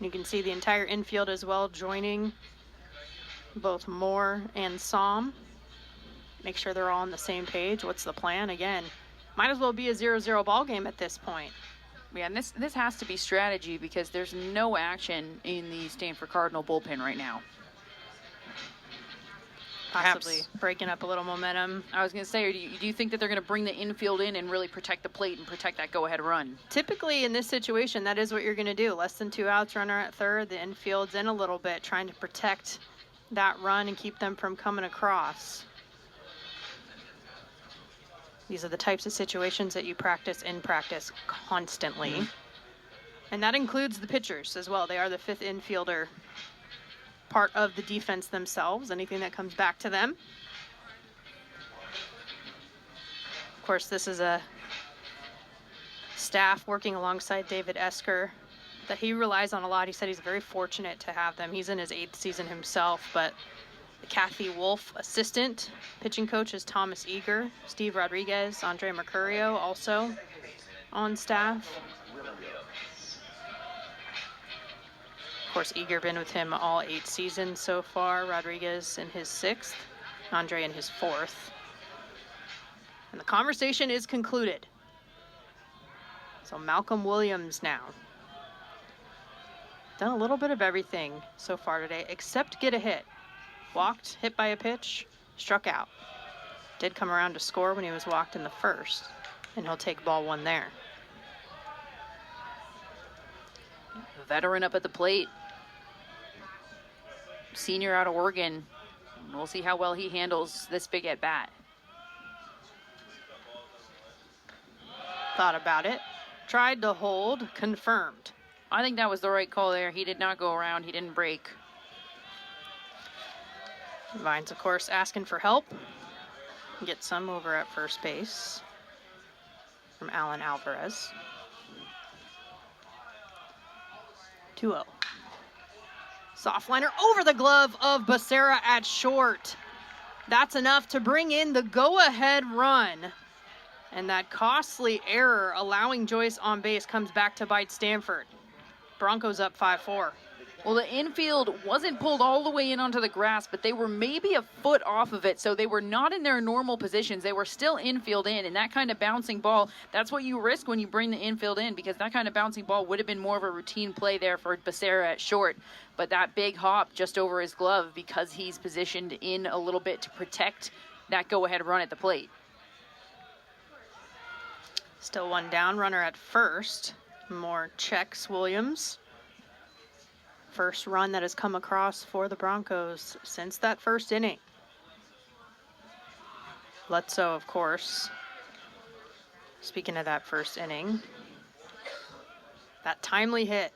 You can see the entire infield as well joining both Moore and Somm. Make sure they're all on the same page. What's the plan? Again, might as well be a 0-0 ball game at this point. Yeah, and this has to be strategy because there's no action in the Stanford Cardinal bullpen right now. Possibly breaking up a little momentum. I was going to say, do you think that they're going to bring the infield in and really protect the plate and protect that go-ahead run? Typically in this situation, that is what you're going to do. Less than 2 outs, runner at third. The infield's in a little bit, trying to protect that run and keep them from coming across. These are the types of situations that you practice in practice constantly. Mm-hmm. And that includes the pitchers as well. They are the 5th infielder, part of the defense themselves, anything that comes back to them. Of course, this is a staff working alongside David Esker that he relies on a lot. He said he's very fortunate to have them. He's in his 8th season himself, but the Kathy Wolf assistant pitching coach is Thomas Eager, Steve Rodriguez, Andre Mercurio also on staff. Of course, Eager been with him all 8 seasons so far. Rodriguez in his 6th, Andre in his 4th. And the conversation is concluded. So Malcolm Williams now. Done a little bit of everything so far today, except get a hit. Walked, hit by a pitch, struck out. Did come around to score when he was walked in the 1st, and he'll take ball 1 there. A veteran up at the plate. Senior out of Oregon. We'll see how well he handles this big at bat. Thought about it. Tried to hold. Confirmed. I think that was the right call there. He did not go around. He didn't break. Vines, of course, asking for help. Get some over at first base from Alan Alvarez. 2-0. Soft liner over the glove of Becerra at short. That's enough to bring in the go-ahead run. And that costly error allowing Joyce on base comes back to bite Stanford. Broncos up 5-4. Well, the infield wasn't pulled all the way in onto the grass, but they were maybe a foot off of it, so they were not in their normal positions. They were still infield in, and that kind of bouncing ball, that's what you risk when you bring the infield in, because that kind of bouncing ball would have been more of a routine play there for Becerra at short. But that big hop just over his glove, because he's positioned in a little bit to protect that go-ahead run at the plate. Still 1 down, runner at first. More checks Williams. First run that has come across for the Broncos since that 1st inning. Bledsoe, of course. Speaking of that 1st inning, that timely hit.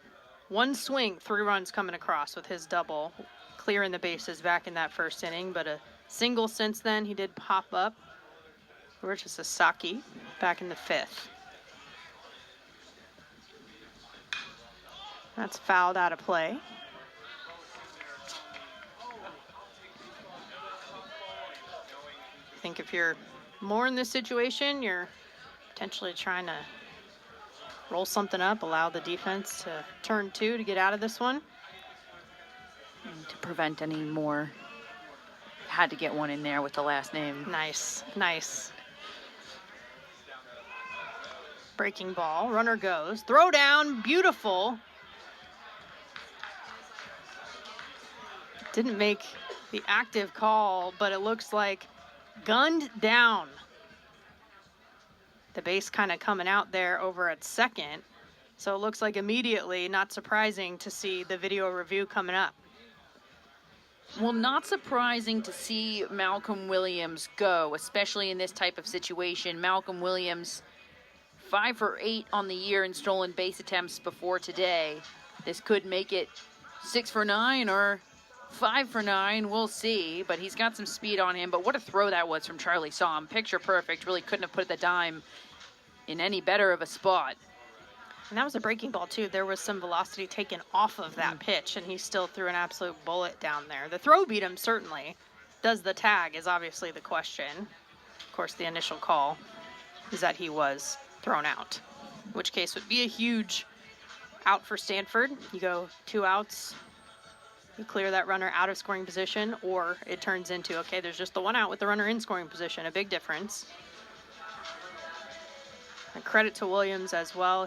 1 swing, 3 runs coming across with his double, clearing the bases back in that 1st inning, but a single since then. He did pop up. Richard Sasaki back in the 5th. That's fouled out of play. I think if you're more in this situation, you're potentially trying to roll something up, allow the defense to turn 2 to get out of this one. And to prevent any more. Had to get one in there with the last name. Nice, nice. Breaking ball, runner goes. Throw down, beautiful. Didn't make the active call, but it looks like gunned down. The base kind of coming out there over at second. So it looks like immediately, not surprising to see the video review coming up. Well, not surprising to see Malcolm Williams go, especially in this type of situation. Malcolm Williams, 5 for 8 on the year in stolen base attempts before today. This could make it 6 for 9 or 5 for 9. We'll see, but he's got some speed on him. But what a throw that was from Charlie Somm. Picture perfect. Really couldn't have put the dime in any better of a spot. And that was a breaking ball, too. There was some velocity taken off of that pitch, and he still threw an absolute bullet down there. The throw beat him, certainly. Does the tag is obviously the question. Of course, the initial call is that he was thrown out, in which case would be a huge out for Stanford. You go 2 outs, you clear that runner out of scoring position, or it turns into, okay, there's just the 1 out with the runner in scoring position, a big difference. And credit to Williams as well.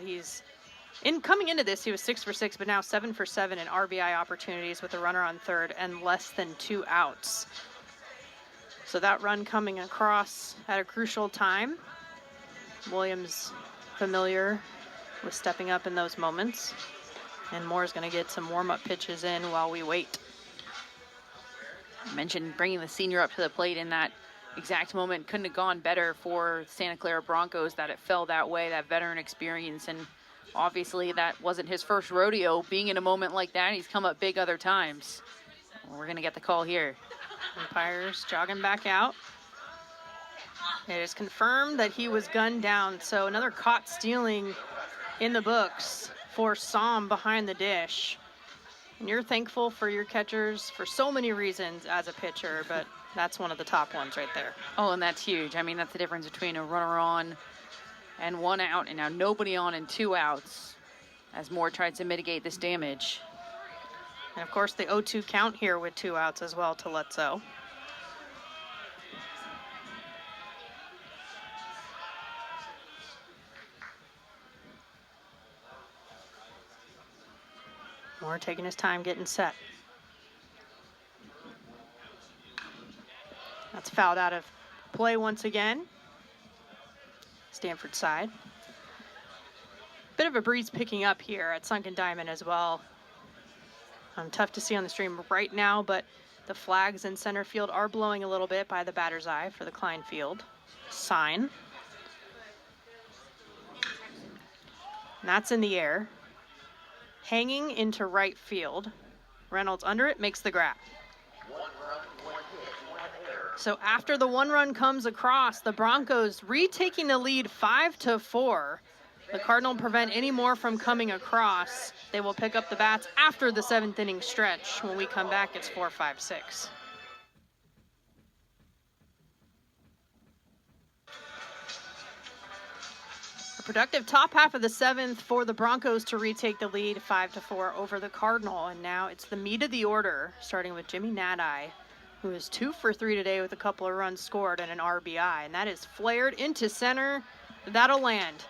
Coming into this, he was 6 for 6, but now 7 for 7 in RBI opportunities with a runner on third and less than 2 outs. So that run coming across at a crucial time. Williams familiar with stepping up in those moments. And Moore's going to get some warm-up pitches in while we wait. I mentioned bringing the senior up to the plate in that exact moment. Couldn't have gone better for Santa Clara Broncos that it fell that way, that veteran experience. And obviously that wasn't his first rodeo. Being in a moment like that, he's come up big other times. We're going to get the call here. Umpires jogging back out. It is confirmed that he was gunned down. So another caught stealing in the books for Somm behind the dish. And you're thankful for your catchers for so many reasons as a pitcher, but that's one of the top ones right there. Oh, and that's huge. I mean, that's the difference between a runner on and 1 out, and now nobody on and 2 outs as Moore tries to mitigate this damage. And of course the 0-2 count here with 2 outs as well to Letzo. Moore taking his time getting set. That's fouled out of play once again. Stanford side. Bit of a breeze picking up here at Sunken Diamond as well. Tough to see on the stream right now, but the flags in center field are blowing a little bit by the batter's eye for the Klein Field sign. And that's in the air. Hanging into right field. Reynolds under it, makes the grab. So after the 1 run comes across, the Broncos retaking the lead 5-4. The Cardinal prevent any more from coming across. They will pick up the bats after the 7th inning stretch. When we come back, it's 4-5-6. A productive top half of the 7th for the Broncos to retake the lead 5-4 over the Cardinal. And now it's the meat of the order, starting with Jimmy Nadai, who is 2 for 3 today with a couple of runs scored and an RBI. And that is flared into center. That'll land.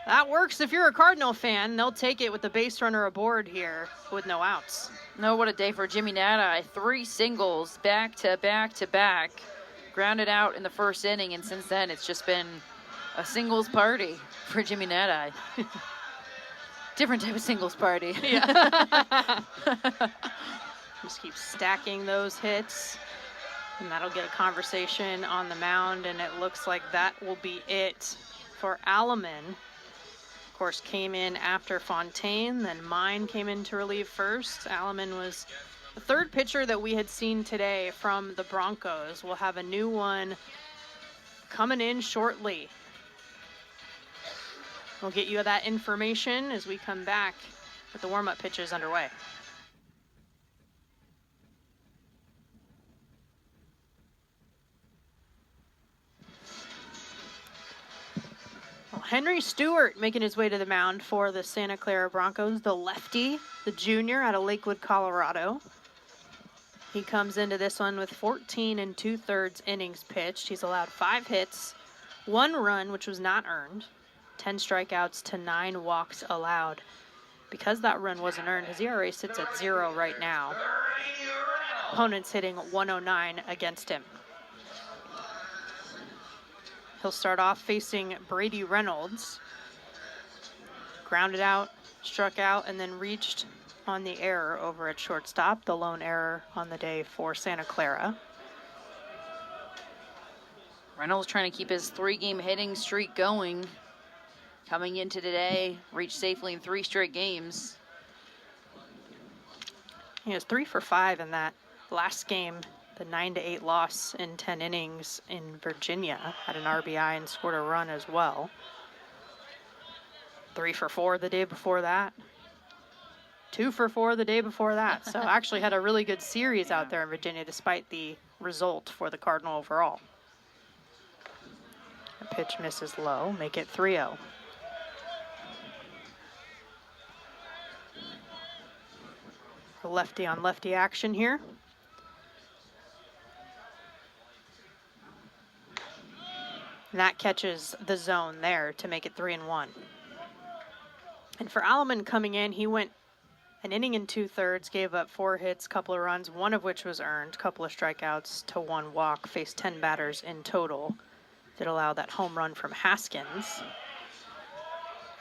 That works if you're a Cardinal fan. They'll take it with the base runner aboard here with no outs. No, what a day for Jimmy Nadai. 3 singles back to back to back. Grounded out in the first inning, and since then it's just been a singles party for Jimmy Nadai. Different type of singles party. Yeah. Just keep stacking those hits, and that'll get a conversation on the mound, and it looks like that will be it for Alleman. Of course, came in after Fontaine, then Mine came in to relieve first. Alleman was the 3rd pitcher that we had seen today from the Broncos. We'll have a new one coming in shortly. We'll get you that information as we come back with the warm-up pitches underway. Henry Stewart making his way to the mound for the Santa Clara Broncos, the lefty, the junior out of Lakewood, Colorado. He comes into this one with 14 2/3 innings pitched. He's allowed 5 hits, 1 run, which was not earned, 10 strikeouts to 9 walks allowed. Because that run wasn't earned, his ERA sits at 0 right now. Opponents hitting 109 against him. He'll start off facing Brady Reynolds. Grounded out, struck out, and then reached on the error over at shortstop, the lone error on the day for Santa Clara. Reynolds trying to keep his 3-game hitting streak going. Coming into today, reached safely in 3 straight games. He was 3 for 5 in that last game, the 9-8 loss in 10 innings in Virginia. Had an RBI and scored a run as well. 3 for 4 the day before that. 2 for 4 the day before that. So actually had a really good series out there in Virginia despite the result for the Cardinal overall. The pitch misses low, make it 3-0. Lefty on lefty action here. And that catches the zone there to make it 3-1. And for Alleman coming in, he went an inning and 2/3, gave up 4 hits, couple of runs, one of which was earned, couple of strikeouts to 1 walk, faced 10 batters in total. Did allow that home run from Haskins.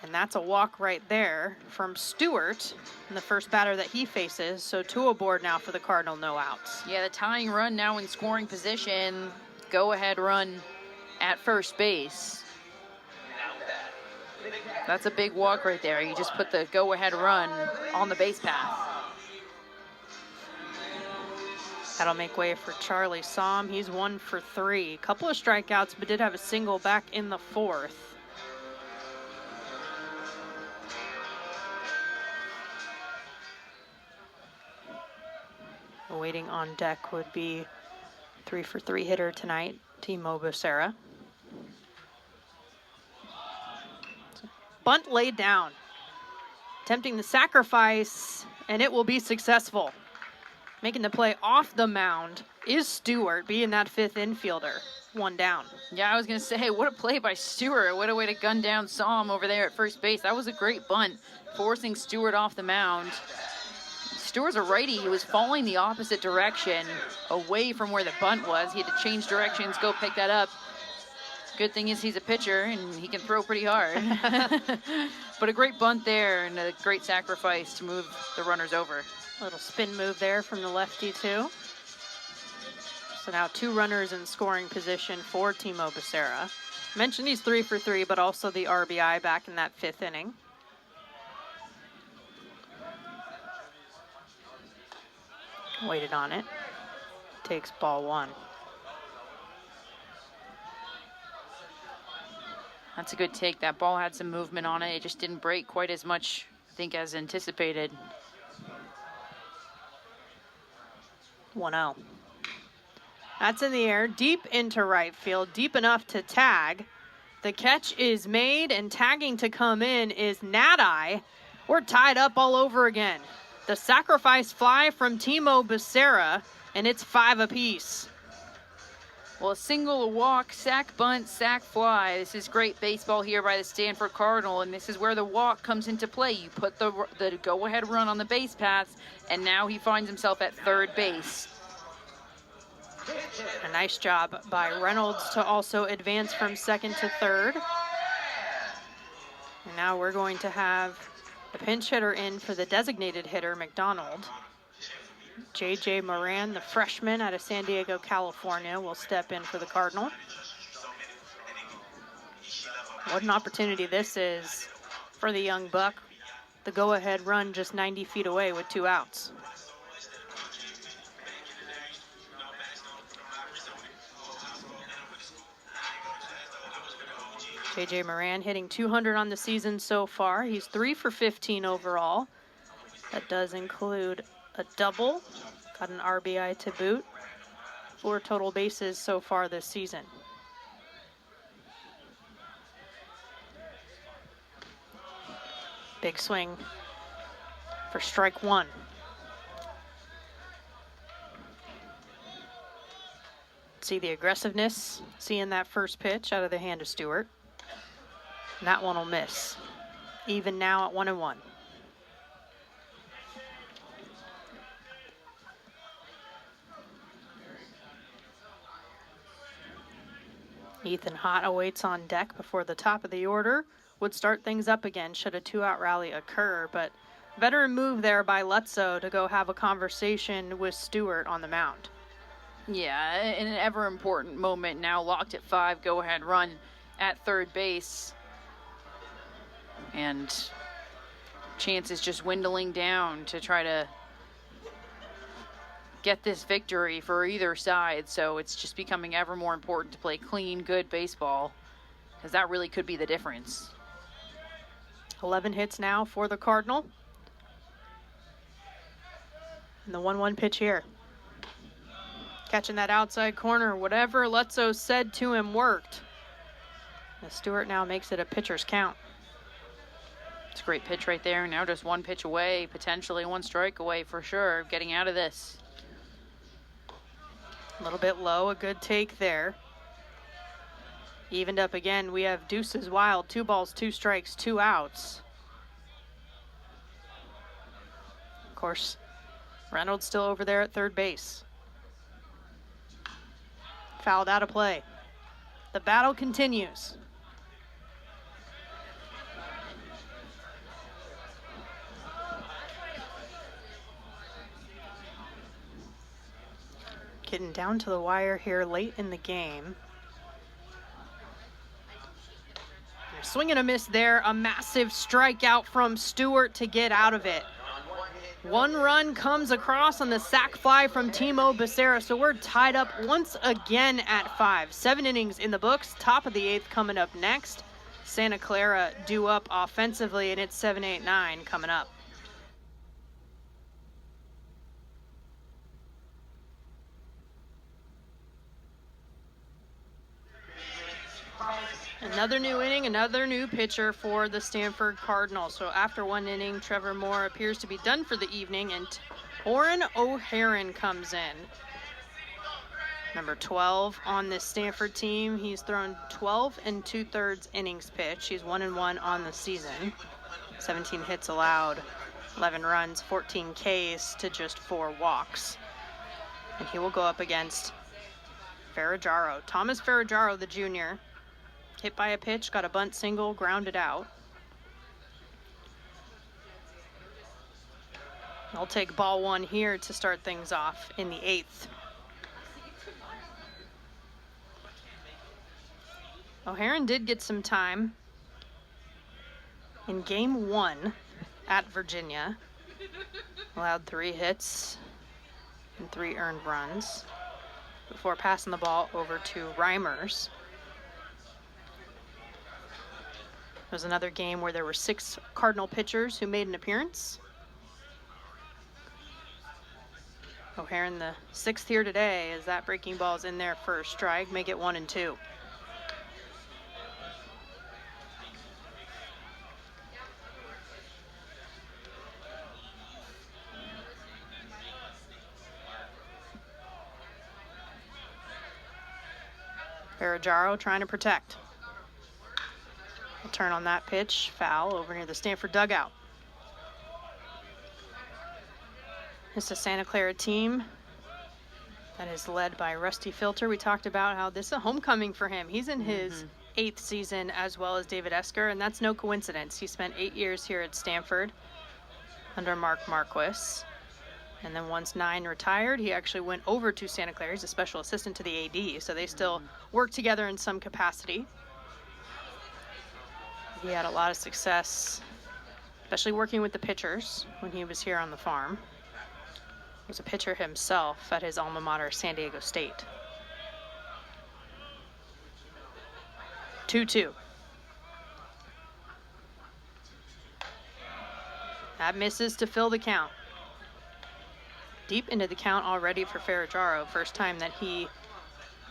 And that's a walk right there from Stewart, and the first batter that he faces. So 2 aboard now for the Cardinal, no outs. Yeah, the tying run now in scoring position. Go-ahead run at first base. That's a big walk right there. You just put the go-ahead run on the base path. That'll make way for Charlie Somm. He's 1 for 3. Couple of strikeouts, but did have a single back in the 4th. Waiting on deck would be 3 for 3 hitter tonight, Timo Becerra. Bunt laid down. Attempting the sacrifice, and it will be successful. Making the play off the mound is Stewart, being that 5th infielder. 1 down. Yeah, I was going to say, what a play by Stewart. What a way to gun down Somm over there at first base. That was a great bunt, forcing Stewart off the mound. Stewart's a righty. He was falling the opposite direction, away from where the bunt was. He had to change directions, go pick that up. Good thing is he's a pitcher, and he can throw pretty hard. But a great bunt there, and a great sacrifice to move the runners over. A little spin move there from the lefty, too. So now 2 runners in scoring position for Timo Becerra. Mentioned he's 3 for 3, but also the RBI back in that 5th inning. Waited on it. Takes ball 1. That's a good take. That ball had some movement on it. It just didn't break quite as much, I think, as anticipated. 1-0. That's in the air, deep into right field, deep enough to tag. The catch is made, and tagging to come in is Nadai. We're tied up all over again. The sacrifice fly from Timo Becerra, and it's 5 apiece. Well, a single, a walk, sack bunt, sack fly. This is great baseball here by the Stanford Cardinal, and this is where the walk comes into play. You put the go-ahead run on the base path, and now he finds himself at third base. A nice job by Reynolds to also advance from second to third. And now we're going to have the pinch hitter in for the designated hitter, McDonald. J.J. Moran, the freshman out of San Diego, California, will step in for the Cardinal. What an opportunity this is for the young buck. The go-ahead run just 90 feet away with 2 outs. J.J. Moran hitting 200 on the season so far. He's 3 for 15 overall. That does include a double, got an RBI to boot. 4 total bases so far this season. Big swing for strike 1. See the aggressiveness, seeing that first pitch out of the hand of Stewart. And that one will miss. Even now at 1-1. Ethan Hott awaits on deck before the top of the order. Would start things up again should a 2-out rally occur, but veteran move there by Lutzow to go have a conversation with Stewart on the mound. Yeah, in an ever important moment now, locked at 5, go ahead run at third base. And chance is just dwindling down to try to get this victory for either side. So it's just becoming ever more important to play clean, good baseball, because that really could be the difference. 11 hits now for the Cardinal. And the 1-1 pitch here. Catching that outside corner. Whatever Lutzow said to him worked. As Stewart now makes it a pitcher's count. It's a great pitch right there. Now just one pitch away, potentially one strike away for sure, getting out of this. A little bit low, a good take there. Evened up again. We have deuces wild. 2 balls, 2 strikes, 2 outs. Of course, Reynolds still over there at third base. Fouled out of play. The battle continues. Getting down to the wire here late in the game. Swing and a miss there. A massive strikeout from Stewart to get out of it. 1 run comes across on the sac fly from Timo Becerra. So we're tied up once again at 5. 7 innings in the books. Top of the 8th coming up next. Santa Clara due up offensively, and it's 7-8-9 coming up. Another new inning, another new pitcher for the Stanford Cardinals. So after 1 inning, Trevor Moore appears to be done for the evening, and Oren O'Haron comes in. Number 12 on this Stanford team. He's thrown 12 2/3 innings pitched. He's 1-1 on the season. 17 hits allowed, 11 runs, 14 Ks to just 4 walks. And he will go up against Ferragamo. Thomas Ferragamo, the junior. Hit by a pitch, got a bunt single, grounded out. I'll take ball 1 here to start things off in the 8th. O'Haron did get some time in game 1 at Virginia. Allowed 3 hits and 3 earned runs before passing the ball over to Reimers. It was another game where there were 6 Cardinal pitchers who made an appearance. O'Haron, the 6th here today, as that breaking ball's in there for a strike, make it 1-2. Ferragamo trying to protect. We'll turn on that pitch, foul over near the Stanford dugout. It's a Santa Clara team that is led by Rusty Filter. We talked about how this is a homecoming for him. He's in his 8th season, as well as David Esker, and that's no coincidence. He spent 8 years here at Stanford under Mark Marquis. And then once 9 retired, he actually went over to Santa Clara. He's a special assistant to the AD, so they still work together in some capacity. He had a lot of success, especially working with the pitchers when he was here on the farm. He was a pitcher himself at his alma mater, San Diego State. 2-2. That misses to fill the count. Deep into the count already for Ferragamo. First time that he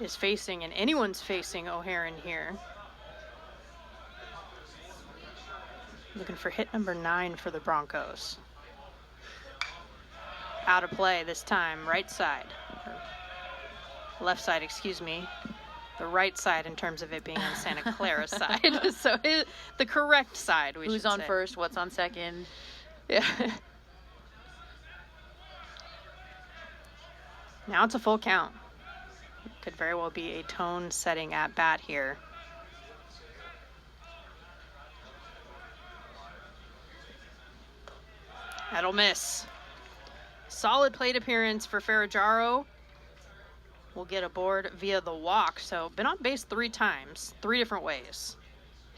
is facing, and anyone's facing, O'Haron here. Looking for hit number 9 for the Broncos. Out of play this time, right side. Left side, excuse me. The right side in terms of it being on Santa Clara side. So the correct side, we should say. Who's on first? What's on second? Yeah. Now it's a full count. Could very well be a tone-setting at bat here. That'll miss. Solid plate appearance for Ferragamo. Will get aboard via the walk. So been on base 3 times, 3 different ways.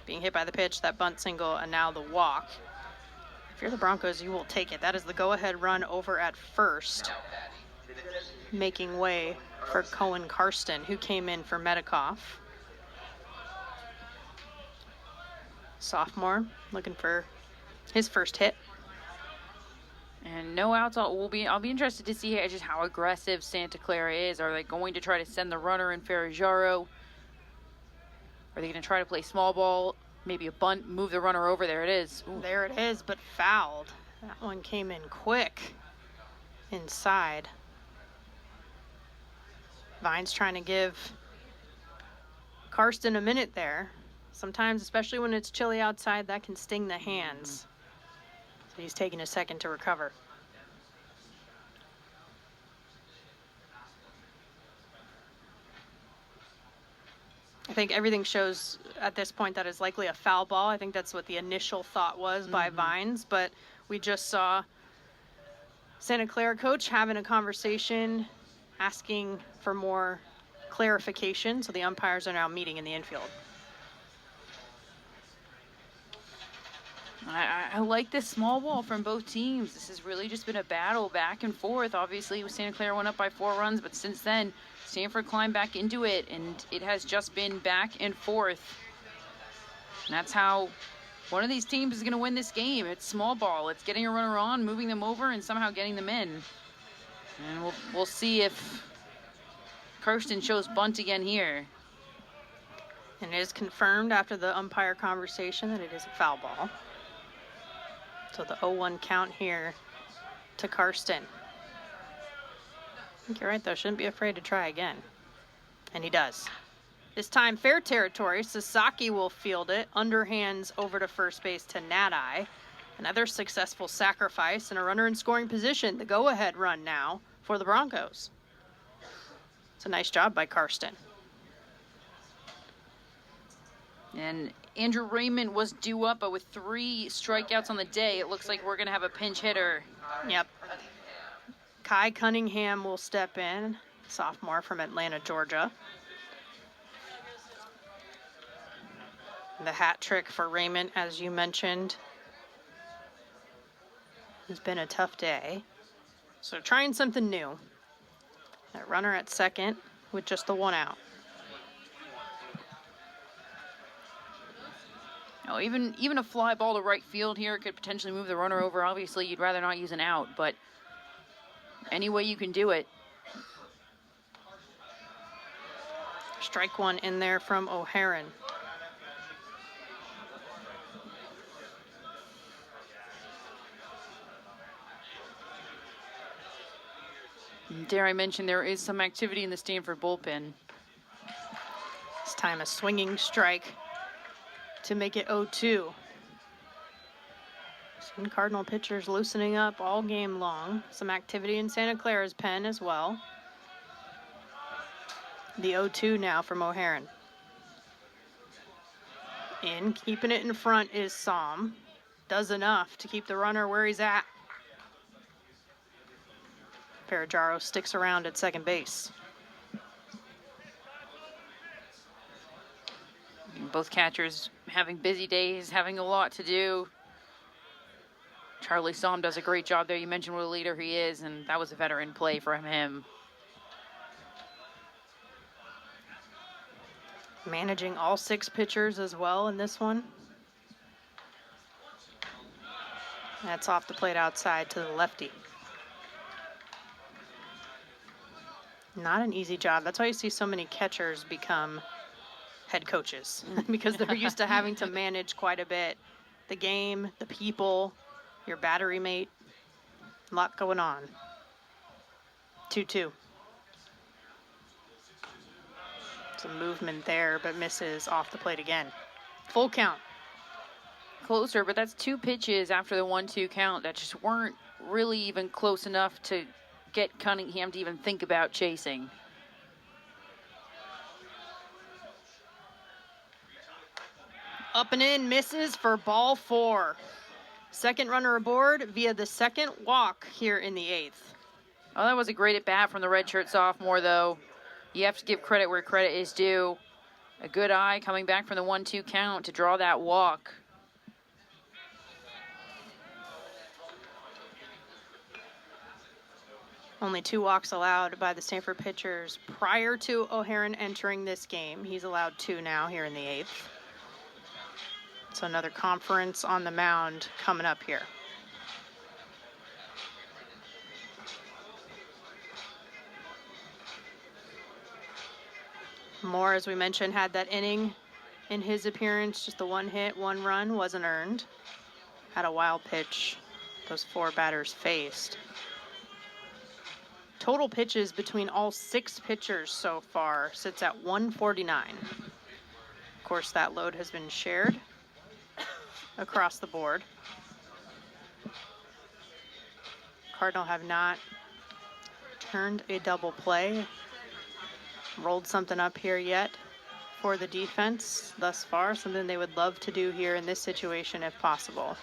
Being hit by the pitch, that bunt single, and now the walk. If you're the Broncos, you will take it. That is the go-ahead run over at first. Making way for Cohen Karsten, who came in for Medikoff. Sophomore looking for his first hit. And no outs. I'll be interested to see just how aggressive Santa Clara is. Are they going to try to send the runner in Ferragamo? Are they going to try to play small ball? Maybe a bunt, move the runner over. There it is. Ooh. There it is, but fouled. That one came in quick inside. Vines trying to give Karsten a minute there. Sometimes, especially when it's chilly outside, that can sting the hands. So he's taking a second to recover. I think everything shows at this point that it's likely a foul ball. I think that's what the initial thought was by Vines, but we just saw Santa Clara coach having a conversation, asking for more clarification, so the umpires are now meeting in the infield. I like this small ball from both teams. This has really just been a battle back and forth. Obviously, Santa Clara went up by 4 runs, but since then, Stanford climbed back into it, and it has just been back and forth. And that's how one of these teams is going to win this game. It's small ball. It's getting a runner on, moving them over, and somehow getting them in. And we'll see if Karsten shows bunt again here. And it is confirmed after the umpire conversation that it is a foul ball. So the 0-1 count here to Karsten. I think you're right, though. Shouldn't be afraid to try again. And he does. This time, fair territory. Sasaki will field it. Underhands over to first base to Nadai. Another successful sacrifice and a runner in scoring position. The go-ahead run now for the Broncos. It's a nice job by Karsten. And Andrew Raymond was due up, but with 3 strikeouts on the day, it looks like we're going to have a pinch hitter. Yep. Kai Cunningham will step in, sophomore from Atlanta, Georgia. The hat trick for Raymond, as you mentioned, has been a tough day. So trying something new. That runner at second with just the 1 out. Oh, even a fly ball to right field here could potentially move the runner over. Obviously, you'd rather not use an out, but any way you can do it. Strike 1 in there from O'Haron. Dare I mention, there is some activity in the Stanford bullpen. This time a swinging strike to make it 0-2. Some Cardinal pitchers loosening up all game long. Some activity in Santa Clara's pen as well. The 0-2 now from O'Haron. In, keeping it in front is Somm. Does enough to keep the runner where he's at. Ferragamo sticks around at second base. Both catchers having busy days, having a lot to do. Charlie Somm does a great job there. You mentioned what a leader he is, and that was a veteran play from him. Managing all 6 pitchers as well in this one. That's off the plate outside to the lefty. Not an easy job. That's why you see so many catchers become head coaches because they're used to having to manage quite a bit. The game, the people, your battery mate, a lot going on. 2-2. Some movement there, but misses off the plate again. Full count. Closer, but that's 2 pitches after the 1-2 count that just weren't really even close enough to get Cunningham to even think about chasing. Up and in, misses for ball 4. Second runner aboard via the second walk here in the 8th. Oh, that was a great at-bat from the redshirt sophomore, though. You have to give credit where credit is due. A good eye coming back from the 1-2 count to draw that walk. Only 2 walks allowed by the Stanford pitchers prior to O'Haron entering this game. He's allowed 2 now here in the 8th. So another conference on the mound coming up here. Moore, as we mentioned, had that inning in his appearance. Just the 1 hit, 1 run, wasn't earned. Had a wild pitch those 4 batters faced. Total pitches between all 6 pitchers so far sits at 149. Of course, that load has been shared across the board. Cardinal have not turned a double play, rolled something up here yet for the defense thus far, something they would love to do here in this situation if possible.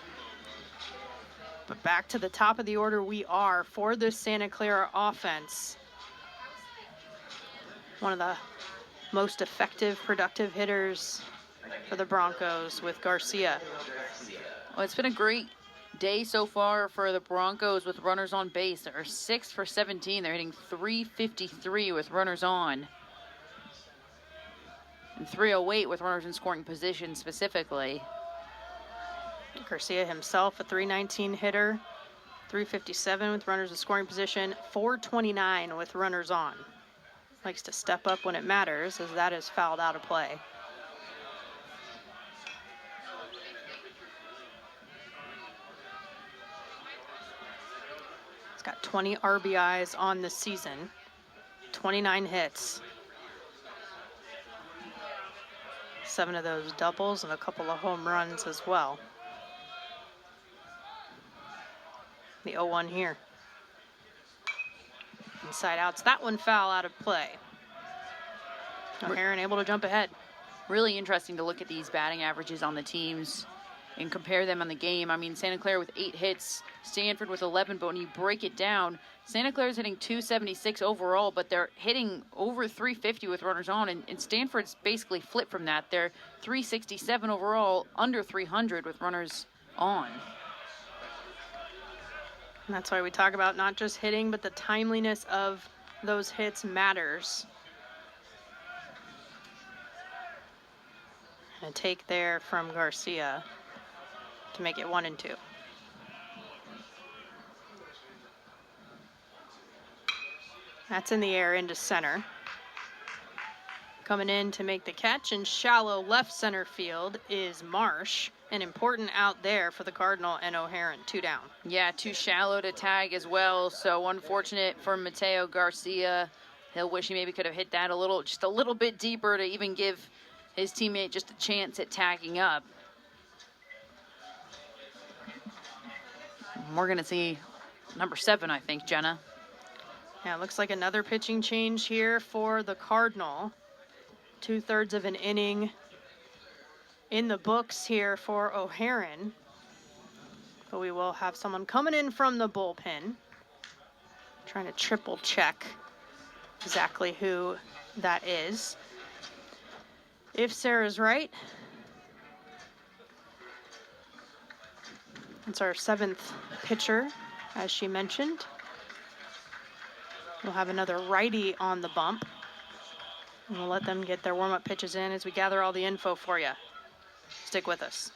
But back to the top of the order we are for this Santa Clara offense. One of the most effective, productive hitters for the Broncos with Garcia. Well, it's been a great day so far for the Broncos with runners on base. They're 6 for 17. They're hitting .353 with runners on. And .308 with runners in scoring position specifically. Garcia himself, a .319 hitter, .357 with runners in scoring position, .429 with runners on. Likes to step up when it matters, as that is fouled out of play. He's got 20 RBIs on the season, 29 hits. 7 of those doubles and a couple of home runs as well. The 0-1 here. Inside outs. That one foul out of play. O'Haron able to jump ahead. Really interesting to look at these batting averages on the teams and compare them on the game. I mean, Santa Clara with 8 hits, Stanford with 11, but when you break it down, Santa Clara's hitting .276 overall, but they're hitting over .350 with runners on, and Stanford's basically flipped from that. They're .367 overall, under .300 with runners on. And that's why we talk about not just hitting, but the timeliness of those hits matters. And a take there from Garcia to make it 1-2. That's in the air into center. Coming in to make the catch in shallow left center field is Marsh. An important out there for the Cardinal and O'Haron. 2 down. Yeah, too shallow to tag as well. So unfortunate for Mateo Garcia. He'll wish he maybe could have hit that just a little bit deeper to even give his teammate just a chance at tagging up. We're going to see number 7, I think, Jenna. Yeah, it looks like another pitching change here for the Cardinal. 2/3 of an inning in the books here for O'Haron. But we will have someone coming in from the bullpen. Trying to triple check exactly who that is. If Sarah's right, it's our 7th pitcher, as she mentioned. We'll have another righty on the bump. And we'll let them get their warm-up pitches in as we gather all the info for you. Stick with us.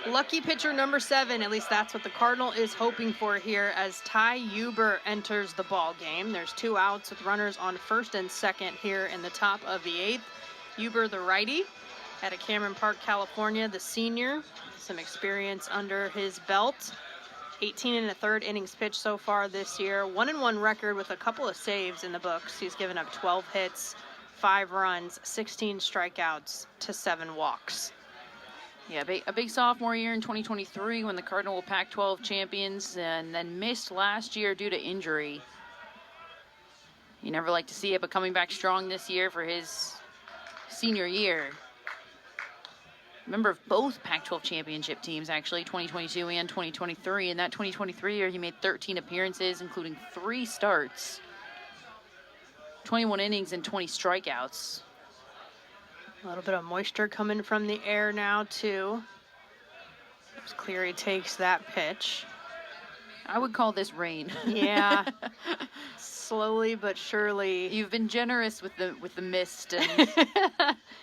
Lucky pitcher number 7, at least that's what the Cardinal is hoping for here as Ty Huber enters the ball game. There's 2 outs with runners on first and second here in the top of the 8th. Huber, the righty, out of Cameron Park, California, the senior. Some experience under his belt. 18 1/3 innings pitched so far this year. 1-1 record with a couple of saves in the books. He's given up 12 hits, 5 runs, 16 strikeouts to 7 walks. Yeah, a big sophomore year in 2023 when the Cardinal were Pac-12 champions, and then missed last year due to injury. You never like to see it, but coming back strong this year for his senior year. Member of both Pac-12 championship teams, actually, 2022 and 2023. In that 2023 year, he made 13 appearances, including 3 starts, 21 innings, and 20 strikeouts. A little bit of moisture coming from the air now, too. As Cleary takes that pitch. I would call this rain. Yeah. Slowly but surely. You've been generous with the mist, and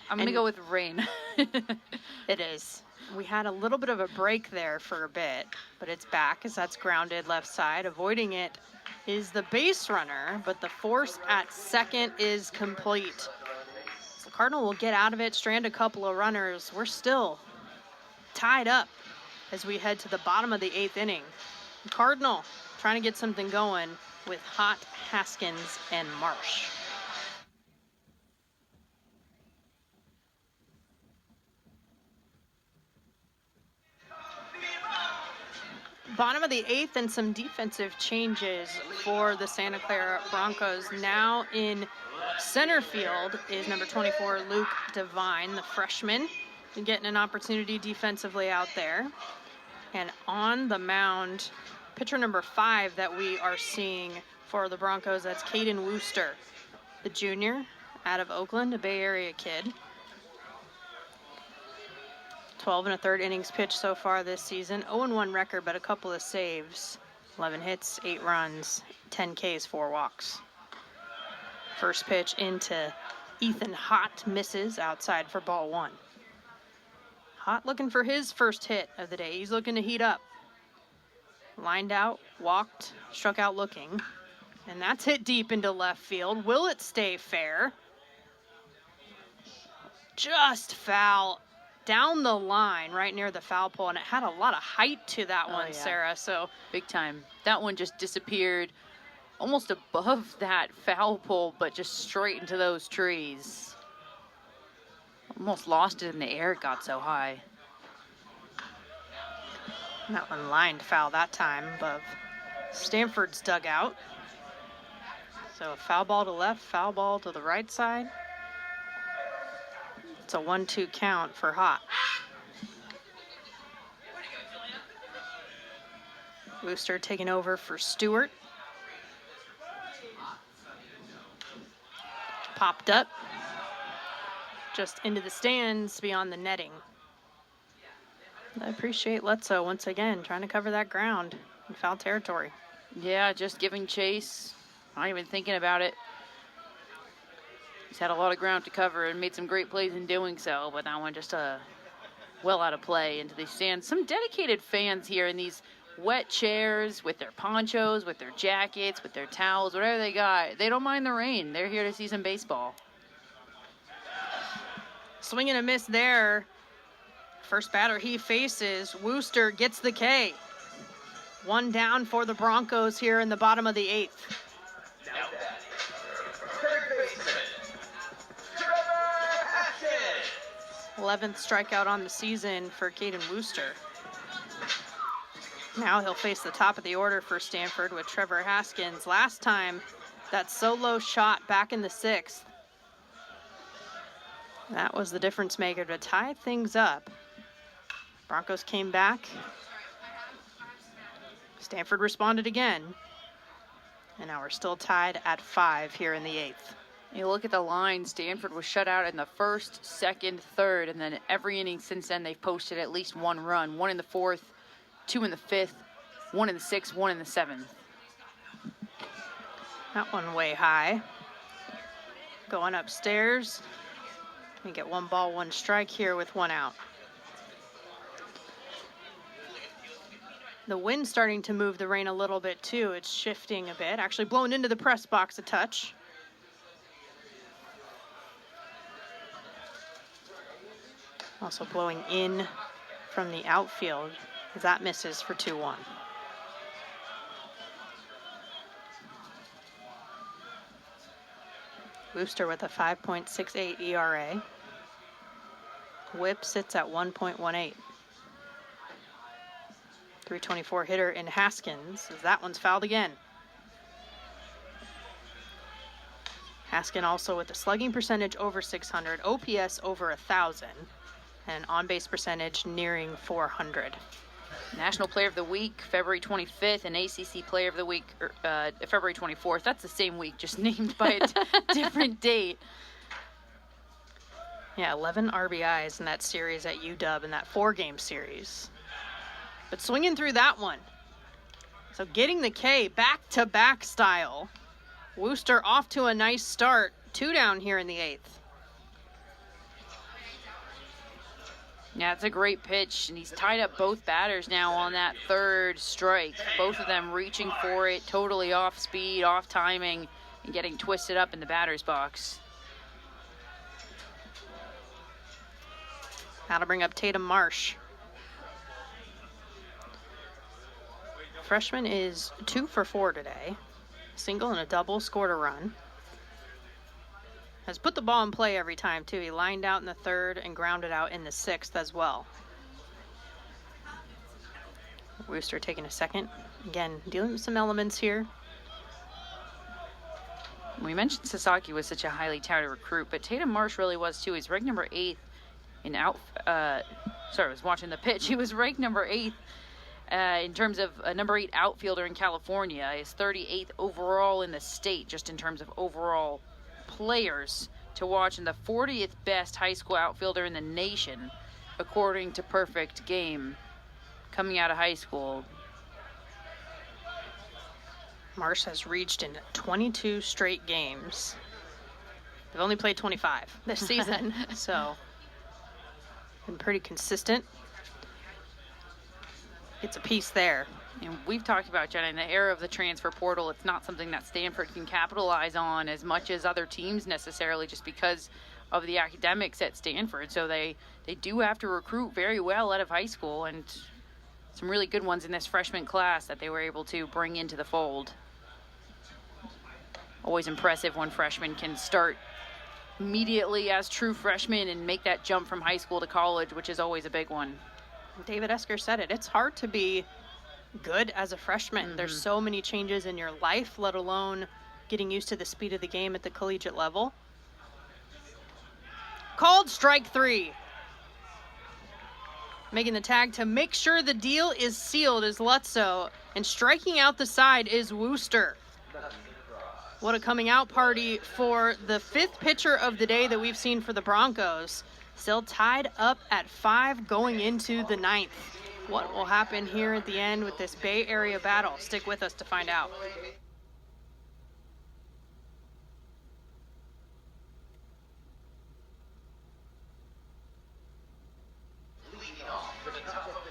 I'm going to go with rain. It is. We had a little bit of a break there for a bit, but it's back as that's grounded left side. Avoiding it is the base runner, but the force at second is complete. So Cardinal will get out of it, strand a couple of runners. We're still tied up as we head to the bottom of the 8th inning. Cardinal trying to get something going with Hott, Haskins, and Marsh. Bottom of the 8th and some defensive changes for the Santa Clara Broncos. Now in center field is number 24, Luke Devine, the freshman, getting an opportunity defensively out there. And on the mound, pitcher number 5 that we are seeing for the Broncos, that's Caden Wooster, the junior out of Oakland, a Bay Area kid. 12 1/3 innings pitched so far this season. 0-1 record, but a couple of saves. 11 hits, 8 runs, 10 Ks, 4 walks. First pitch into Ethan Hott, misses outside for ball 1. Hott looking for his first hit of the day. He's looking to heat up. Lined out, walked, struck out looking. And that's hit deep into left field. Will it stay fair? Just foul down the line right near the foul pole. And it had a lot of height to that one, yeah. Sarah. So big time. That one just disappeared almost above that foul pole, but just straight into those trees. Almost lost it in the air, it got so high. That one lined foul that time above Stanford's dugout. So a foul ball to left, foul ball to the right side. It's a 1-2 count for Hott. Wooster taking over for Stewart. Popped up. Just into the stands beyond the netting. I appreciate Letzo once again trying to cover that ground in foul territory. Yeah, just giving chase. Not even thinking about it. He's had a lot of ground to cover and made some great plays in doing so, but that one just well out of play into the stands. Some dedicated fans here in these wet chairs with their ponchos, with their jackets, with their towels, whatever they got. They don't mind the rain. They're here to see some baseball. Swing and a miss there. First batter he faces, Wooster gets the K. 1 down for the Broncos here in the bottom of the 8th. 11th strikeout on the season for Caden Wooster. Now he'll face the top of the order for Stanford with Trevor Haskins. Last time, that solo shot back in the 6th. That was the difference maker to tie things up. Broncos came back. Stanford responded again. And now we're still tied at 5 here in the 8th. You look at the line, Stanford was shut out in the 1st, 2nd, 3rd, and then every inning since then they've posted at least 1 run. 1 in the 4th, 2 in the 5th, 1 in the 6th, 1 in the 7th. That one way high. Going upstairs. We get 1 ball, 1 strike here with 1 out. The wind's starting to move the rain a little bit too. It's shifting a bit, actually blowing into the press box a touch. Also blowing in from the outfield as that misses for 2-1. Wooster with a 5.68 ERA. Whip sits at 1.18. 324 hitter in Haskins, as that one's fouled again. Haskin also with a slugging percentage over 600, OPS over 1,000, and on-base percentage nearing 400. National Player of the Week, February 25th, and ACC Player of the Week, February 24th. That's the same week, just named by a different date. Yeah, 11 RBIs in that series at UW in that 4-game series. But swinging through that one. So getting the K back-to-back style. Wooster off to a nice start. 2 down here in the 8th. Yeah, it's a great pitch, and he's tied up both batters now on that 3rd strike. Both of them reaching for it, totally off speed, off timing, and getting twisted up in the batter's box. That'll bring up Tatum Marsh. Freshman is 2 for 4 today. Single and a double, scored a run. Has put the ball in play every time, too. He lined out in the 3rd and grounded out in the 6th as well. Wooster taking a second. Again, dealing with some elements here. We mentioned Sasaki was such a highly touted recruit, but Tatum Marsh really was, too. He's ranked number 8 in I was watching the pitch. He was ranked number 8 in terms of a number 8 outfielder in California. He's 38th overall in the state, just in terms of overall players to watch, and the 40th best high school outfielder in the nation, according to Perfect Game, coming out of high school. Marsh has reached in 22 straight games. They've only played 25 this season, so been pretty consistent. Gets a piece there. And we've talked about, Jenna, in the era of the transfer portal, it's not something that Stanford can capitalize on as much as other teams necessarily, just because of the academics at Stanford. So they do have to recruit very well out of high school, and some really good ones in this freshman class that they were able to bring into the fold. Always impressive when freshmen can start immediately as true freshmen and make that jump from high school to college, which is always a big one. David Esker said it. It's hard to be good as a freshman. Mm-hmm. There's so many changes in your life, let alone getting used to the speed of the game at the collegiate level. Called strike 3. Making the tag to make sure the deal is sealed is Lutzo, and striking out the side is Wooster. What a coming out party for the 5th pitcher of the day that we've seen for the Broncos. Still tied up at 5 going into the 9th. What will happen here at the end with this Bay Area battle? Stick with us to find out.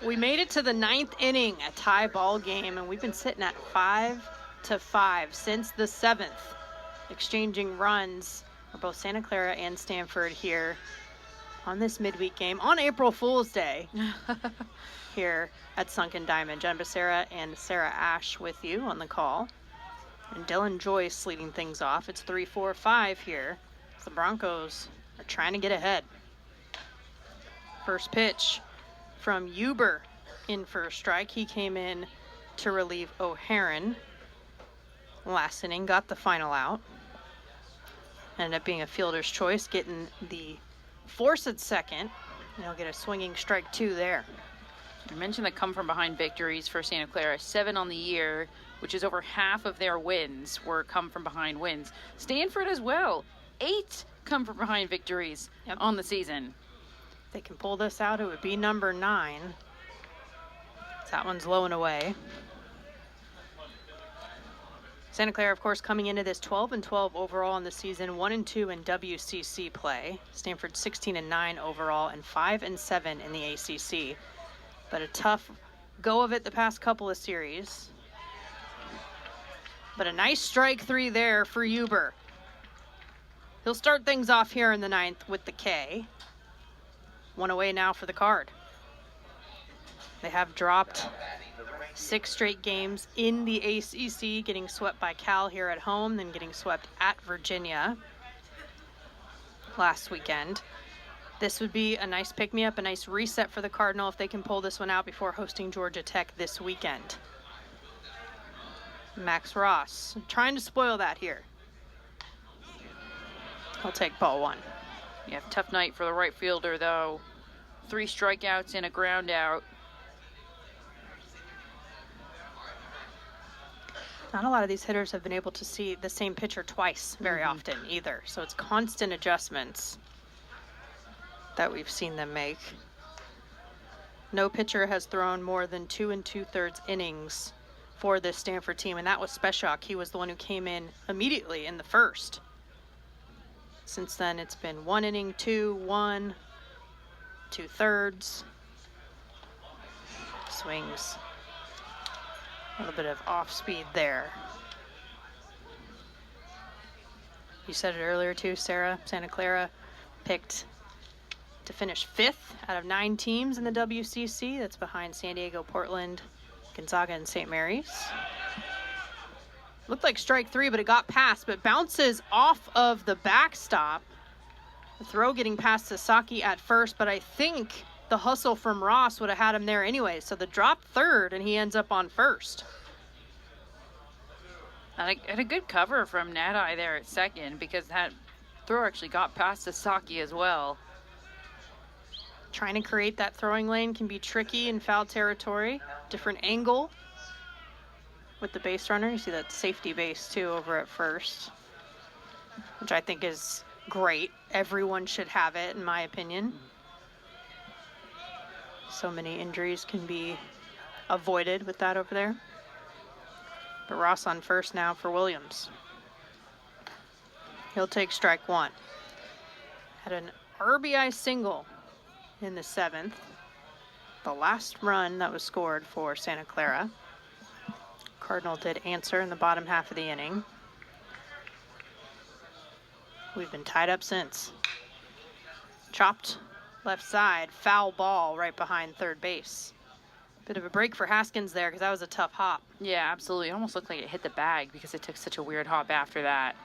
We made it to the 9th inning, a tie ball game, and we've been sitting at 5-5 since the 7th. Exchanging runs for both Santa Clara and Stanford here on this midweek game on April Fool's Day here at Sunken Diamond. Jen Becerra and Sarah Ash with you on the call. And Dylan Joyce leading things off. It's 3-4-5 here. The Broncos are trying to get ahead. First pitch from Huber in for a strike. He came in to relieve O'Haron. Last inning, got the final out. Ended up being a fielder's choice, getting the force at second, and he'll get a swinging strike 2 there. I mentioned the come-from-behind victories for Santa Clara, 7 on the year, which is over half of their wins were come-from-behind wins. Stanford as well, 8 come-from-behind victories on the season. If they can pull this out, it would be number 9. That one's low and away. Santa Clara, of course, coming into this 12-12 overall in the season, 1-2 in WCC play. Stanford 16-9 overall and 5-7 in the ACC. But a tough go of it the past couple of series. But a nice strike 3 there for Huber. He'll start things off here in the 9th with the K. 1 away now for the Card. They have dropped 6 straight games in the ACC, getting swept by Cal here at home, then getting swept at Virginia last weekend. This would be a nice pick-me-up, a nice reset for the Cardinal if they can pull this one out before hosting Georgia Tech this weekend. Max Ross trying to spoil that here. He'll take ball 1. Yeah, tough night for the right fielder, though. 3 strikeouts and a ground out. Not a lot of these hitters have been able to see the same pitcher twice very often either. So it's constant adjustments that we've seen them make. No pitcher has thrown more than 2 2/3 innings for this Stanford team, and that was Speshak. He was the one who came in immediately in the first. Since then, it's been 1 inning, 2, 1, 2/3. Swings. A little bit of off speed there. You said it earlier too, Sarah. Santa Clara picked to finish 5th out of 9 teams in the WCC. That's behind San Diego, Portland, Gonzaga, and St. Mary's. Looked like strike 3, but it got past, but bounces off of the backstop. The throw getting past Sasaki at first, but I think the hustle from Ross would have had him there anyway. So the drop third, and he ends up on first. And a good cover from Nadai there at second, because that throw actually got past Sasaki as well. Trying to create that throwing lane can be tricky in foul territory. Different angle with the base runner. You see that safety base too over at first, which I think is great. Everyone should have it, in my opinion. So many injuries can be avoided with that over there. But Ross on first now for Williams. He'll take strike 1. Had an RBI single in the 7th. The last run that was scored for Santa Clara. Cardinal did answer in the bottom half of the inning. We've been tied up since. Chopped left side, foul ball right behind third base. Bit of a break for Haskins there because that was a tough hop. Yeah, absolutely. It almost looked like it hit the bag because it took such a weird hop after that.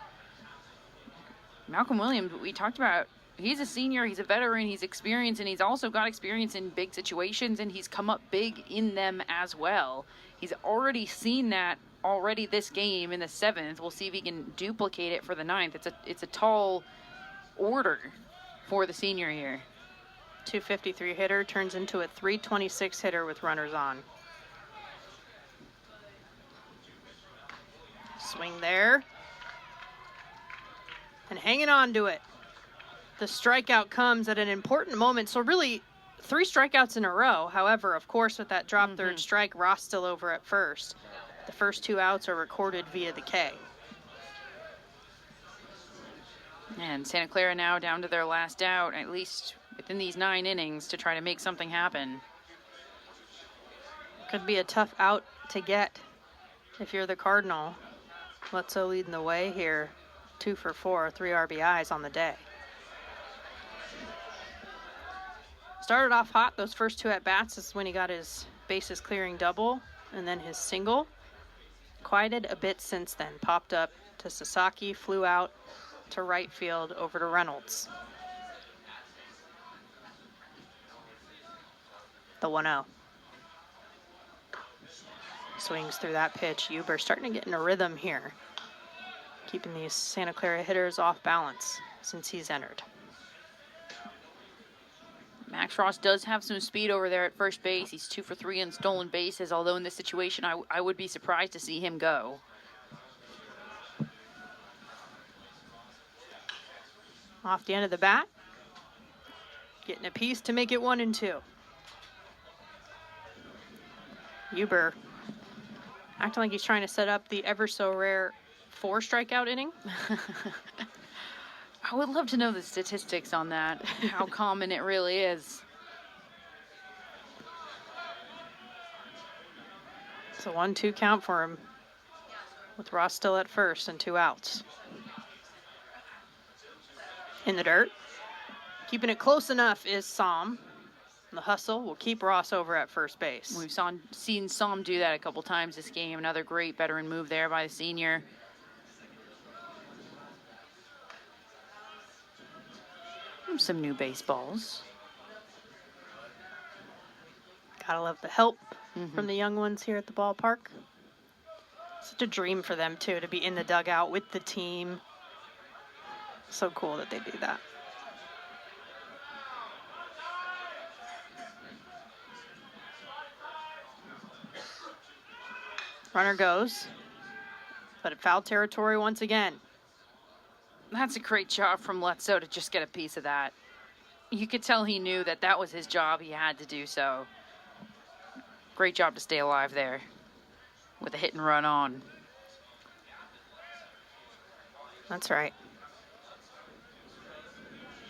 Malcolm Williams, we talked about, he's a senior, he's a veteran, he's experienced, and he's also got experience in big situations, and he's come up big in them as well. He's already seen that already this game in the 7th. We'll see if he can duplicate it for the 9th. It's a tall order for the senior here. 253 hitter turns into a 326 hitter with runners on. Swing there. And hanging on to it. The strikeout comes at an important moment. So really, 3 strikeouts in a row. However, of course, with that drop third strike, Ross still over at first. The first 2 outs are recorded via the K. And Santa Clara now down to their last out, at least within these 9 innings, to try to make something happen. Could be a tough out to get if you're the Cardinal. Bledsoe leading the way here. 2 for 4, 3 RBIs on the day. Started off hot. Those first 2 at-bats is when he got his bases clearing double and then his single. Quieted a bit since then. Popped up to Sasaki, flew out to right field over to Reynolds. The 1-0. Swings through that pitch. Huber starting to get in a rhythm here. Keeping these Santa Clara hitters off balance since he's entered. Max Ross does have some speed over there at first base. He's 2 for 3 in stolen bases, although in this situation I would be surprised to see him go. Off the end of the bat. Getting a piece to make it 1-2. Huber acting like he's trying to set up the ever so rare 4 strikeout inning. I would love to know the statistics on that, how common it really is. It's a 1-2 count for him with Ross still at first and 2 outs. In the dirt. Keeping it close enough is Som. The hustle will keep Ross over at first base. We've seen Som do that a couple times this game. Another great veteran move there by the senior. some new baseballs. Gotta love the help from the young ones here at the ballpark. Such a dream for them, too, to be in the dugout with the team. So cool that they do that. Runner goes, but in foul territory once again. That's a great job from Letzo to just get a piece of that. You could tell he knew that that was his job. He had to do so. Great job to stay alive there with a hit and run on. That's right.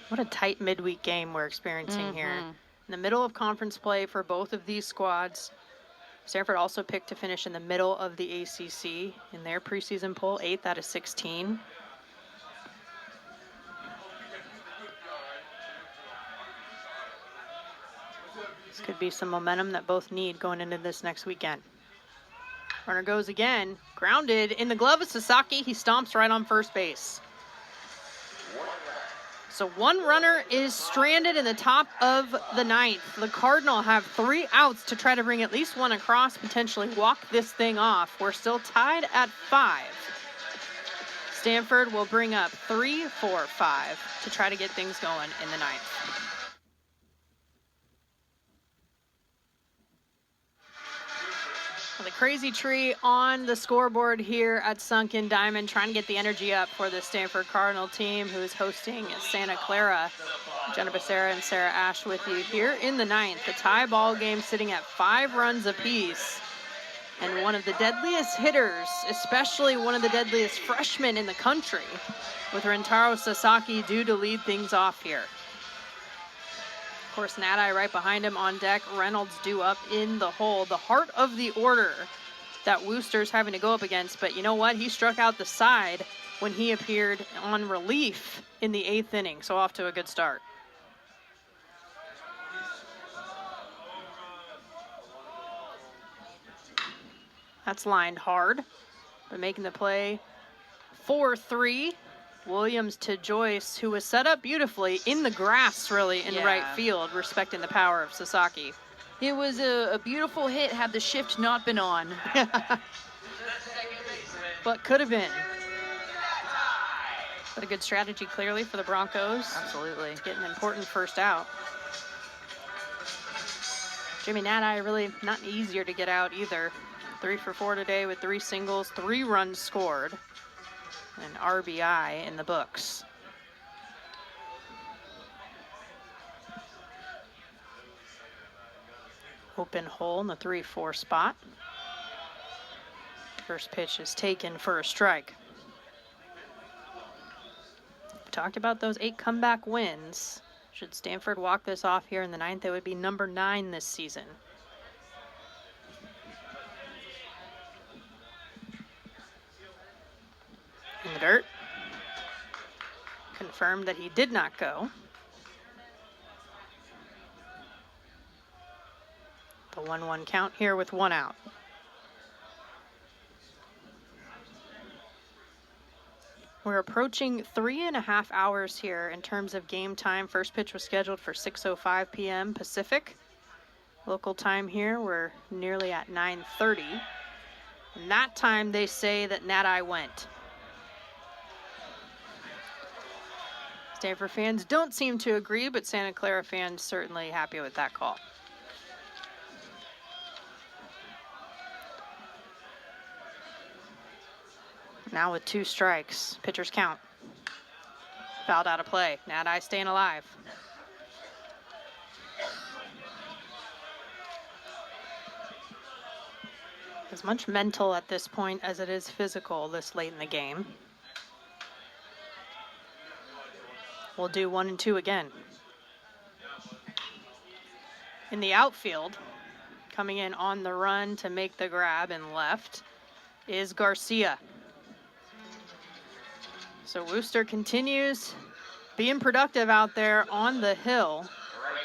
What a tight midweek game we're experiencing here. In the middle of conference play for both of these squads. Stanford also picked to finish in the middle of the ACC in their preseason poll, 8th out of 16. This could be some momentum that both need going into this next weekend. Runner goes again, grounded in the glove of Sasaki. He stomps right on first base. So one runner is stranded in the top of the ninth. The Cardinal have 3 outs to try to bring at least one across, potentially walk this thing off. We're still tied at 5. Stanford will bring up 3, 4, 5 to try to get things going in the ninth. The crazy tree on the scoreboard here at Sunken Diamond, trying to get the energy up for the Stanford Cardinal team, who is hosting Santa Clara. Jenna Becerra and Sarah Ash with you here in the ninth. The tie ball game sitting at 5 runs apiece. And one of the deadliest hitters, especially one of the deadliest freshmen in the country, with Rentaro Sasaki due to lead things off here. Of course, Nadai right behind him on deck. Reynolds due up in the hole. The heart of the order that Wooster's having to go up against. But you know what? He struck out the side when he appeared on relief in the 8th inning. So off to a good start. That's lined hard, but making the play 4-3. Williams to Joyce, who was set up beautifully in the grass, really, in right field, respecting the power of Sasaki. It was a beautiful hit had the shift not been on. But could have been. But a good strategy, clearly, for the Broncos. Absolutely. To get an important first out. Jimmy Nadai really not easier to get out either. 3 for 4 today with 3 singles, 3 runs scored. An RBI in the books. Open hole in the 3-4 spot. First pitch is taken for a strike. We talked about those 8 comeback wins. Should Stanford walk this off here in the ninth, they would be number 9 this season. In the dirt. Confirmed that he did not go. The 1-1 count here with 1 out. We're approaching 3.5 hours here in terms of game time. First pitch was scheduled for 6:05 p.m. Pacific. Local time here, we're nearly at 9:30. And that time they say that Nadai went. Stanford fans don't seem to agree, but Santa Clara fans certainly happy with that call. Now with 2 strikes, pitcher's count. Fouled out of play. Nadai staying alive. As much mental at this point as it is physical this late in the game. We'll do 1 and 2 again. In the outfield, coming in on the run to make the grab in left, is Garcia. So Wooster continues being productive out there on the hill.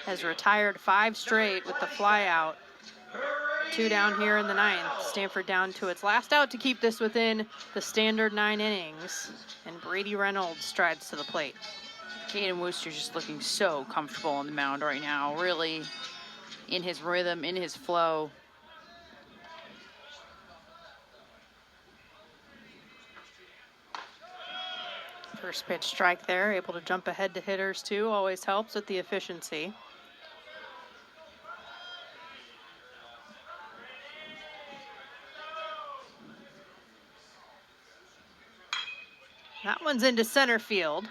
Has retired 5 straight with the fly out. 2 down here in the ninth. Stanford down to its last out to keep this within the standard 9 innings. And Brady Reynolds strides to the plate. Caden Wooster just looking so comfortable on the mound right now, really in his rhythm, in his flow. First pitch strike there, able to jump ahead to hitters too, always helps with the efficiency. That one's into center field.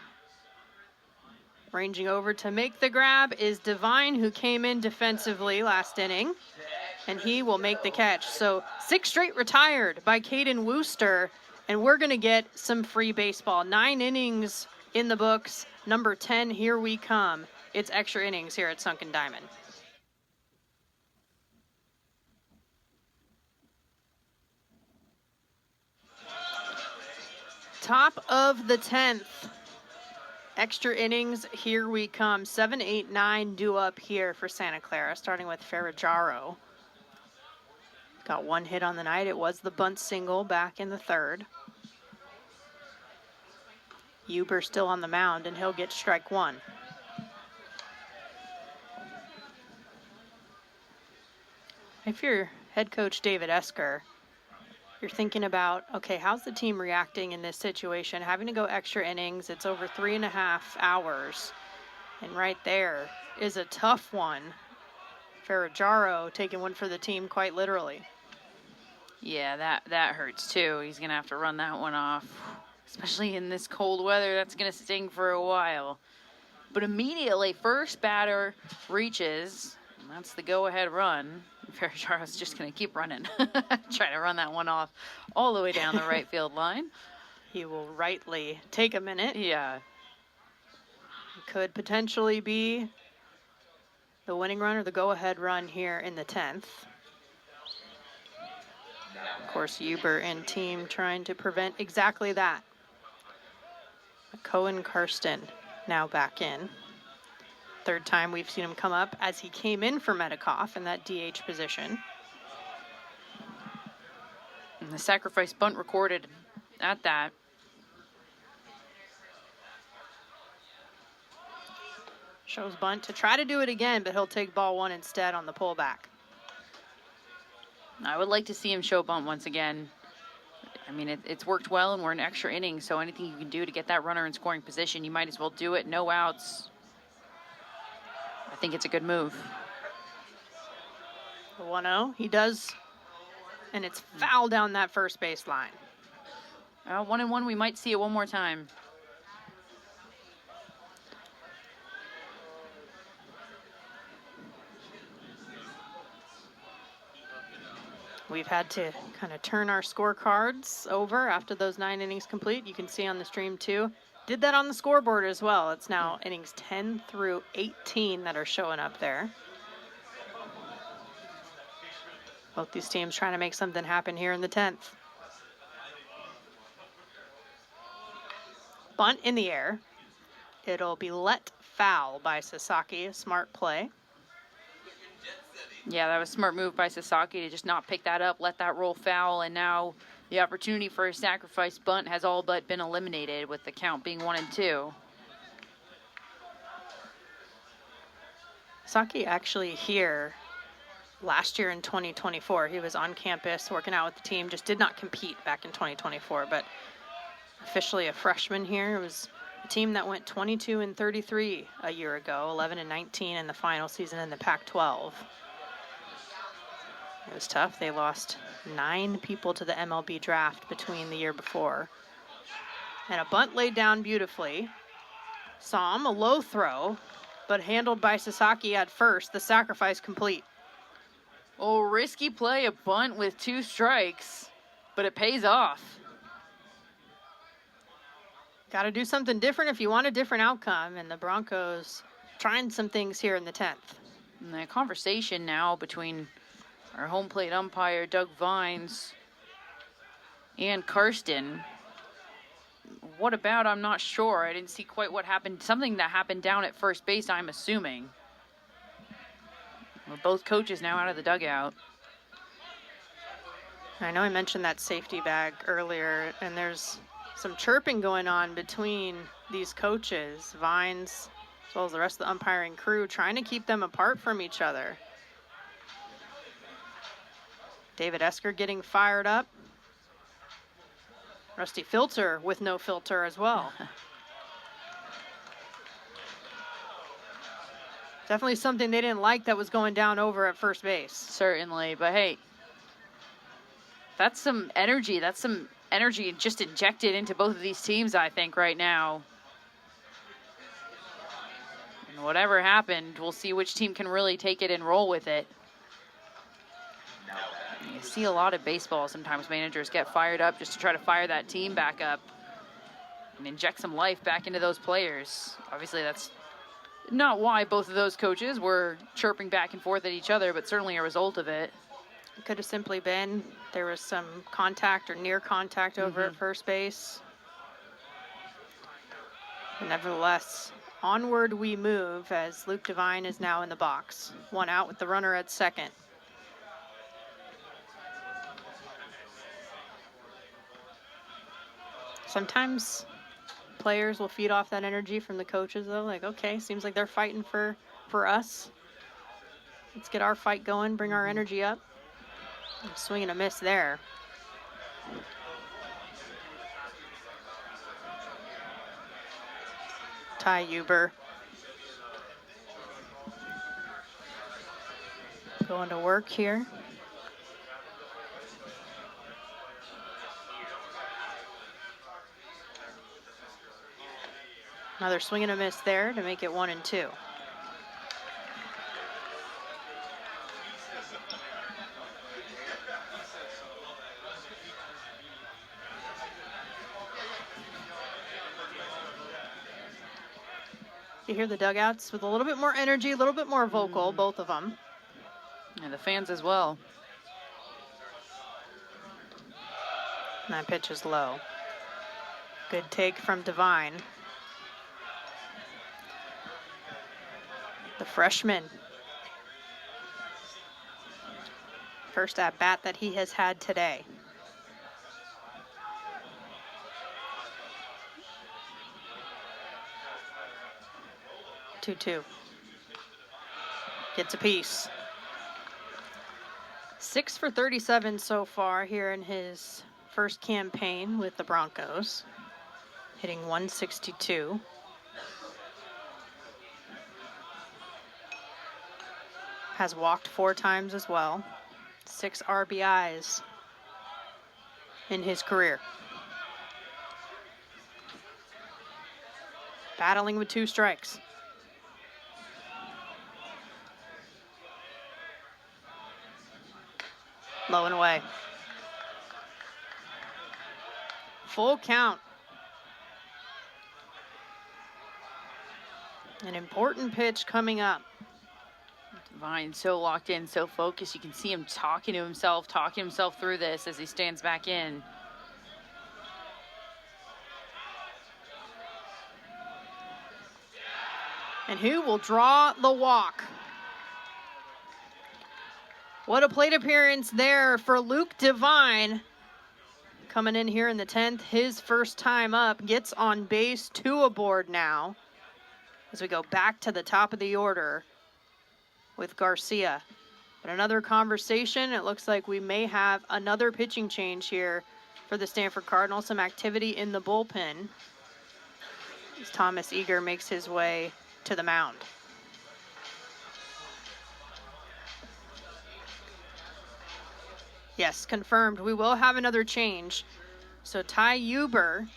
Ranging over to make the grab is Devine, who came in defensively last inning, and he will make the catch. So 6 straight retired by Caden Wooster, and we're going to get some free baseball. 9 innings in the books. Number 10, here we come. It's extra innings here at Sunken Diamond. Top of the 10th. Extra innings, here we come. 7, 8, 9 due up here for Santa Clara, starting with Ferragamo. Got 1 hit on the night. It was the bunt single back in the 3rd. Huber still on the mound, and he'll get strike 1. If you're head coach David Esker, you're thinking about, okay, how's the team reacting in this situation? Having to go extra innings, it's over 3.5 hours. And right there is a tough one. Ferragamo taking one for the team quite literally. Yeah, that hurts too. He's going to have to run that one off. Especially in this cold weather, that's going to sting for a while. But immediately, first batter reaches, and that's the go-ahead run. Ferragamo's just going to keep running. Try to run that one off all the way down the right field line. He will rightly take a minute. Yeah. Could potentially be the winning run or the go-ahead run here in the 10th. Of course, Huber and team trying to prevent exactly that. Cohen Karsten now back in. 3rd time we've seen him come up as he came in for Medikoff in that DH position. And the sacrifice bunt recorded at that. Shows bunt to try to do it again, but he'll take ball 1 instead on the pullback. I would like to see him show bunt once again. I mean, it's worked well, and we're in extra innings, so anything you can do to get that runner in scoring position, you might as well do it. No outs. I think it's a good move. The 1-0, he does, and it's foul down that first base line. 1-1, we might see it one more time. We've had to kind of turn our scorecards over after those 9 innings complete. You can see on the stream too. Did that on the scoreboard as well. It's now innings 10 through 18 that are showing up there. Both these teams trying to make something happen here in the 10th. Bunt in the air. It'll be let foul by Sasaki. A smart play. Yeah, that was a smart move by Sasaki to just not pick that up, let that roll foul, and now the opportunity for a sacrifice bunt has all but been eliminated with the count being 1-2. Sasaki actually here last year in 2024. He was on campus working out with the team, just did not compete back in 2024, but officially a freshman here. It was a team that went 22-33 a year ago, 11-19 in the final season in the Pac-12. It was tough. They lost 9 people to the MLB draft between the year before. And a bunt laid down beautifully. Saw him, a low throw, but handled by Sasaki at first. The sacrifice complete. Oh, risky play, a bunt with 2 strikes, but it pays off. Got to do something different if you want a different outcome, and the Broncos trying some things here in the 10th. And the conversation now between our home plate umpire, Doug Vines, and Karsten. What about? I'm not sure. I didn't see quite what happened. Something that happened down at first base, I'm assuming. Well, both coaches now out of the dugout. I know I mentioned that safety bag earlier, and there's some chirping going on between these coaches, Vines, as well as the rest of the umpiring crew, trying to keep them apart from each other. David Esker getting fired up. Rusty Filter with no filter as well. Definitely something they didn't like that was going down over at first base. Certainly, but hey, that's some energy. That's some energy just injected into both of these teams, I think, right now. And whatever happened, we'll see which team can really take it and roll with it. You see a lot of baseball. Sometimes managers get fired up just to try to fire that team back up and inject some life back into those players. Obviously, that's not why both of those coaches were chirping back and forth at each other, but certainly a result of it. It could have simply been there was some contact or near contact over at first base. But nevertheless, onward we move as Luke Devine is now in the box. One out with the runner at second. Sometimes players will feed off that energy from the coaches, though. Like, okay, seems like they're fighting for us. Let's get our fight going, bring our energy up. Swing and a miss there. Ty Huber going to work here. Another swing and a miss there to make it 1-2. You hear the dugouts with a little bit more energy, a little bit more vocal, both of them. And the fans as well. And that pitch is low. Good take from Devine. The freshman. First at bat that he has had today. Two. Gets a piece. 6 for 37 so far here in his first campaign with the Broncos. Hitting 162. Has walked 4 times as well. 6 RBIs in his career. Battling with 2 strikes. Low and away. Full count. An important pitch coming up. Devine so locked in, so focused. You can see him talking himself through this as he stands back in. And who will draw the walk? What a plate appearance there for Luke Devine. Coming in here in the 10th, his first time up, gets on base, 2 aboard now. As we go back to the top of the order with Garcia. But another conversation, it looks like we may have another pitching change here for the Stanford Cardinals. Some activity in the bullpen as Thomas Eager makes his way to the mound. Yes, confirmed. We will have another change. So Ty Huber,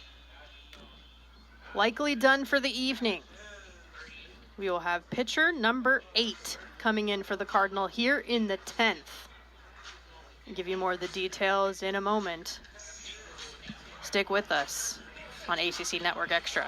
likely done for the evening. We will have pitcher number 8 coming in for the Cardinal here in the 10th. I'll give you more of the details in a moment. Stick with us on ACC Network Extra.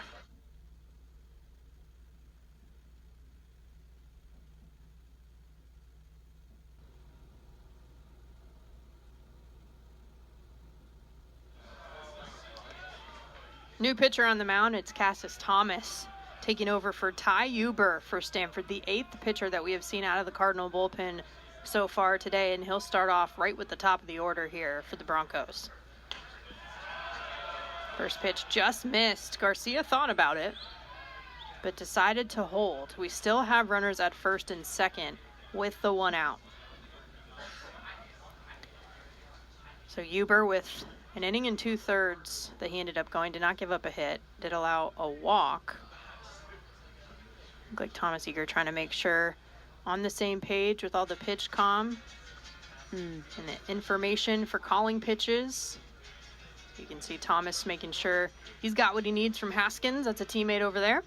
New pitcher on the mound, it's Cassis Thomas taking over for Ty Huber for Stanford, the 8th pitcher that we have seen out of the Cardinal bullpen so far today, and he'll start off right with the top of the order here for the Broncos. First pitch just missed. Garcia thought about it, but decided to hold. We still have runners at first and second with the 1 out. So Huber with an inning and 2/3 that he ended up going, did not give up a hit, did allow a walk. Looked like Thomas Eager trying to make sure on the same page with all the pitch comm and the information for calling pitches. You can see Thomas making sure he's got what he needs from Haskins. That's a teammate over there.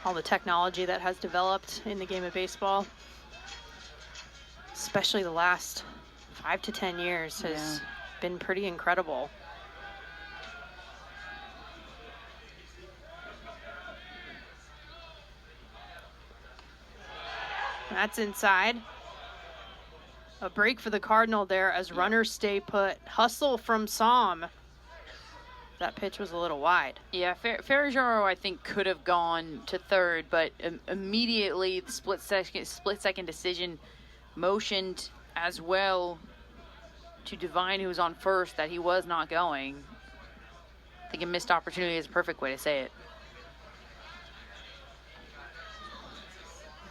All the technology that has developed in the game of baseball, especially the last 5 to 10 years, has been pretty incredible. That's inside. A break for the Cardinal there as runners stay put. Hustle from Somm. That pitch was a little wide. Yeah, Ferragamo, I think, could have gone to third, but immediately the split second decision motioned as well to Devine, who was on first, that he was not going. I think a missed opportunity is a perfect way to say it.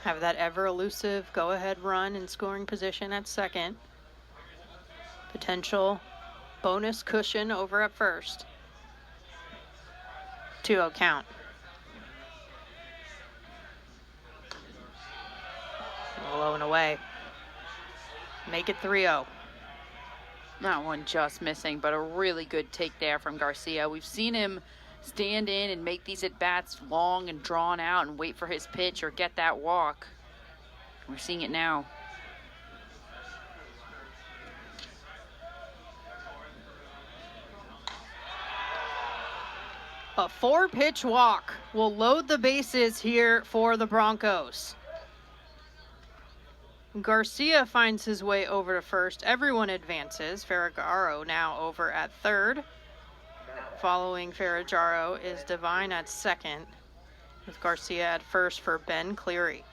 Have that ever elusive go-ahead run in scoring position at second. Potential bonus cushion over at first. 2-0 count. Low and away. Make it 3-0. That one just missing, but a really good take there from Garcia. We've seen him stand in and make these at-bats long and drawn out and wait for his pitch or get that walk. We're seeing it now. A 4-pitch walk will load the bases here for the Broncos. Garcia finds his way over to first. Everyone advances. Ferragamo now over at third. Following Ferragamo is Devine at second, with Garcia at first for Ben Cleary.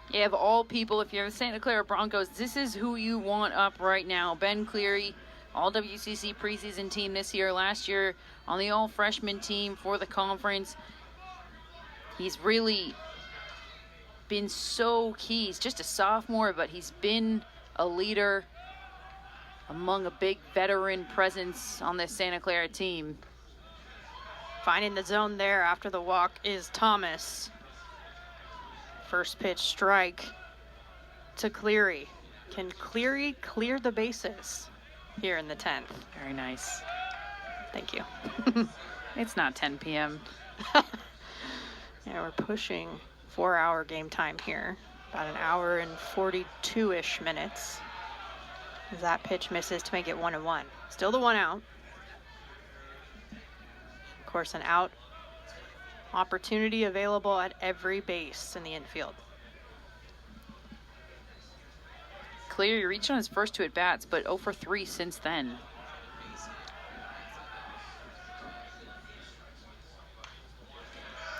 Yeah, of all people, if you're the Santa Clara Broncos, this is who you want up right now. Ben Cleary, all-WCC preseason team this year. Last year on the all-freshman team for the conference. He's really been so key. He's just a sophomore, but he's been a leader among a big veteran presence on this Santa Clara team. Finding the zone there after the walk is Thomas. First pitch strike to Cleary. Can Cleary clear the bases here in the 10th? Very nice. Thank you. It's not 10 p.m. Yeah, we're pushing 4-hour game time here. About an hour and 42-ish minutes. As that pitch misses to make it 1-1. Still the 1 out. Of course, an out opportunity available at every base in the infield. Cleary reached on his first 2 at-bats, but 0 for 3 since then.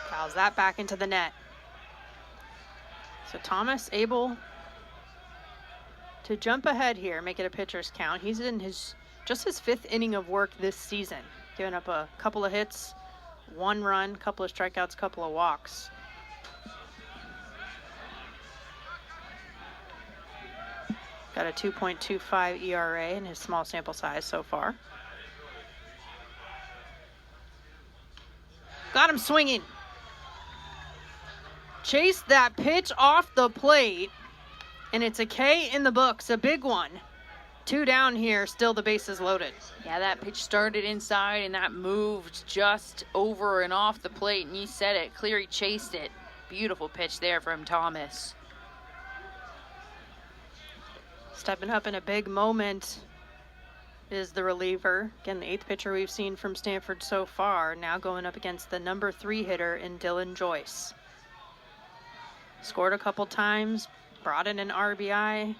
Fouls that back into the net. So Thomas able to jump ahead here, make it a pitcher's count. He's in just his 5th inning of work this season, giving up a couple of hits, 1 run, couple of strikeouts, couple of walks. Got a 2.25 ERA in his small sample size so far. Got him swinging. Chased that pitch off the plate, and it's a K in the books, a big one. 2 down here, still the bases loaded. Yeah, that pitch started inside, and that moved just over and off the plate, and you said it. Cleary chased it. Beautiful pitch there from Thomas. Stepping up in a big moment is the reliever. Again, the 8th pitcher we've seen from Stanford so far, now going up against the number 3 hitter in Dylan Joyce. Scored a couple times, brought in an RBI,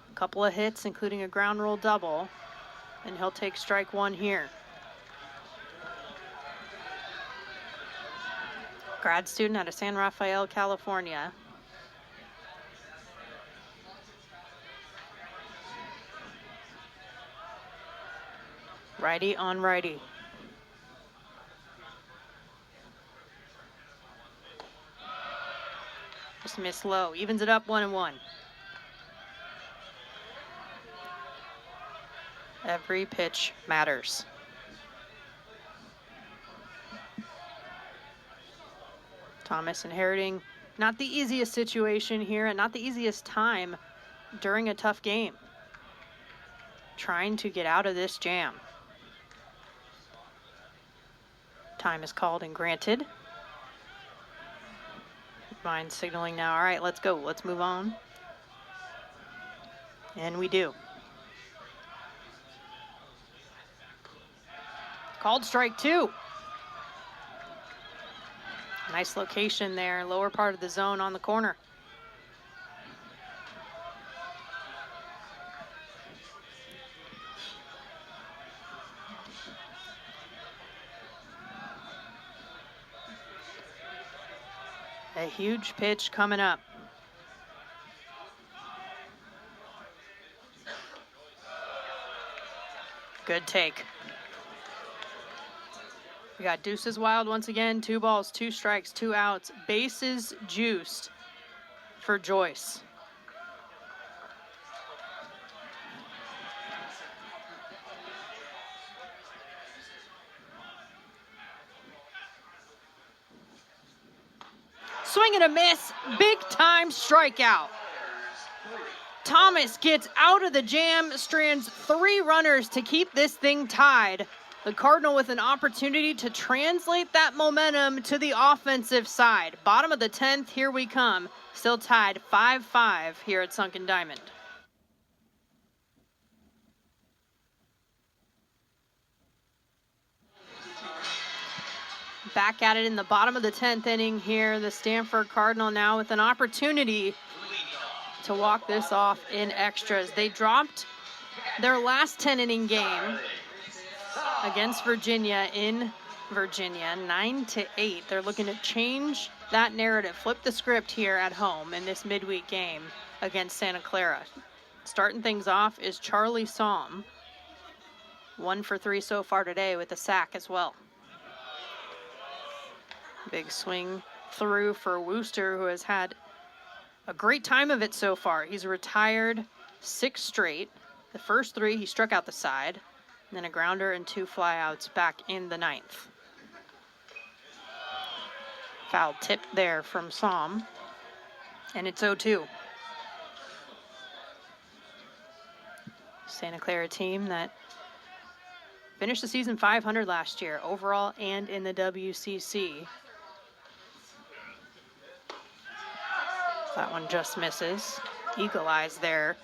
a couple of hits, including a ground rule double, and he'll take strike 1 here. Grad student out of San Rafael, California. Righty on righty. Just missed low. Evens it up 1-1. Every pitch matters. Thomas inheriting not the easiest situation here and not the easiest time during a tough game. Trying to get out of this jam. Time is called and granted. Mind signaling now. All right, let's go. Let's move on. And we do. Called strike 2. Nice location there, lower part of the zone on the corner. A huge pitch coming up. Good take. We got deuces wild once again. 2 balls, 2 strikes, 2 outs. Bases juiced for Joyce. Swing and a miss. Big time strikeout. Thomas gets out of the jam, strands 3 runners to keep this thing tied. The Cardinal with an opportunity to translate that momentum to the offensive side. Bottom of the 10th, here we come. Still tied 5-5 here at Sunken Diamond. Back at it in the bottom of the 10th inning here. The Stanford Cardinal now with an opportunity to walk this off in extras. They dropped their last 10-inning game against Virginia in Virginia, 9-8. They're looking to change that narrative, flip the script here at home in this midweek game against Santa Clara. Starting things off is Charlie Somm. 1 for 3 so far today with a sack as well. Big swing through for Wooster, who has had a great time of it so far. He's retired 6 straight. The first 3 he struck out the side. And then a grounder and 2 flyouts back in the 9th. Foul tip there from Somm. And it's 0-2. Santa Clara team that finished the season 500 last year, overall and in the WCC. That one just misses. Eagle eyes there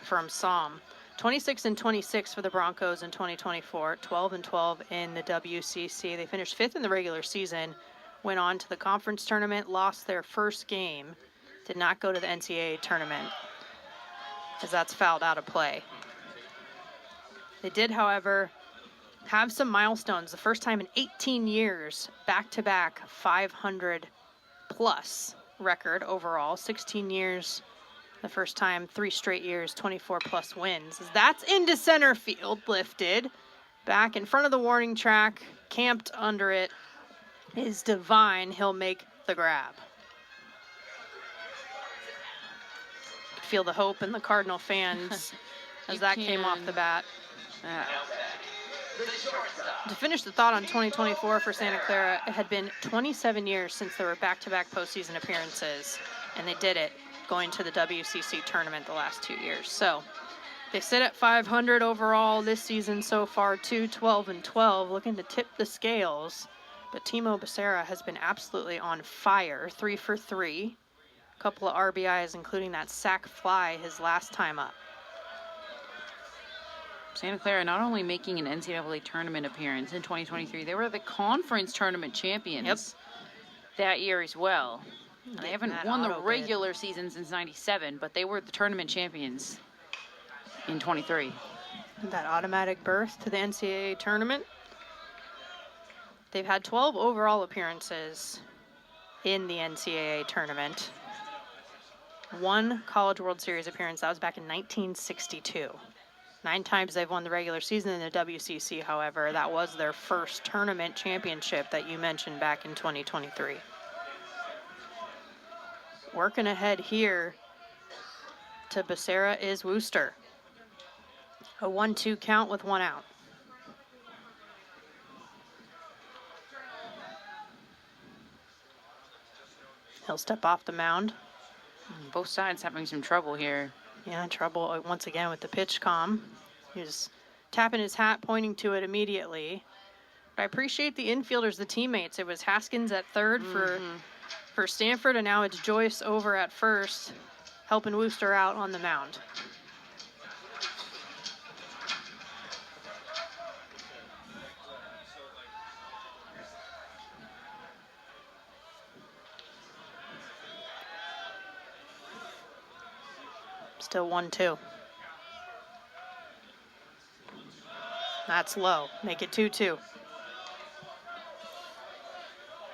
from Somm. 26-26 for the Broncos in 2024, 12-12 in the WCC. They finished 5th in the regular season, went on to the conference tournament, lost their first game, did not go to the NCAA tournament, as that's fouled out of play. They did, however, have some milestones. The first time in 18 years, back-to-back 500-plus record overall, 16 years. The first time, 3 straight years, 24-plus wins. That's into center field, lifted. Back in front of the warning track, camped under it, is Divine. He'll make the grab. Feel the hope in the Cardinal fans as that came off the bat. To finish the thought on 2024 for Santa Clara, it had been 27 years since there were back-to-back postseason appearances, and they did it going to the WCC tournament the last 2 years. So they sit at 500 overall this season so far, 12-12, looking to tip the scales. But Timo Becerra has been absolutely on fire, 3 for 3. A couple of RBIs, including that sac fly his last time up. Santa Clara not only making an NCAA tournament appearance in 2023, they were the conference tournament champions that year as well. They haven't won the regular season since '97, but they were the tournament champions in 23. That automatic berth to the NCAA tournament. They've had 12 overall appearances in the NCAA tournament. 1 College World Series appearance, that was back in 1962. 9 times they've won the regular season in the WCC, however. That was their first tournament championship that you mentioned back in 2023. Working ahead here to Becerra is Wooster. A 1-2 count with 1 out. He'll step off the mound. Both sides having some trouble here. Yeah, trouble once again with the pitch comm. He's tapping his hat, pointing to it immediately. But I appreciate the infielders, the teammates. It was Haskins at third for Stanford, and now it's Joyce over at first, helping Wooster out on the mound. Still 1-2. That's low. Make it 2-2. Of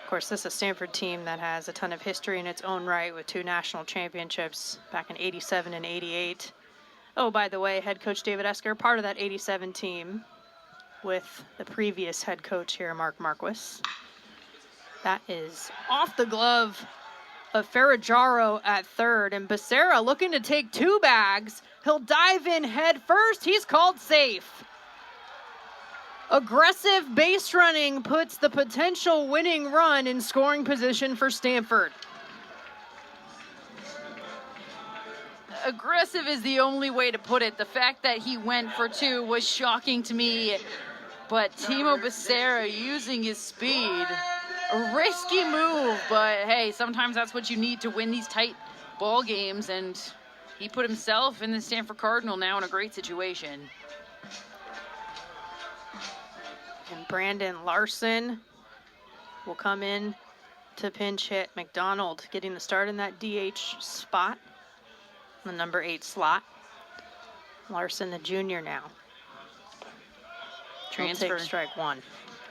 course, this is a Stanford team that has a ton of history in its own right with 2 national championships back in '87 and '88. Oh, by the way, head coach David Esker, part of that '87 team with the previous head coach here, Mark Marquis. That is off the glove of Ferraggiaro at third, and Becerra looking to take 2 bags. He'll dive in head first. He's called safe. Aggressive base running puts the potential winning run in scoring position for Stanford. Aggressive is the only way to put it. The fact that he went for 2 was shocking to me, but Timo Becerra using his speed. A risky move, but hey, sometimes that's what you need to win these tight ball games, and he put himself and the Stanford Cardinal now in a great situation. And Brandon Larson will come in to pinch hit McDonald, getting the start in that DH spot, the number 8 slot. Larson, the junior now. Transfer. Strike 1.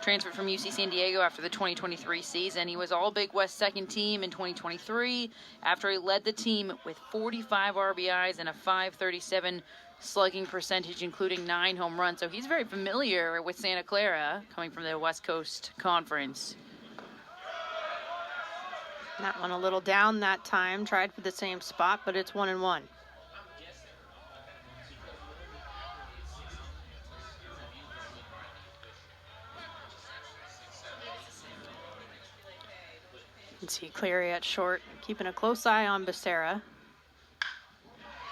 Transferred from UC San Diego after the 2023 season. He was All Big West second team in 2023 after he led the team with 45 RBIs and a .537 slugging percentage, including 9 home runs. So he's very familiar with Santa Clara, coming from the West Coast Conference. That one a little down that time. Tried for the same spot, but it's 1-1. You can see Cleary at short, keeping a close eye on Becerra.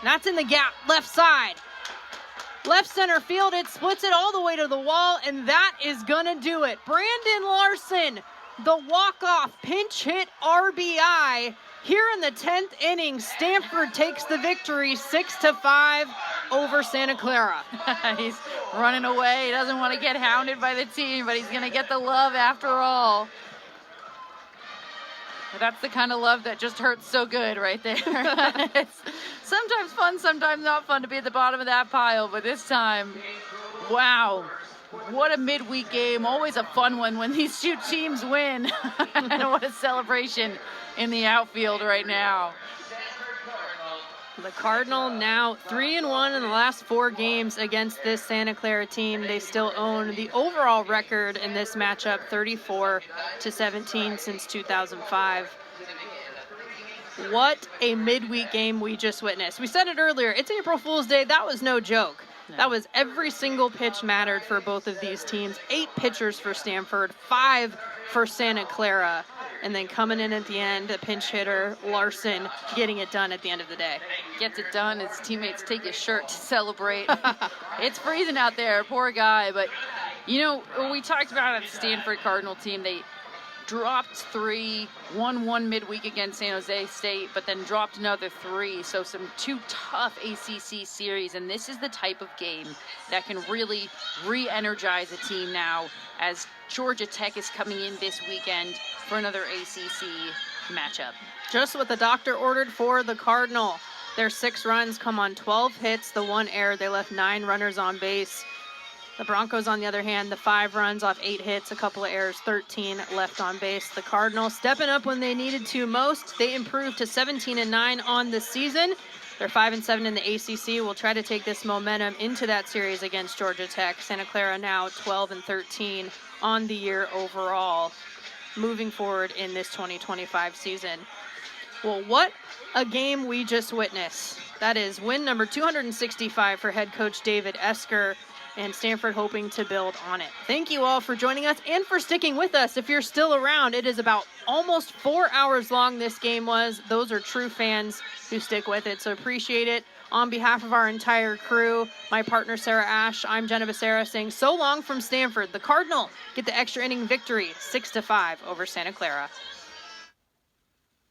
That's in the gap, left side. Left center field, it splits it all the way to the wall, and that is gonna do it. Brandon Larson, the walk-off pinch hit RBI. Here in the 10th inning, Stanford takes the victory 6-5 over Santa Clara. He's running away. He doesn't want to get hounded by the team, but he's gonna get the love after all. That's the kind of love that just hurts so good right there. It's sometimes fun, sometimes not fun to be at the bottom of that pile, but this time, wow, what a midweek game. Always a fun one when these 2 teams win. And what a celebration in the outfield right now. The Cardinal now 3-1 in the last 4 games against this Santa Clara team. They still own the overall record in this matchup, 34-17 since 2005. What a midweek game we just witnessed. We said it earlier, it's April Fool's Day. That was no joke. No. That was every single pitch mattered for both of these teams. 8 pitchers for Stanford, 5 for Santa Clara. And then coming in at the end, a pinch hitter, Larson, getting it done at the end of the day. Gets it done. His teammates take his shirt to celebrate. It's freezing out there, poor guy. But, you know, we talked about it, the Stanford Cardinal team. They dropped 3, won 1 midweek against San Jose State, but then dropped another 3. So 2 tough ACC series. And this is the type of game that can really re-energize a team now, as Georgia Tech is coming in this weekend for another ACC matchup. Just what the doctor ordered for the Cardinal. Their 6 runs come on 12 hits, the 1 error. They left 9 runners on base. The Broncos, on the other hand, the 5 runs off 8 hits, a couple of errors, 13 left on base. The Cardinals stepping up when they needed to most. They improved to 17-9 on the season. They're 5-7 in the ACC. We'll try to take this momentum into that series against Georgia Tech. Santa Clara now 12-13 on the year overall, moving forward in this 2025 season. Well, what a game we just witnessed. That is win number 265 for head coach David Esker, and Stanford hoping to build on it. Thank you all for joining us and for sticking with us. If you're still around, it is about almost 4 hours long this game was. Those are true fans who stick with it, so appreciate it. On behalf of our entire crew, my partner Sarah Ash, I'm Jenna Becerra saying so long from Stanford. The Cardinal get the extra inning victory 6-5 over Santa Clara.